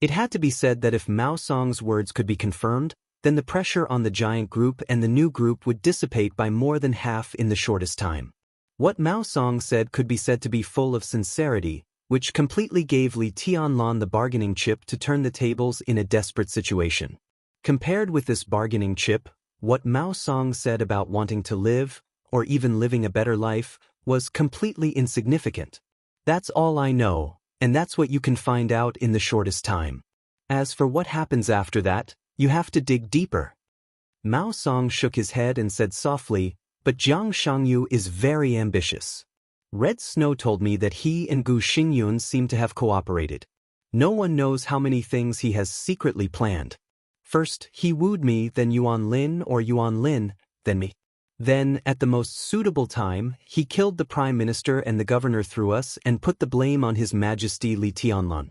It had to be said that if Mao Song's words could be confirmed, then the pressure on the giant group and the new group would dissipate by more than half in the shortest time. What Mao Song said could be said to be full of sincerity, which completely gave Li Tianlan the bargaining chip to turn the tables in a desperate situation. Compared with this bargaining chip, what Mao Song said about wanting to live, or even living a better life, was completely insignificant. That's all I know, and that's what you can find out in the shortest time. As for what happens after that, you have to dig deeper. Mao Song shook his head and said softly, "But Jiang Shangyu is very ambitious. Red Snow told me that he and Gu Xingyun seem to have cooperated. No one knows how many things he has secretly planned. First, he wooed me, then Yuan Lin or Yuan Lin, then me. Then, at the most suitable time, he killed the Prime Minister and the Governor through us and put the blame on His Majesty Li Tianlan.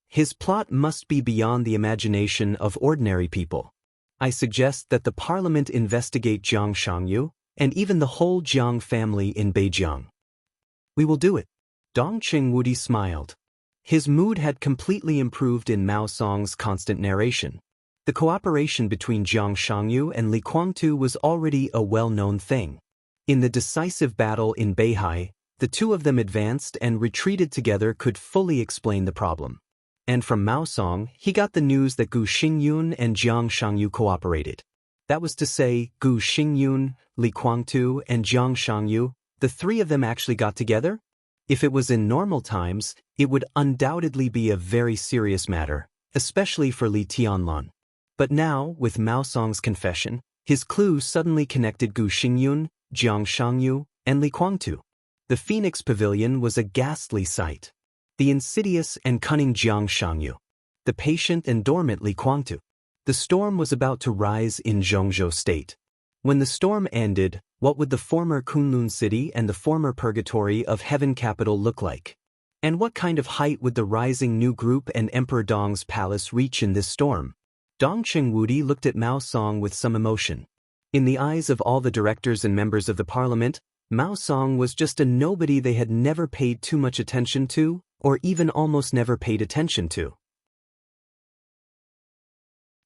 His plot must be beyond the imagination of ordinary people. I suggest that the Parliament investigate Jiang Shangyu, and even the whole Jiang family in Beijiang." "We will do it." Dongqing Wudi smiled. His mood had completely improved in Mao Song's constant narration. The cooperation between Jiang Shangyu and Li Guangtu was already a well-known thing. In the decisive battle in Beihai, the two of them advanced and retreated together could fully explain the problem. And from Mao Song, he got the news that Gu Xingyun and Jiang Shangyu cooperated. That was to say, Gu Xingyun, Li Guangtu, and Jiang Shangyu, the three of them actually got together? If it was in normal times, it would undoubtedly be a very serious matter, especially for Li Tianlan. But now, with Mao Song's confession, his clue suddenly connected Gu Xingyun, Jiang Shangyu, and Li Guangtu. The Phoenix Pavilion was a ghastly sight. The insidious and cunning Jiang Shangyu. The patient and dormant Li Guangtu. The storm was about to rise in Zhongzhou State. When the storm ended, what would the former Kunlun city and the former purgatory of Heaven capital look like? And what kind of height would the rising new group and Emperor Dong's palace reach in this storm? Dongqing Wudi looked at Mao Song with some emotion. In the eyes of all the directors and members of the parliament, Mao Song was just a nobody they had never paid too much attention to, or even almost never paid attention to.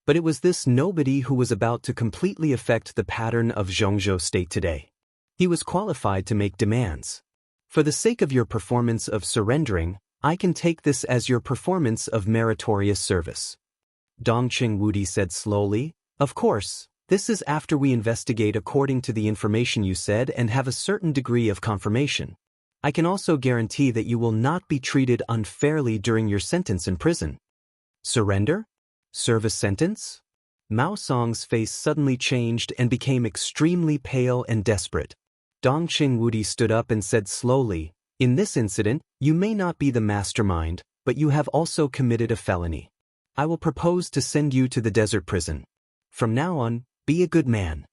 But it was this nobody who was about to completely affect the pattern of Zhongzhou State today. He was qualified to make demands. For the sake of your performance of surrendering, I can take this as your performance of meritorious service. Dongqing Wudi said slowly, "Of course, this is after we investigate according to the information you said and have a certain degree of confirmation. I can also guarantee that you will not be treated unfairly during your sentence in prison." Surrender? Service sentence? Mao Song's face suddenly changed and became extremely pale and desperate. Dongqing Wudi stood up and said slowly, "In this incident, you may not be the mastermind, but you have also committed a felony. I will propose to send you to the desert prison. From now on, be a good man."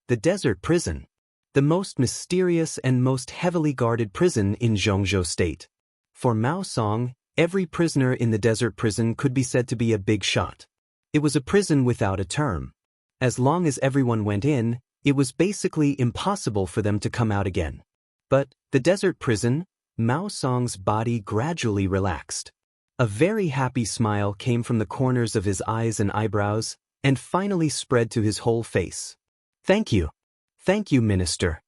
The desert prison. The most mysterious and most heavily guarded prison in Zhongzhou State. For Mao Song, every prisoner in the desert prison could be said to be a big shot. It was a prison without a term. As long as everyone went in, it was basically impossible for them to come out again. But the desert prison, Mao Song's body gradually relaxed. A very happy smile came from the corners of his eyes and eyebrows, and finally spread to his whole face. "Thank you. Thank you, Minister."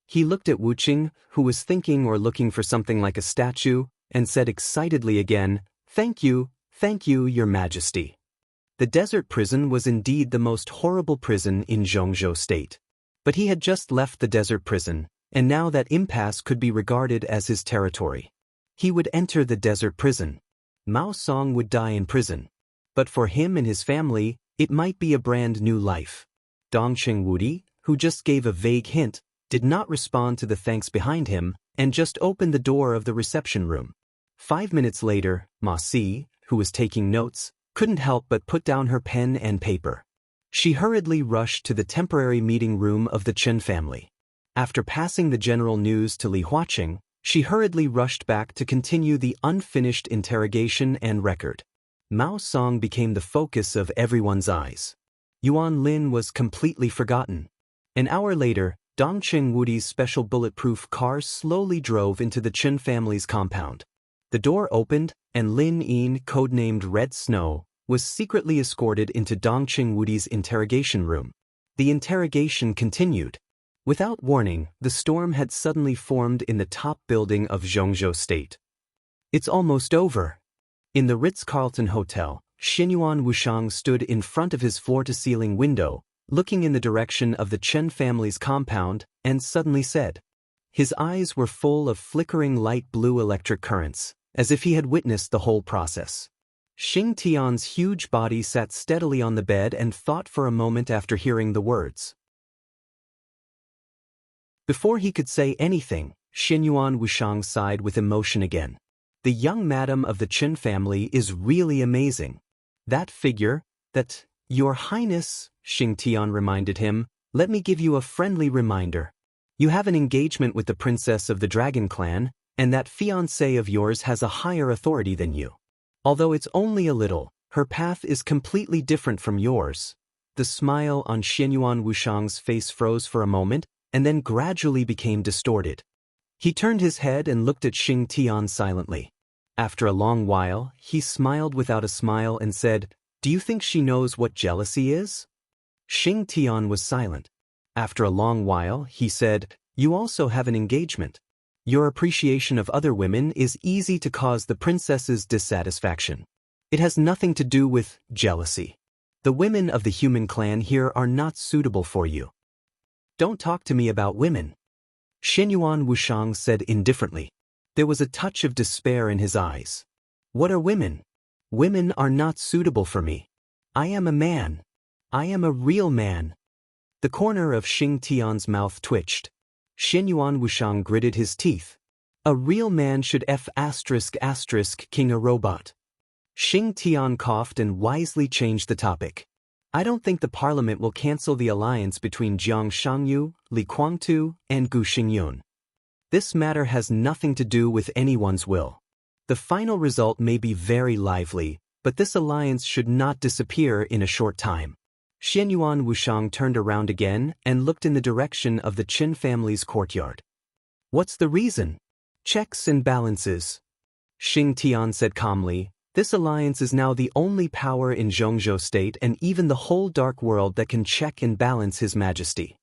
He looked at Wu Qing, who was thinking or looking for something like a statue, and said excitedly again, thank you, Your Majesty." The desert prison was indeed the most horrible prison in Zhongzhou State. But he had just left the desert prison, and now that impasse could be regarded as his territory. He would enter the desert prison. Mao Song would die in prison. But for him and his family, it might be a brand new life. Dongqing Wudi, who just gave a vague hint, did not respond to the thanks behind him, and just opened the door of the reception room. 5 minutes later, Ma Si, who was taking notes, couldn't help but put down her pen and paper. She hurriedly rushed to the temporary meeting room of the Chen family. After passing the general news to Li Huaqing, she hurriedly rushed back to continue the unfinished interrogation and record. Mao Song became the focus of everyone's eyes. Wang Lin was completely forgotten. An hour later, Dongqing Wudi's special bulletproof car slowly drove into the Chen family's compound. The door opened, and Lin Yin, codenamed Red Snow, was secretly escorted into Dongqing Wudi's interrogation room. The interrogation continued. Without warning, the storm had suddenly formed in the top building of Zhongzhou State. It's almost over. In the Ritz-Carlton Hotel, Xinyuan Wushang stood in front of his floor-to-ceiling window, looking in the direction of the Chen family's compound, and suddenly said. His eyes were full of flickering light blue electric currents, as if he had witnessed the whole process. Xing Tian's huge body sat steadily on the bed and thought for a moment after hearing the words. Before he could say anything, Xinyuan Wushang sighed with emotion again. The young madam of the Chen family is really amazing. That figure, that, Your Highness, Xing Tian reminded him, let me give you a friendly reminder. You have an engagement with the princess of the Dragon Clan, and that fiancé of yours has a higher authority than you. Although it's only a little, her path is completely different from yours. The smile on Xinyuan Wushang's face froze for a moment, and then gradually became distorted. He turned his head and looked at Xing Tian silently. After a long while, he smiled without a smile and said, Do you think she knows what jealousy is? Xing Tian was silent. After a long while, he said, You also have an engagement. Your appreciation of other women is easy to cause the princess's dissatisfaction. It has nothing to do with jealousy. The women of the human clan here are not suitable for you. Don't talk to me about women. Xinyuan Wushang said indifferently. There was a touch of despair in his eyes. What are women? Women are not suitable for me. I am a man. I am a real man. The corner of Xing Tian's mouth twitched. Xinyuan Wushang gritted his teeth. A real man should king a robot. Xing Tian coughed and wisely changed the topic. I don't think the parliament will cancel the alliance between Jiang Shangyu, Li Guangtu, and Gu Xingyun. This matter has nothing to do with anyone's will. The final result may be very lively, but this alliance should not disappear in a short time. Xinyuan Wushang turned around again and looked in the direction of the Qin family's courtyard. What's the reason? Checks and balances. Xing Tian said calmly, This alliance is now the only power in Zhongzhou State and even the whole dark world that can check and balance His Majesty.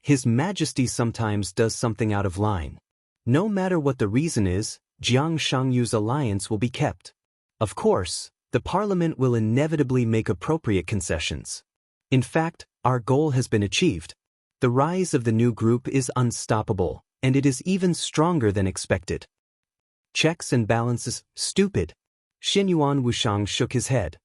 His Majesty sometimes does something out of line. No matter what the reason is, Jiang Shangyu's alliance will be kept. Of course, the parliament will inevitably make appropriate concessions. In fact, our goal has been achieved. The rise of the new group is unstoppable, and it is even stronger than expected. Checks and balances, stupid. Xinyuan Wushang shook his head.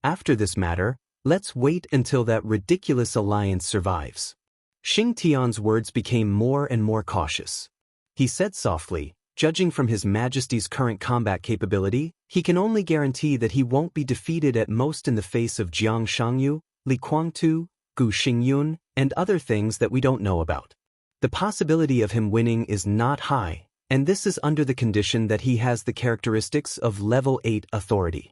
After this matter, let's wait until that ridiculous alliance survives. Xing Tian's words became more and more cautious. He said softly, Judging from His Majesty's current combat capability, he can only guarantee that he won't be defeated at most in the face of Jiang Shangyu, Li Guangtu, Gu Xingyun, and other things that we don't know about. The possibility of him winning is not high, and this is under the condition that he has the characteristics of level 8 authority.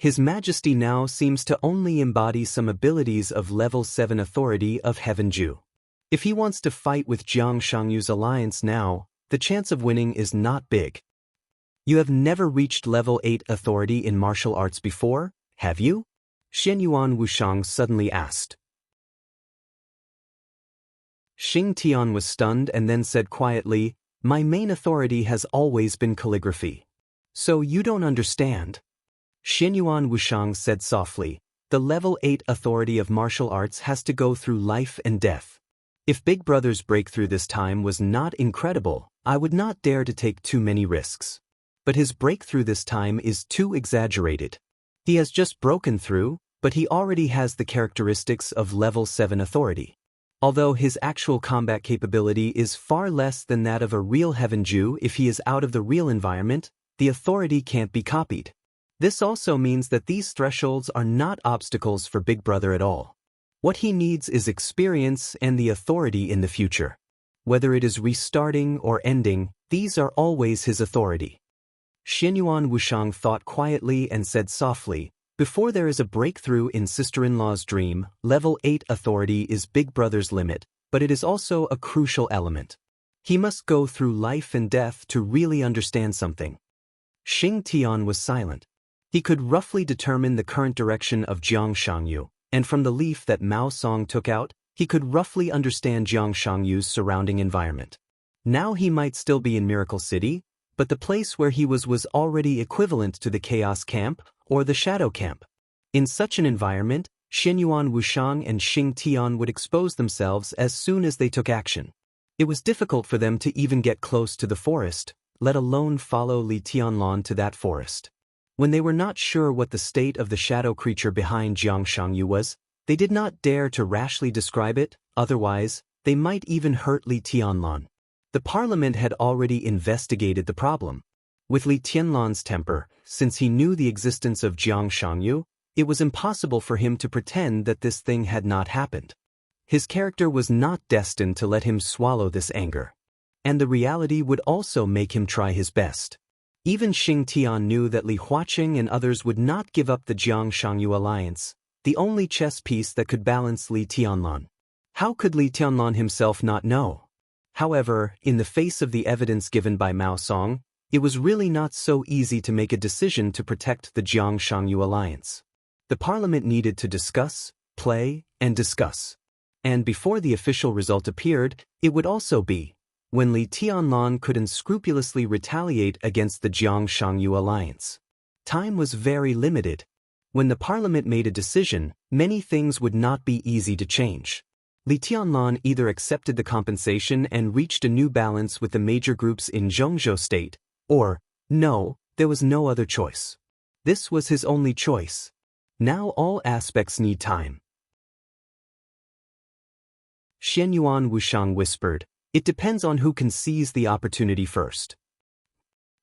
His Majesty now seems to only embody some abilities of level 7 authority of Heaven Ju. If he wants to fight with Jiang Shangyu's alliance now, the chance of winning is not big. You have never reached level 8 authority in martial arts before, have you? Xinyuan Wushang suddenly asked. Xing Tian was stunned and then said quietly, My main authority has always been calligraphy. So you don't understand. Xinyuan Wushang said softly, The level 8 authority of martial arts has to go through life and death. If Big Brother's breakthrough this time was not incredible, I would not dare to take too many risks. But his breakthrough this time is too exaggerated. He has just broken through, but he already has the characteristics of level 7 authority. Although his actual combat capability is far less than that of a real Heaven Ju if he is out of the real environment, the authority can't be copied. This also means that these thresholds are not obstacles for Big Brother at all. What he needs is experience and the authority in the future. Whether it is restarting or ending, these are always his authority. Xianyuan Wushang thought quietly and said softly, before there is a breakthrough in sister-in-law's dream, level 8 authority is Big Brother's limit, but it is also a crucial element. He must go through life and death to really understand something. Xing Tian was silent. He could roughly determine the current direction of Jiang Shangyu, and from the leaf that Mao Song took out, he could roughly understand Jiang Shangyu's surrounding environment. Now he might still be in Miracle City, but the place where he was already equivalent to the Chaos Camp or the Shadow Camp. In such an environment, Xianyuan Wushang and Xing Tian would expose themselves as soon as they took action. It was difficult for them to even get close to the forest, let alone follow Li Tianlan to that forest. When they were not sure what the state of the shadow creature behind Jiang Shangyu was, they did not dare to rashly describe it, otherwise, they might even hurt Li Tianlan. The parliament had already investigated the problem. With Li Tianlan's temper, since he knew the existence of Jiang Shangyu, it was impossible for him to pretend that this thing had not happened. His character was not destined to let him swallow this anger. And the reality would also make him try his best. Even Xing Tian knew that Li Huaqing and others would not give up the Jiang Shangyu alliance, the only chess piece that could balance Li Tianlan. How could Li Tianlan himself not know? However, in the face of the evidence given by Mao Song, it was really not so easy to make a decision to protect the Jiang Shangyu alliance. The parliament needed to discuss, play, and discuss. And before the official result appeared, it would also be when Li Tianlan could unscrupulously retaliate against the Jiang Shangyu alliance. Time was very limited. When the parliament made a decision, many things would not be easy to change. Li Tianlan either accepted the compensation and reached a new balance with the major groups in Zhongzhou state, or, no, there was no other choice. This was his only choice. Now all aspects need time. Xianyuan Wushang whispered, it depends on who can seize the opportunity first.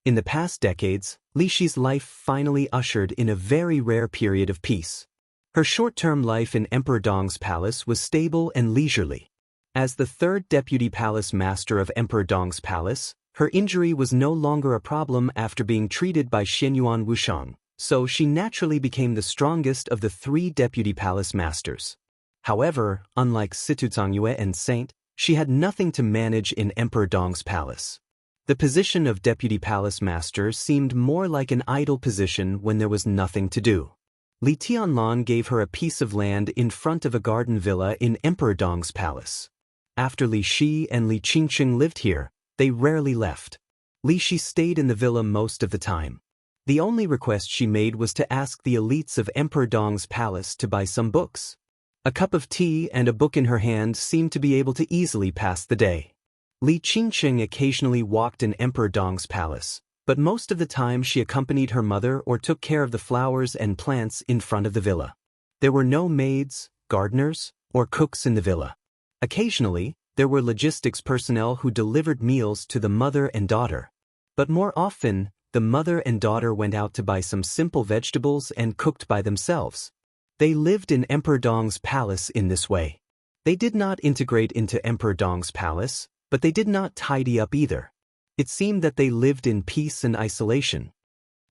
In the past decades, Li Shi's life finally ushered in a very rare period of peace. Her short-term life in Emperor Dong's palace was stable and leisurely. As the third deputy palace master of Emperor Dong's palace, her injury was no longer a problem after being treated by Xianyuan Wushang, so she naturally became the strongest of the three deputy palace masters. However, unlike Situzangyue and Saint, she had nothing to manage in Emperor Dong's palace. The position of deputy palace master seemed more like an idle position when there was nothing to do. Li Tianlan gave her a piece of land in front of a garden villa in Emperor Dong's palace. After Li Shi and Li Qingqing lived here, they rarely left. Li Shi stayed in the villa most of the time. The only request she made was to ask the elites of Emperor Dong's palace to buy some books. A cup of tea and a book in her hand seemed to be able to easily pass the day. Li Qingqing occasionally walked in Emperor Dong's palace, but most of the time she accompanied her mother or took care of the flowers and plants in front of the villa. There were no maids, gardeners, or cooks in the villa. Occasionally, there were logistics personnel who delivered meals to the mother and daughter. But more often, the mother and daughter went out to buy some simple vegetables and cooked by themselves. They lived in Emperor Dong's palace in this way. They did not integrate into Emperor Dong's palace, but they did not tidy up either. It seemed that they lived in peace and isolation.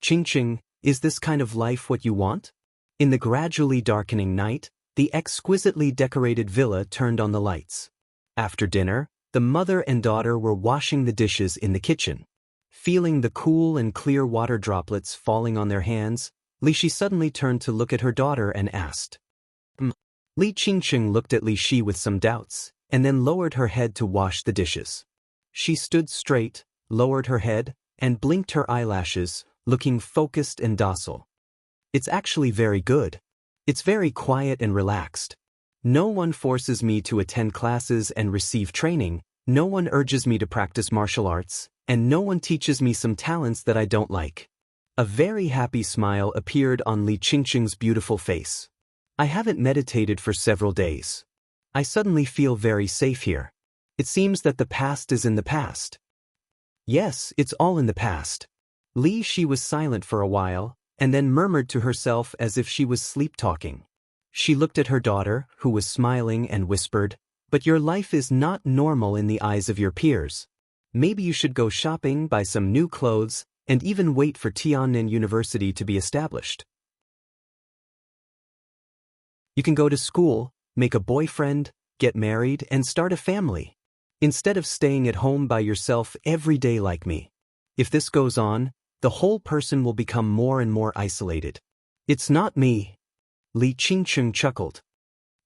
Qingqing, is this kind of life what you want? In the gradually darkening night, the exquisitely decorated villa turned on the lights. After dinner, the mother and daughter were washing the dishes in the kitchen. Feeling the cool and clear water droplets falling on their hands, Li Shi suddenly turned to look at her daughter and asked. Li Qingqing looked at Li Shi with some doubts, and then lowered her head to wash the dishes. She stood straight, lowered her head, and blinked her eyelashes, looking focused and docile. It's actually very good. It's very quiet and relaxed. No one forces me to attend classes and receive training, no one urges me to practice martial arts, and no one teaches me some talents that I don't like. A very happy smile appeared on Li Qingqing's beautiful face. I haven't meditated for several days. I suddenly feel very safe here. It seems that the past is in the past. Yes, it's all in the past. Li Shi was silent for a while, and then murmured to herself as if she was sleep-talking. She looked at her daughter, who was smiling, and whispered, "But your life is not normal in the eyes of your peers. Maybe you should go shopping, buy some new clothes, and even wait for Tiannan University to be established. You can go to school, make a boyfriend, get married, and start a family, instead of staying at home by yourself every day like me. If this goes on, the whole person will become more and more isolated." "It's not me." Li Qingcheng chuckled.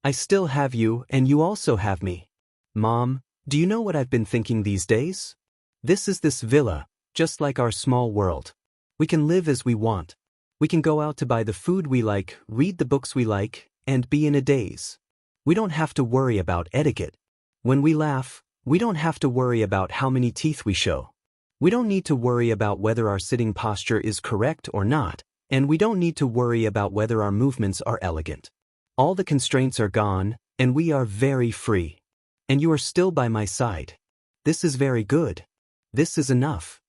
"I still have you, and you also have me. Mom, do you know what I've been thinking these days? This is this villa, just like our small world. We can live as we want. We can go out to buy the food we like, read the books we like, and be in a daze. We don't have to worry about etiquette. When we laugh, we don't have to worry about how many teeth we show. We don't need to worry about whether our sitting posture is correct or not, and we don't need to worry about whether our movements are elegant. All the constraints are gone, and we are very free. And you are still by my side. This is very good. This is enough.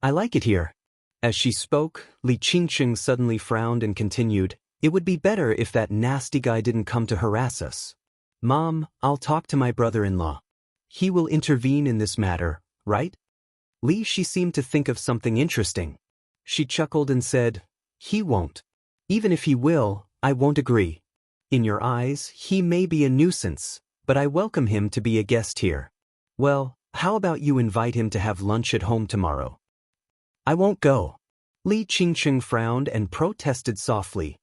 I like it here." As she spoke, Li Qingcheng suddenly frowned and continued, "It would be better if that nasty guy didn't come to harass us. Mom, I'll talk to my brother-in-law. He will intervene in this matter, right?" She seemed to think of something interesting. She chuckled and said, "He won't. Even if he will, I won't agree. In your eyes, he may be a nuisance, but I welcome him to be a guest here. Well, how about you invite him to have lunch at home tomorrow?" "I won't go." Li Qingcheng frowned and protested softly.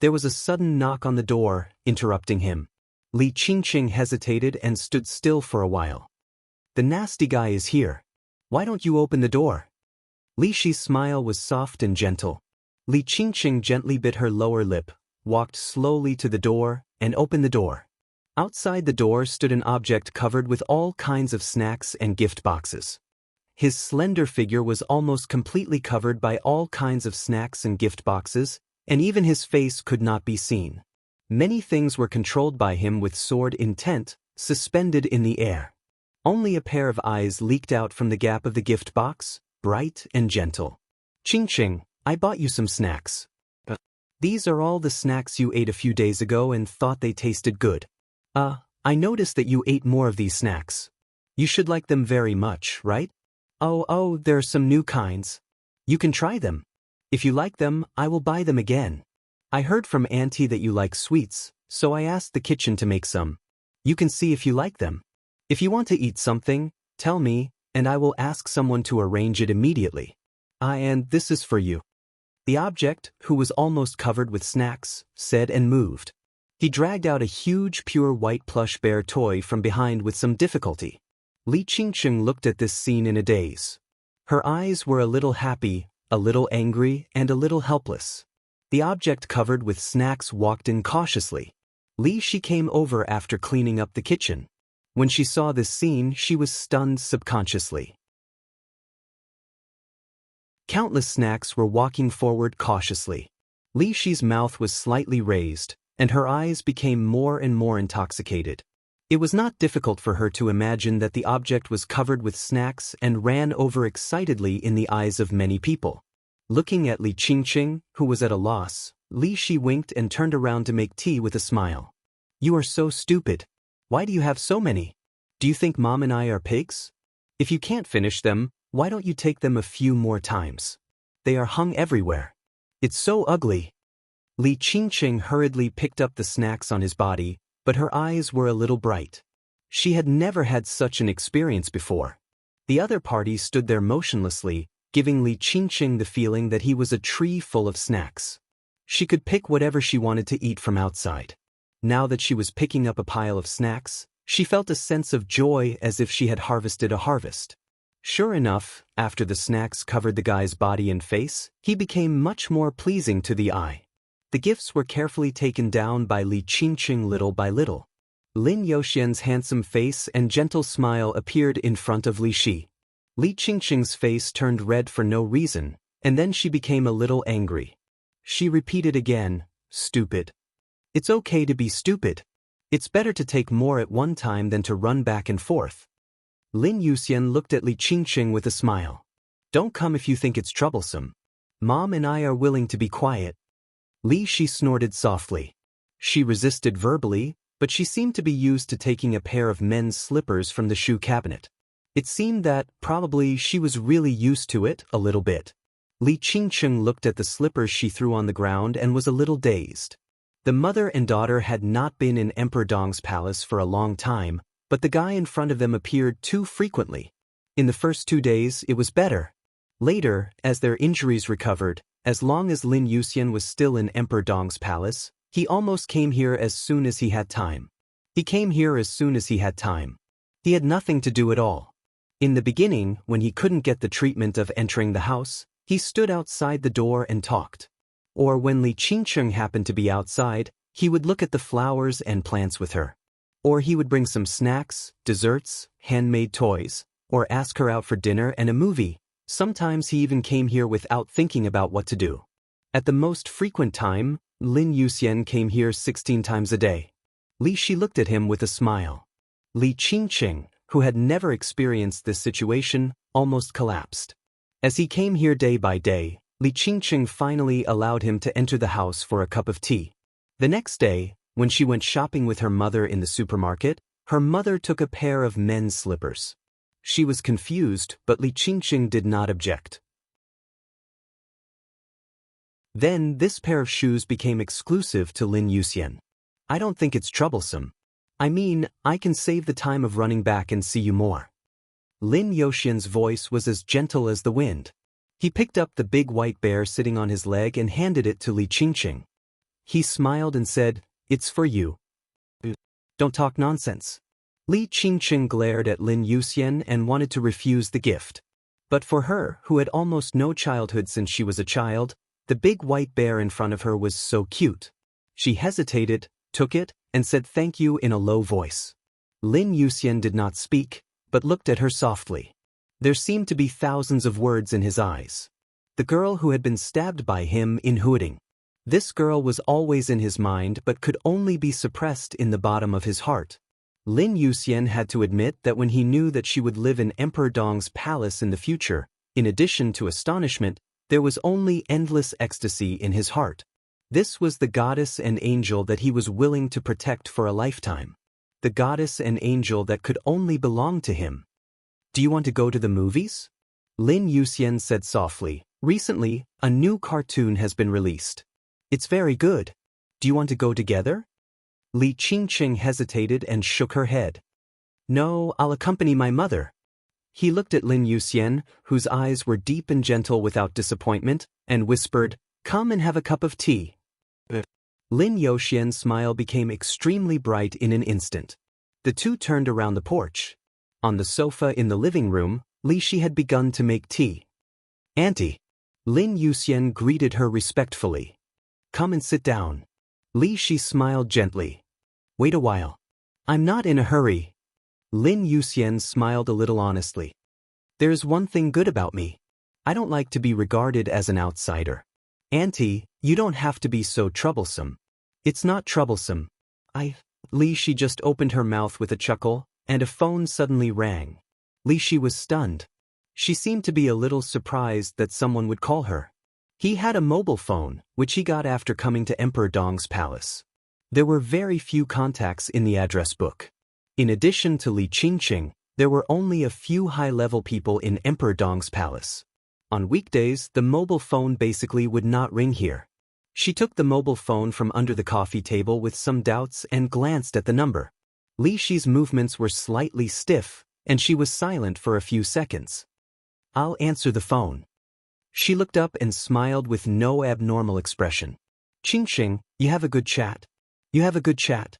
There was a sudden knock on the door, interrupting him. Li Qingcheng hesitated and stood still for a while. "The nasty guy is here. Why don't you open the door?" Li Shi's smile was soft and gentle. Li Qingcheng gently bit her lower lip, walked slowly to the door, and opened the door. Outside the door stood an object covered with all kinds of snacks and gift boxes. His slender figure was almost completely covered by all kinds of snacks and gift boxes, and even his face could not be seen. Many things were controlled by him with sword intent, suspended in the air. Only a pair of eyes leaked out from the gap of the gift box, bright and gentle. "Qingcheng, I bought you some snacks. These are all the snacks you ate a few days ago and thought they tasted good. I noticed that you ate more of these snacks. You should like them very much, right? Oh, there are some new kinds. You can try them. If you like them, I will buy them again. I heard from Auntie that you like sweets, so I asked the kitchen to make some. You can see if you like them. If you want to eat something, tell me, and I will ask someone to arrange it immediately. And this is for you." The object, who was almost covered with snacks, said and moved. He dragged out a huge pure white plush bear toy from behind with some difficulty. Li Qingcheng looked at this scene in a daze. Her eyes were a little happy, a little angry, and a little helpless. The object covered with snacks walked in cautiously. She came over after cleaning up the kitchen. When she saw this scene, she was stunned subconsciously. Countless snacks were walking forward cautiously. Li Shi's mouth was slightly raised, and her eyes became more and more intoxicated. It was not difficult for her to imagine that the object was covered with snacks and ran over excitedly in the eyes of many people. Looking at Li Qingcheng, who was at a loss, Li Shi winked and turned around to make tea with a smile. "You are so stupid. Why do you have so many? Do you think Mom and I are pigs? If you can't finish them, why don't you take them a few more times? They are hung everywhere. It's so ugly." Li Qingcheng hurriedly picked up the snacks on his body, but her eyes were a little bright. She had never had such an experience before. The other party stood there motionlessly, giving Li Qingcheng the feeling that he was a tree full of snacks. She could pick whatever she wanted to eat from outside. Now that she was picking up a pile of snacks, she felt a sense of joy as if she had harvested a harvest. Sure enough, after the snacks covered the guy's body and face, he became much more pleasing to the eye. The gifts were carefully taken down by Li Qingcheng little by little. Lin Youxian's handsome face and gentle smile appeared in front of Li Shi. Li Qingcheng's face turned red for no reason, and then she became a little angry. She repeated again, "Stupid. It's okay to be stupid. It's better to take more at one time than to run back and forth." Lin Youxian looked at Li Qingcheng with a smile. "Don't come if you think it's troublesome. Mom and I are willing to be quiet." Li Shi snorted softly. She resisted verbally, but she seemed to be used to taking a pair of men's slippers from the shoe cabinet. It seemed that, probably, she was really used to it, a little bit. Li Qingcheng looked at the slippers she threw on the ground and was a little dazed. The mother and daughter had not been in Emperor Dong's palace for a long time, but the guy in front of them appeared too frequently. In the first 2 days, it was better. Later, as their injuries recovered, as long as Lin Yuxian was still in Emperor Dong's palace, he almost came here as soon as he had time. He came here as soon as he had time. He had nothing to do at all. In the beginning, when he couldn't get the treatment of entering the house, he stood outside the door and talked. Or when Li Qingcheng happened to be outside, he would look at the flowers and plants with her. Or he would bring some snacks, desserts, handmade toys, or ask her out for dinner and a movie. Sometimes he even came here without thinking about what to do. At the most frequent time, Lin Yuxian came here 16 times a day. Li Shi looked at him with a smile. Li Qingcheng, who had never experienced this situation, almost collapsed. As he came here day by day, Li Qingcheng finally allowed him to enter the house for a cup of tea. The next day, when she went shopping with her mother in the supermarket, her mother took a pair of men's slippers. She was confused, but Li Qingcheng did not object. Then this pair of shoes became exclusive to Lin Yuxian. I don't think it's troublesome. I mean, I can save the time of running back and see you more. Lin Yuxian's voice was as gentle as the wind. He picked up the big white bear sitting on his leg and handed it to Li Qingcheng. He smiled and said, "It's for you. Don't talk nonsense." Li Qingcheng glared at Lin Yuxian and wanted to refuse the gift. But for her, who had almost no childhood since she was a child, the big white bear in front of her was so cute. She hesitated, took it, and said thank you in a low voice. Lin Yuxian did not speak, but looked at her softly. There seemed to be thousands of words in his eyes. The girl who had been stabbed by him in Huading. This girl was always in his mind but could only be suppressed in the bottom of his heart. Lin Yuxian had to admit that when he knew that she would live in Emperor Dong's palace in the future, in addition to astonishment, there was only endless ecstasy in his heart. This was the goddess and angel that he was willing to protect for a lifetime. The goddess and angel that could only belong to him. "Do you want to go to the movies?" Lin Yuxian said softly. "Recently, a new cartoon has been released. It's very good. Do you want to go together?" Li Qingcheng hesitated and shook her head. "No, I'll accompany my mother." He looked at Lin Yuxian, whose eyes were deep and gentle without disappointment, and whispered, "Come and have a cup of tea." Lin Yuxian's smile became extremely bright in an instant. The two turned around the porch. On the sofa in the living room, Li Shi had begun to make tea. "Auntie." Lin Yuxian greeted her respectfully. "Come and sit down." Li Shi smiled gently. "Wait a while. I'm not in a hurry." Lin Yuxian smiled a little honestly. "There's one thing good about me. I don't like to be regarded as an outsider. Auntie, you don't have to be so troublesome." "It's not troublesome. Li Shi just opened her mouth with a chuckle, and a phone suddenly rang. Li Shi was stunned. She seemed to be a little surprised that someone would call her. He had a mobile phone, which he got after coming to Emperor Dong's palace. There were very few contacts in the address book. In addition to Li Qingcheng, there were only a few high-level people in Emperor Dong's palace. On weekdays, the mobile phone basically would not ring here. She took the mobile phone from under the coffee table with some doubts and glanced at the number. Li Shi's movements were slightly stiff, and she was silent for a few seconds. "I'll answer the phone." She looked up and smiled with no abnormal expression. "Qingcheng, you have a good chat. You have a good chat."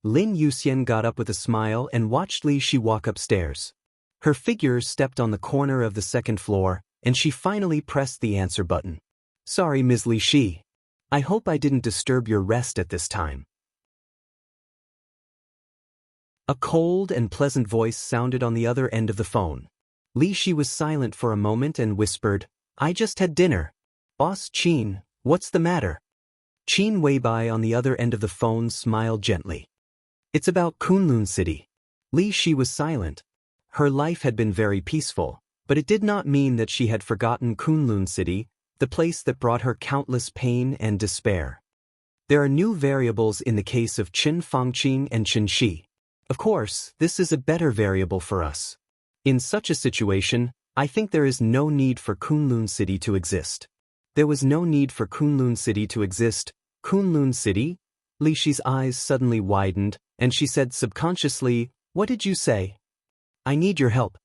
Lin Yuxian got up with a smile and watched Li Shi walk upstairs. Her figure stepped on the corner of the second floor, and she finally pressed the answer button. "Sorry, Ms. Li Shi. I hope I didn't disturb your rest at this time." A cold and pleasant voice sounded on the other end of the phone. Li Shi was silent for a moment and whispered, "I just had dinner. Boss Qin, what's the matter?" Qin Weibai on the other end of the phone smiled gently. "It's about Kunlun City." Li Shi was silent. Her life had been very peaceful, but it did not mean that she had forgotten Kunlun City, the place that brought her countless pain and despair. There are new variables in the case of Qin Fangqing and Qin Shi. Of course, this is a better variable for us. In such a situation, I think there is no need for Kunlun City to exist. There was no need for Kunlun City to exist. Kunlun City? Li Shi's eyes suddenly widened, and she said subconsciously, "What did you say?" "I need your help,"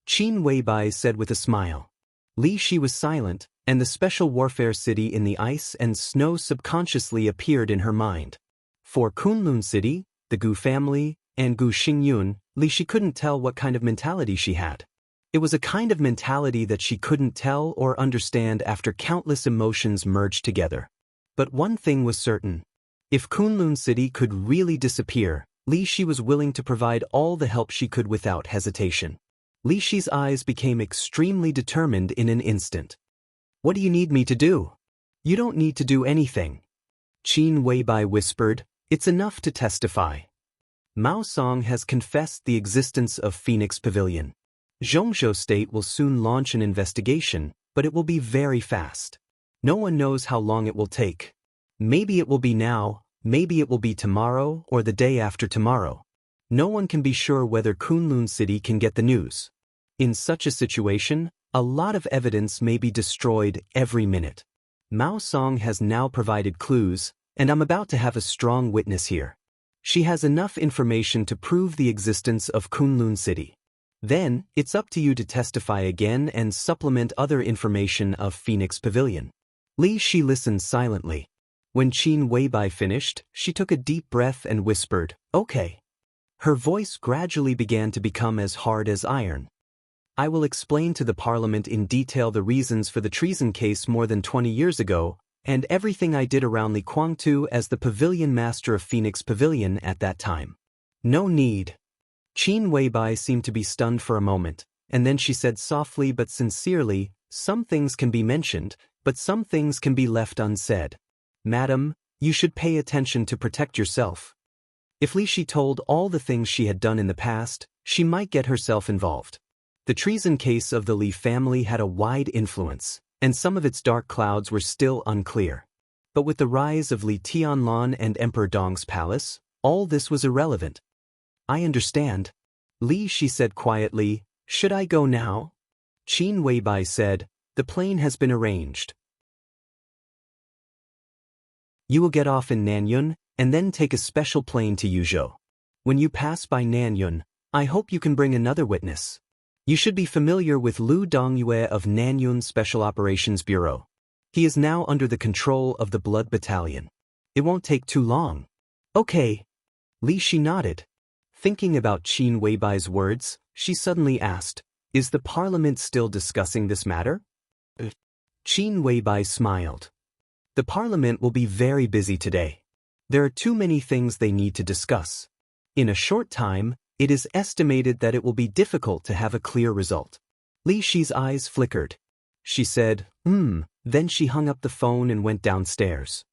Qin Weibai said with a smile. Li Shi was silent, and the special warfare city in the ice and snow subconsciously appeared in her mind. For Kunlun City, the Gu family, and Gu Xingyun, Li Shi couldn't tell what kind of mentality she had. It was a kind of mentality that she couldn't tell or understand after countless emotions merged together. But one thing was certain. If Kunlun City could really disappear, Li Shi was willing to provide all the help she could without hesitation. Li Shi's eyes became extremely determined in an instant. "What do you need me to do?" "You don't need to do anything," Qin Weibai whispered. "It's enough to testify. Mao Song has confessed the existence of Phoenix Pavilion. Zhongzhou State will soon launch an investigation, but it will be very fast. No one knows how long it will take. Maybe it will be now, maybe it will be tomorrow or the day after tomorrow. No one can be sure whether Kunlun City can get the news. In such a situation, a lot of evidence may be destroyed every minute. Mao Song has now provided clues, and I'm about to have a strong witness here. She has enough information to prove the existence of Kunlun City. Then, it's up to you to testify again and supplement other information of Phoenix Pavilion." Li Shi listened silently. When Qin Weibai finished, she took a deep breath and whispered, "Okay." Her voice gradually began to become as hard as iron. "I will explain to the Parliament in detail the reasons for the treason case more than 20 years ago, and everything I did around Li Kuangtu as the pavilion master of Phoenix Pavilion at that time." "No need." Qin Weibai seemed to be stunned for a moment, and then she said softly but sincerely, "Some things can be mentioned, but some things can be left unsaid. Madam, you should pay attention to protect yourself." If Li Shi told all the things she had done in the past, she might get herself involved. The treason case of the Li family had a wide influence, and some of its dark clouds were still unclear. But with the rise of Li Tianlan and Emperor Dong's palace, all this was irrelevant. "I understand." Li Shi said quietly, "Should I go now?" Qin Weibai said, "The plane has been arranged. You will get off in Nanyun, and then take a special plane to Yuzhou. When you pass by Nanyun, I hope you can bring another witness. You should be familiar with Lu Dongyue of Nanyun Special Operations Bureau. He is now under the control of the Blood Battalion. It won't take too long." "Okay." Li Shi nodded. Thinking about Qin Weibai's words, she suddenly asked, "Is the Parliament still discussing this matter?" Qin Weibai smiled. "The Parliament will be very busy today. There are too many things they need to discuss. In a short time, it is estimated that it will be difficult to have a clear result." Li Shi's eyes flickered. She said, then she hung up the phone and went downstairs.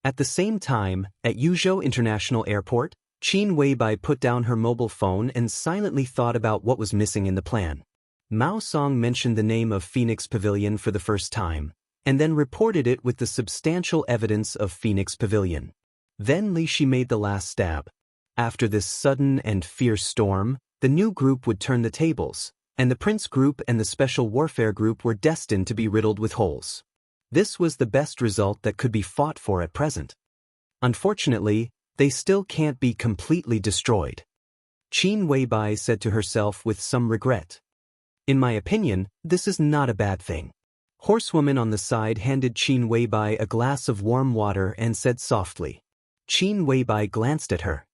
At the same time, at Yuzhou International Airport, Qin Weibai put down her mobile phone and silently thought about what was missing in the plan. Mao Song mentioned the name of Phoenix Pavilion for the first time, and then reported it with the substantial evidence of Phoenix Pavilion. Then Li Shi made the last stab. After this sudden and fierce storm, the new group would turn the tables, and the Prince Group and the Special Warfare Group were destined to be riddled with holes. This was the best result that could be fought for at present. Unfortunately, they still can't be completely destroyed. Qin Weibai said to herself with some regret. In my opinion, this is not a bad thing. Horsewoman on the side handed Qin Weibai a glass of warm water and said softly. Qin Weibai glanced at her.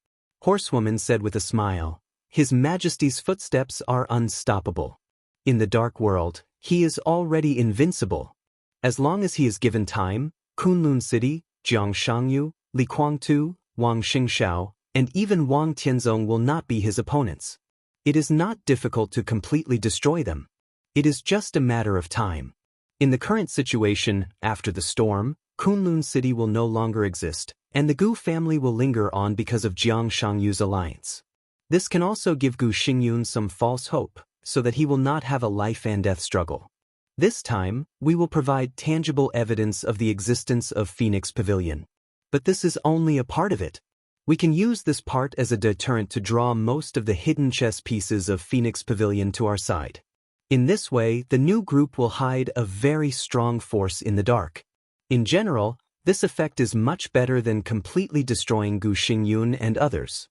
Horsewoman said with a smile, "His Majesty's footsteps are unstoppable. In the dark world, he is already invincible. As long as he is given time, Kunlun City, Jiang Shangyu, Li Kuangtu, Wang Xingxiao, and even Wang Tianzong will not be his opponents. It is not difficult to completely destroy them. It is just a matter of time. In the current situation, after the storm, Kunlun City will no longer exist, and the Gu family will linger on because of Jiang Shangyu's alliance. This can also give Gu Xingyun some false hope, so that he will not have a life-and-death struggle. This time, we will provide tangible evidence of the existence of Phoenix Pavilion. But this is only a part of it. We can use this part as a deterrent to draw most of the hidden chess pieces of Phoenix Pavilion to our side. In this way, the new group will hide a very strong force in the dark. In general, this effect is much better than completely destroying Gu Xingyun and others.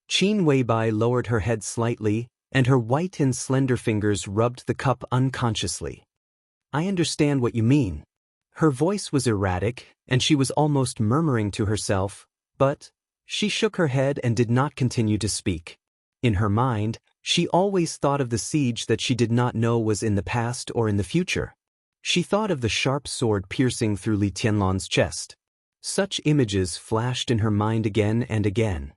Qin Weibai lowered her head slightly, and her white and slender fingers rubbed the cup unconsciously. I understand what you mean. Her voice was erratic, and she was almost murmuring to herself, but she shook her head and did not continue to speak. In her mind, she always thought of the siege that she did not know was in the past or in the future. She thought of the sharp sword piercing through Li Tianlan's chest. Such images flashed in her mind again and again.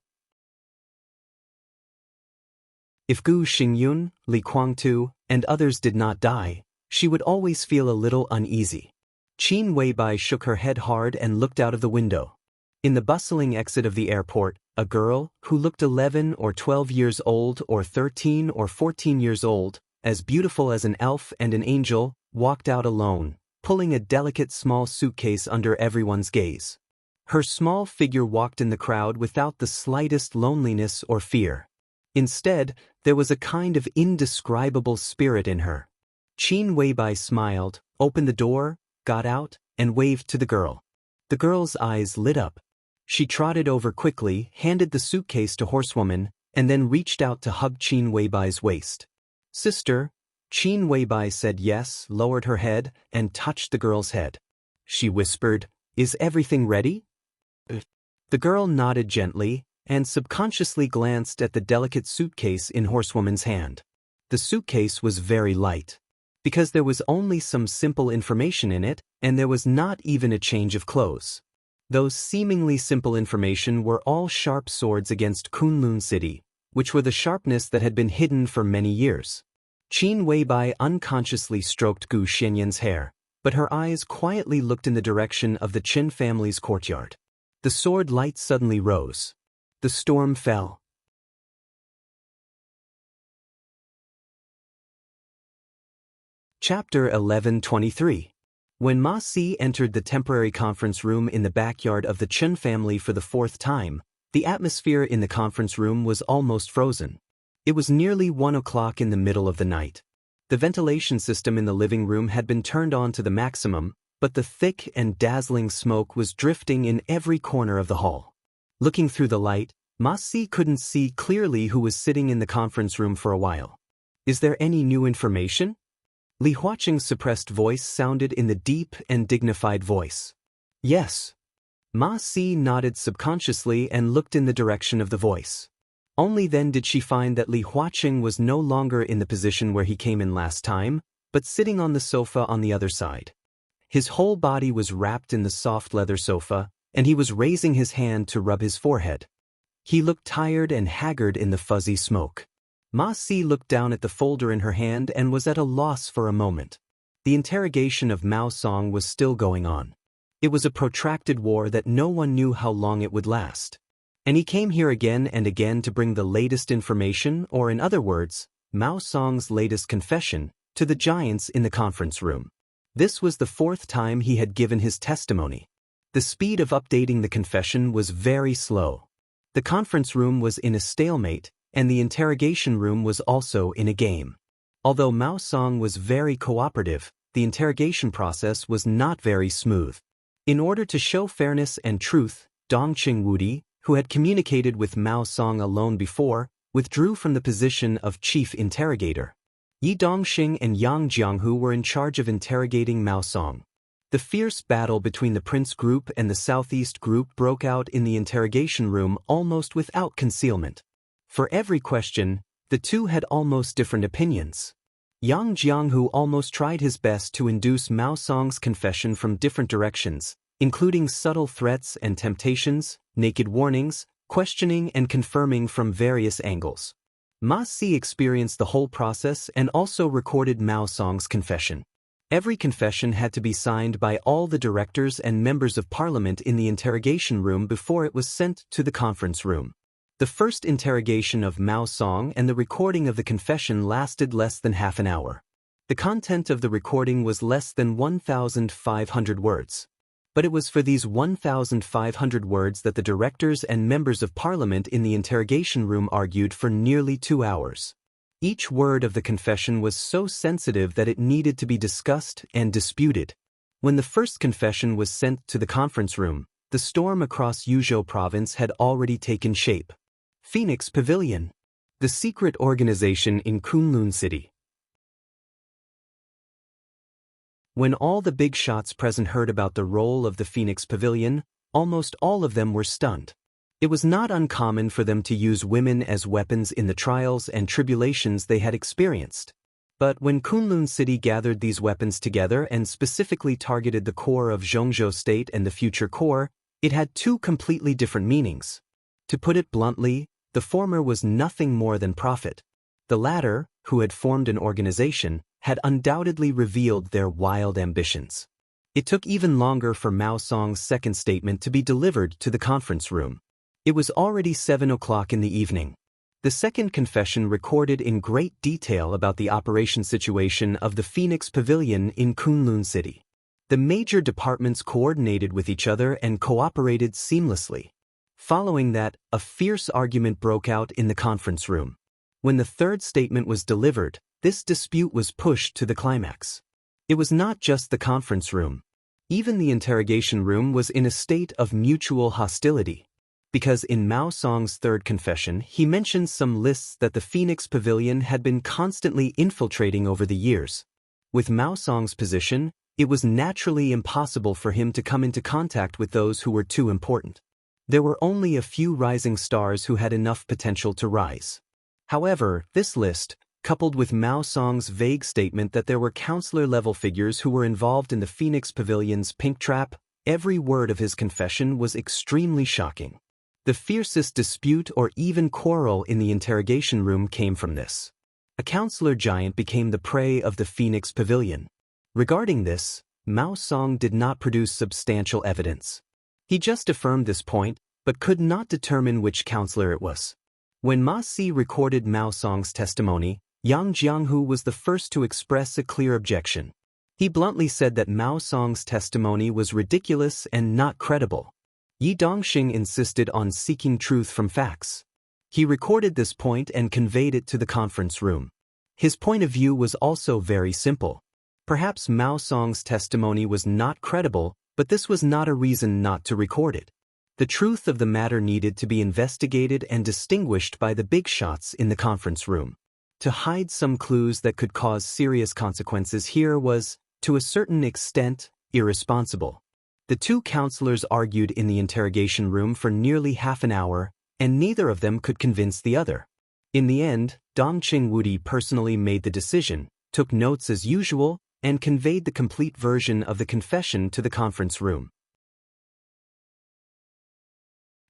If Gu Xingyun, Li Guangtu, and others did not die, she would always feel a little uneasy. Qin Weibai shook her head hard and looked out of the window. In the bustling exit of the airport, a girl, who looked 11 or 12 years old or 13 or 14 years old, as beautiful as an elf and an angel, walked out alone, pulling a delicate small suitcase under everyone's gaze. Her small figure walked in the crowd without the slightest loneliness or fear. Instead, there was a kind of indescribable spirit in her. Qin Weibai smiled, opened the door, got out, and waved to the girl. The girl's eyes lit up. She trotted over quickly, handed the suitcase to Horsewoman, and then reached out to hug Qin Weibai's waist. Sister, Qin Weibai said yes, lowered her head, and touched the girl's head. She whispered, "Is everything ready?" The girl nodded gently, and subconsciously glanced at the delicate suitcase in Horsewoman's hand. The suitcase was very light. Because there was only some simple information in it, and there was not even a change of clothes. Those seemingly simple information were all sharp swords against Kunlun City, which were the sharpness that had been hidden for many years. Qin Weibai unconsciously stroked Gu Xianyan's hair, but her eyes quietly looked in the direction of the Qin family's courtyard. The sword light suddenly rose. The storm fell. Chapter 1123. When Ma Si entered the temporary conference room in the backyard of the Qin family for the fourth time, the atmosphere in the conference room was almost frozen. It was nearly 1 o'clock in the middle of the night. The ventilation system in the living room had been turned on to the maximum, but the thick and dazzling smoke was drifting in every corner of the hall. Looking through the light, Ma Si couldn't see clearly who was sitting in the conference room for a while. Is there any new information? Li Huaqing's suppressed voice sounded in the deep and dignified voice. Yes. Ma Si nodded subconsciously and looked in the direction of the voice. Only then did she find that Li Huaqing was no longer in the position where he came in last time, but sitting on the sofa on the other side. His whole body was wrapped in the soft leather sofa, and he was raising his hand to rub his forehead. He looked tired and haggard in the fuzzy smoke. Ma Si looked down at the folder in her hand and was at a loss for a moment. The interrogation of Mao Song was still going on. It was a protracted war that no one knew how long it would last. And he came here again and again to bring the latest information, or in other words, Mao Song's latest confession, to the giants in the conference room. This was the fourth time he had given his testimony. The speed of updating the confession was very slow. The conference room was in a stalemate, and the interrogation room was also in a game. Although Mao Song was very cooperative, the interrogation process was not very smooth. In order to show fairness and truth, Dongqing Wudi, who had communicated with Mao Song alone before, withdrew from the position of chief interrogator. Yi Dongxing and Yang Jianghu were in charge of interrogating Mao Song. The fierce battle between the Prince Group and the Southeast Group broke out in the interrogation room almost without concealment. For every question, the two had almost different opinions. Yang Jianghu almost tried his best to induce Mao Song's confession from different directions, including subtle threats and temptations, naked warnings, questioning and confirming from various angles. Ma Si experienced the whole process and also recorded Mao Song's confession. Every confession had to be signed by all the directors and members of parliament in the interrogation room before it was sent to the conference room. The first interrogation of Mao Song and the recording of the confession lasted less than half an hour. The content of the recording was less than 1,500 words. But it was for these 1,500 words that the directors and members of parliament in the interrogation room argued for nearly 2 hours. Each word of the confession was so sensitive that it needed to be discussed and disputed. When the first confession was sent to the conference room, the storm across Yuzhou province had already taken shape. Phoenix Pavilion, the secret organization in Kunlun City. When all the big shots present heard about the role of the Phoenix Pavilion, almost all of them were stunned. It was not uncommon for them to use women as weapons in the trials and tribulations they had experienced. But when Kunlun City gathered these weapons together and specifically targeted the core of Zhongzhou State and the future core, it had two completely different meanings. To put it bluntly, the former was nothing more than profit. The latter, who had formed an organization, had undoubtedly revealed their wild ambitions. It took even longer for Mao Song's second statement to be delivered to the conference room. It was already 7 o'clock in the evening. The second confession recorded in great detail about the operation situation of the Phoenix Pavilion in Kunlun City. The major departments coordinated with each other and cooperated seamlessly. Following that, a fierce argument broke out in the conference room. When the third statement was delivered, this dispute was pushed to the climax. It was not just the conference room. Even the interrogation room was in a state of mutual hostility. Because in Mao Song's third confession, he mentioned some lists that the Phoenix Pavilion had been constantly infiltrating over the years. With Mao Song's position, it was naturally impossible for him to come into contact with those who were too important. There were only a few rising stars who had enough potential to rise. However, this list, coupled with Mao Song's vague statement that there were counselor-level figures who were involved in the Phoenix Pavilion's pink trap, every word of his confession was extremely shocking. The fiercest dispute or even quarrel in the interrogation room came from this. A counselor giant became the prey of the Phoenix Pavilion. Regarding this, Mao Song did not produce substantial evidence. He just affirmed this point, but could not determine which counselor it was. When Ma Si recorded Mao Song's testimony, Yang Jianghu was the first to express a clear objection. He bluntly said that Mao Song's testimony was ridiculous and not credible. Yi Dongxing insisted on seeking truth from facts. He recorded this point and conveyed it to the conference room. His point of view was also very simple. Perhaps Mao Song's testimony was not credible, but this was not a reason not to record it. The truth of the matter needed to be investigated and distinguished by the big shots in the conference room. To hide some clues that could cause serious consequences here was, to a certain extent, irresponsible. The two counselors argued in the interrogation room for nearly half an hour, and neither of them could convince the other. In the end, Dongqing Wudi personally made the decision, took notes as usual, and conveyed the complete version of the confession to the conference room.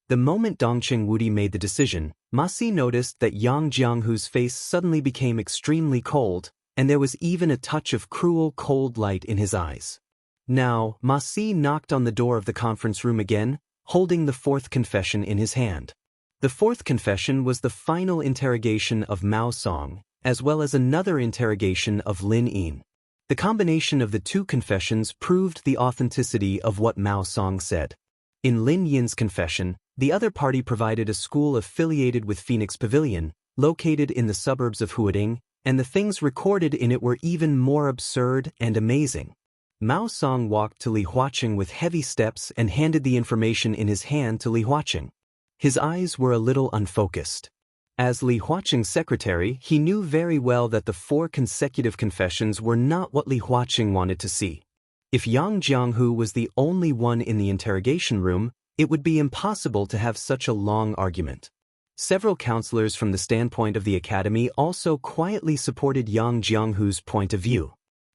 The moment Dongqing Wudi made the decision, Ma Si noticed that Yang Jianghu's face suddenly became extremely cold, and there was even a touch of cruel cold light in his eyes. Now, Ma Si knocked on the door of the conference room again, holding the fourth confession in his hand. The fourth confession was the final interrogation of Mao Song, as well as another interrogation of Lin Yin. The combination of the two confessions proved the authenticity of what Mao Song said. In Lin Yin's confession, the other party provided a school affiliated with Phoenix Pavilion, located in the suburbs of Huading, and the things recorded in it were even more absurd and amazing. Mao Song walked to Li Huaqing with heavy steps and handed the information in his hand to Li Huaqing. His eyes were a little unfocused. As Li Huaqing's secretary, he knew very well that the 4 consecutive confessions were not what Li Huaqing wanted to see. If Yang Jianghu was the only one in the interrogation room, it would be impossible to have such a long argument. Several counselors from the standpoint of the academy also quietly supported Yang Jianghu's point of view.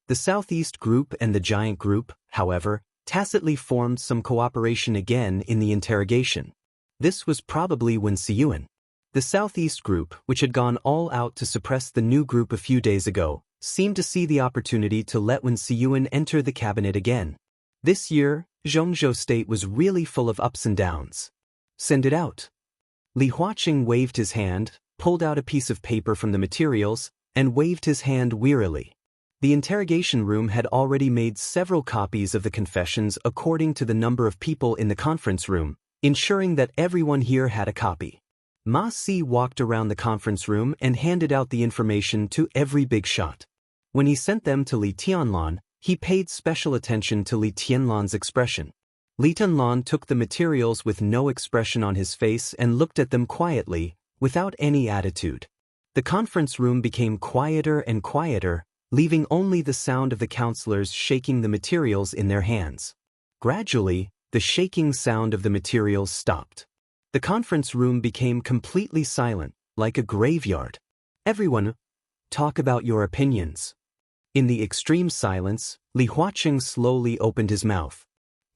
The Southeast Group and the Giant Group, however, tacitly formed some cooperation again in the interrogation. This was probably Wen Siyuan. The Southeast Group, which had gone all out to suppress the new group a few days ago, seemed to see the opportunity to let Wen Siyuan enter the cabinet again. This year, Zhongzhou State was really full of ups and downs. Send it out. Li Huaqing waved his hand, pulled out a piece of paper from the materials, and waved his hand wearily. The interrogation room had already made several copies of the confessions according to the number of people in the conference room, ensuring that everyone here had a copy. Ma Si walked around the conference room and handed out the information to every big shot. When he sent them to Li Tianlan, he paid special attention to Li Tianlan's expression. Li Tianlan took the materials with no expression on his face and looked at them quietly, without any attitude. The conference room became quieter and quieter, leaving only the sound of the counselors shaking the materials in their hands. Gradually, the shaking sound of the materials stopped. The conference room became completely silent, like a graveyard. Everyone, talk about your opinions. In the extreme silence, Li Huaqing slowly opened his mouth.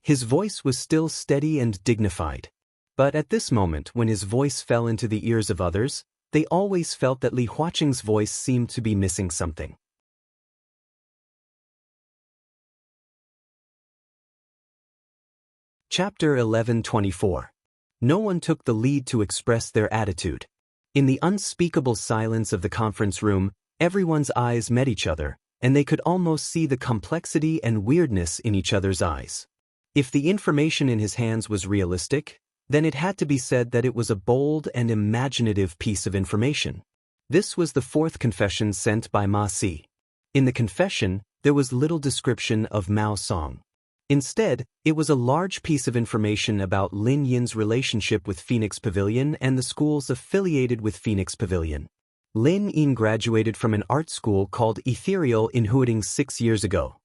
His voice was still steady and dignified. But at this moment, when his voice fell into the ears of others, they always felt that Li Huaqing's voice seemed to be missing something. Chapter 11:24. No one took the lead to express their attitude. In the unspeakable silence of the conference room, everyone's eyes met each other, and they could almost see the complexity and weirdness in each other's eyes. If the information in his hands was realistic, then it had to be said that it was a bold and imaginative piece of information. This was the fourth confession sent by Ma Si. In the confession, there was little description of Mao Song. Instead, it was a large piece of information about Lin Yin's relationship with Phoenix Pavilion and the schools affiliated with Phoenix Pavilion. Lin Yin graduated from an art school called Ethereal in Huading 6 years ago.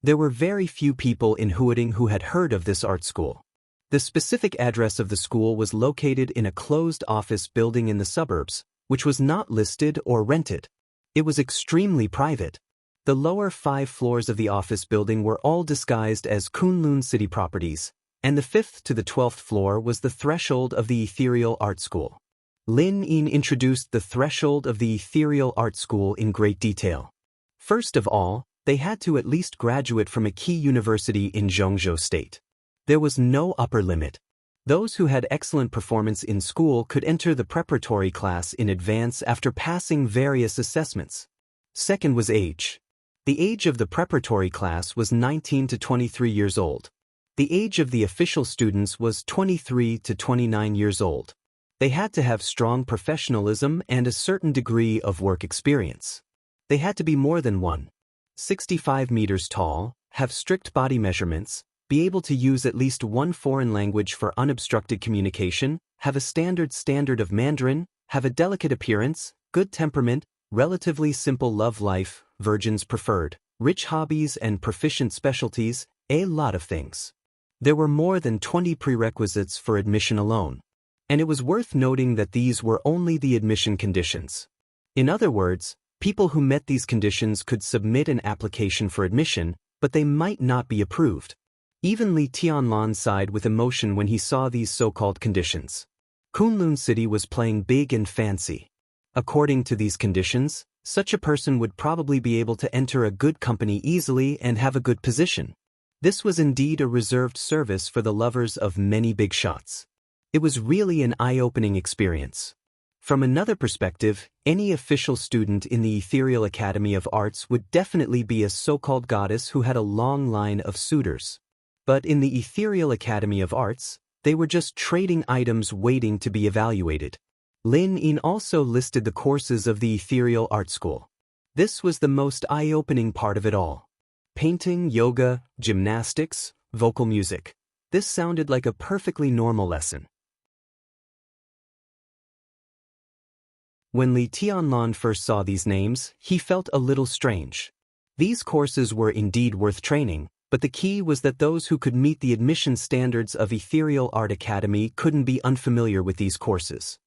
There were very few people in Huading who had heard of this art school. The specific address of the school was located in a closed office building in the suburbs, which was not listed or rented. It was extremely private. The lower 5 floors of the office building were all disguised as Kunlun City properties, and the 5th to the 12th floor was the threshold of the Ethereal Art School. Lin Yin introduced the threshold of the Ethereal Art School in great detail. First of all, they had to at least graduate from a key university in Zhengzhou State. There was no upper limit. Those who had excellent performance in school could enter the preparatory class in advance after passing various assessments. Second was age. The age of the preparatory class was 19 to 23 years old. The age of the official students was 23 to 29 years old. They had to have strong professionalism and a certain degree of work experience. They had to be more than 1.65 meters tall, have strict body measurements, be able to use at least one foreign language for unobstructed communication, have a standard of Mandarin, have a delicate appearance, good temperament, relatively simple love life, virgins preferred, rich hobbies and proficient specialties, a lot of things. There were more than 20 prerequisites for admission alone. And it was worth noting that these were only the admission conditions. In other words, people who met these conditions could submit an application for admission, but they might not be approved. Even Li Tianlan sighed with emotion when he saw these so-called conditions. Kunlun City was playing big and fancy. According to these conditions, such a person would probably be able to enter a good company easily and have a good position. This was indeed a reserved service for the lovers of many big shots. It was really an eye-opening experience. From another perspective, any official student in the Ethereal Academy of Arts would definitely be a so-called goddess who had a long line of suitors. But in the Ethereal Academy of Arts, they were just trading items waiting to be evaluated. Lin Yin also listed the courses of the Ethereal Art School. This was the most eye-opening part of it all. Painting, yoga, gymnastics, vocal music. This sounded like a perfectly normal lesson. When Li Tianlan first saw these names, he felt a little strange. These courses were indeed worth training, but the key was that those who could meet the admission standards of Ethereal Art Academy couldn't be unfamiliar with these courses.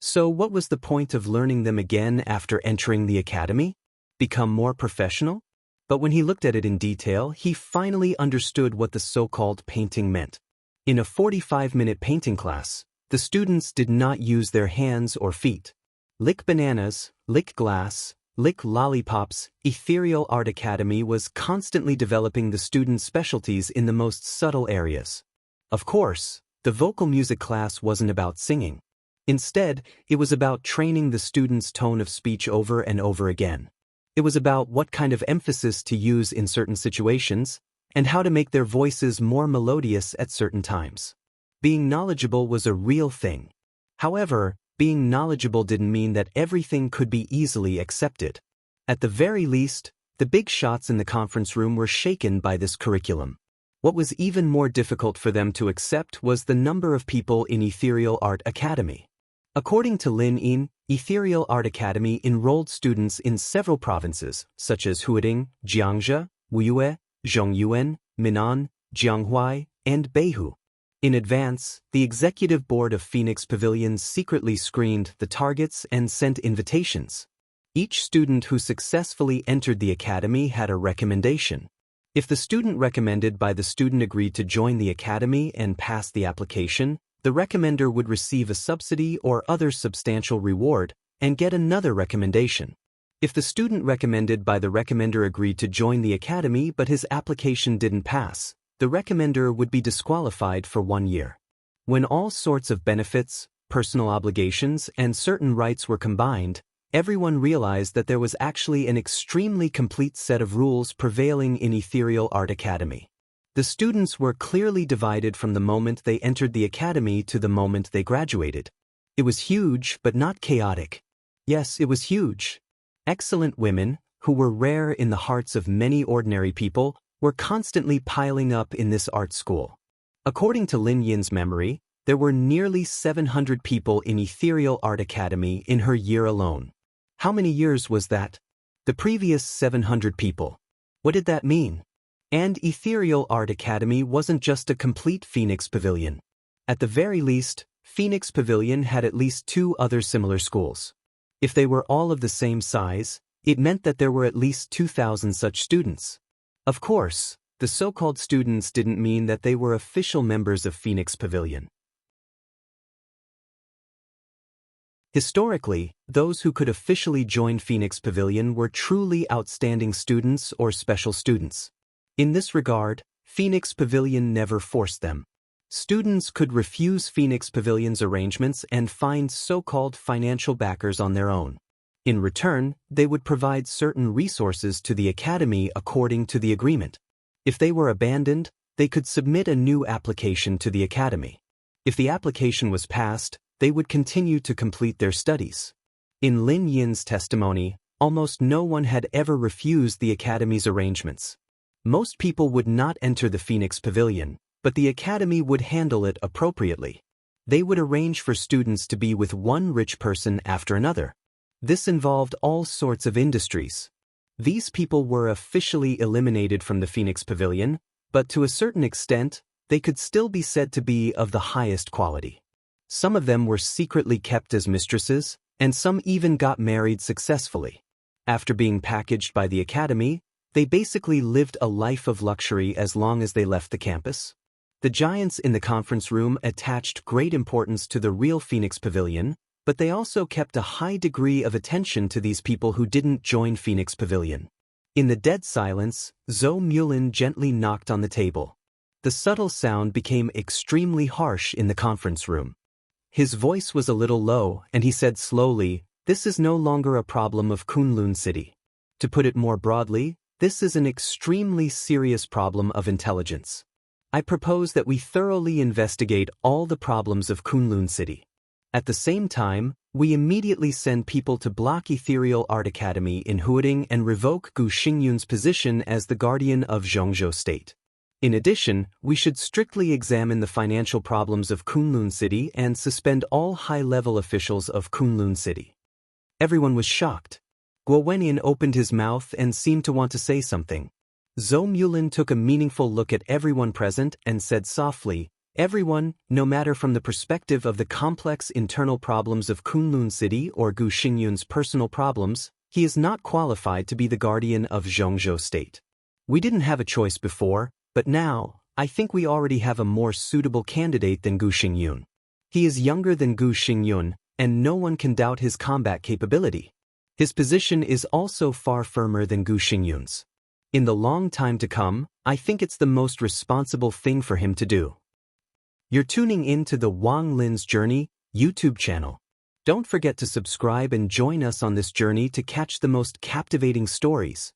So what was the point of learning them again after entering the academy? Become more professional? But when he looked at it in detail, he finally understood what the so-called painting meant. In a 45-minute painting class, the students did not use their hands or feet. Lick bananas, lick glass, lick lollipops. Ethereal Art Academy was constantly developing the students' specialties in the most subtle areas. Of course, the vocal music class wasn't about singing. Instead, it was about training the students' tone of speech over and over again. It was about what kind of emphasis to use in certain situations, and how to make their voices more melodious at certain times. Being knowledgeable was a real thing. However, being knowledgeable didn't mean that everything could be easily accepted. At the very least, the big shots in the conference room were shaken by this curriculum. What was even more difficult for them to accept was the number of people in Ethereal Art Academy. According to Lin Yin, Ethereal Art Academy enrolled students in several provinces, such as Huading, Jiangxia, Wuyue, Zhongyuan, Minnan, Jianghuai, and Beihu. In advance, the executive board of Phoenix Pavilion secretly screened the targets and sent invitations. Each student who successfully entered the academy had a recommendation. If the student recommended by the student agreed to join the academy and passed the application, the recommender would receive a subsidy or other substantial reward and get another recommendation. If the student recommended by the recommender agreed to join the academy but his application didn't pass, the recommender would be disqualified for 1 year. When all sorts of benefits, personal obligations, and certain rights were combined, everyone realized that there was actually an extremely complete set of rules prevailing in Ethereal Art Academy. The students were clearly divided from the moment they entered the academy to the moment they graduated. It was huge, but not chaotic. Yes, it was huge. Excellent women, who were rare in the hearts of many ordinary people, were constantly piling up in this art school. According to Lin Yin's memory, there were nearly 700 people in Ethereal Art Academy in her year alone. How many years was that? The previous 700 people. What did that mean? And Ethereal Art Academy wasn't just a complete Phoenix Pavilion. At the very least, Phoenix Pavilion had at least 2 other similar schools. If they were all of the same size, it meant that there were at least 2,000 such students. Of course, the so-called students didn't mean that they were official members of Phoenix Pavilion. Historically, those who could officially join Phoenix Pavilion were truly outstanding students or special students. In this regard, Phoenix Pavilion never forced them. Students could refuse Phoenix Pavilion's arrangements and find so-called financial backers on their own. In return, they would provide certain resources to the academy according to the agreement. If they were abandoned, they could submit a new application to the academy. If the application was passed, they would continue to complete their studies. In Lin Yin's testimony, almost no one had ever refused the academy's arrangements. Most people would not enter the Phoenix Pavilion, but the academy would handle it appropriately. They would arrange for students to be with one rich person after another. This involved all sorts of industries. These people were officially eliminated from the Phoenix Pavilion, but to a certain extent, they could still be said to be of the highest quality. Some of them were secretly kept as mistresses, and some even got married successfully. After being packaged by the academy, they basically lived a life of luxury as long as they left the campus. The giants in the conference room attached great importance to the real Phoenix Pavilion, but they also kept a high degree of attention to these people who didn't join Phoenix Pavilion. In the dead silence, Zhou Mulin gently knocked on the table. The subtle sound became extremely harsh in the conference room. His voice was a little low, and he said slowly, "This is no longer a problem of Kunlun City. To put it more broadly, this is an extremely serious problem of intelligence. I propose that we thoroughly investigate all the problems of Kunlun City. At the same time, we immediately send people to block Ethereal Art Academy in Huading and revoke Gu Xingyun's position as the guardian of Zhongzhou State. In addition, we should strictly examine the financial problems of Kunlun City and suspend all high-level officials of Kunlun City." Everyone was shocked. Guo Wenyan opened his mouth and seemed to want to say something. Zhou Mulin took a meaningful look at everyone present and said softly, "Everyone, no matter from the perspective of the complex internal problems of Kunlun City or Gu Xingyun's personal problems, he is not qualified to be the guardian of Zhongzhou State. We didn't have a choice before, but now, I think we already have a more suitable candidate than Gu Xingyun. He is younger than Gu Xingyun, and no one can doubt his combat capability. His position is also far firmer than Gu Xingyun's. In the long time to come, I think it's the most responsible thing for him to do." You're tuning in to the Wang Lin's Journey YouTube channel. Don't forget to subscribe and join us on this journey to catch the most captivating stories.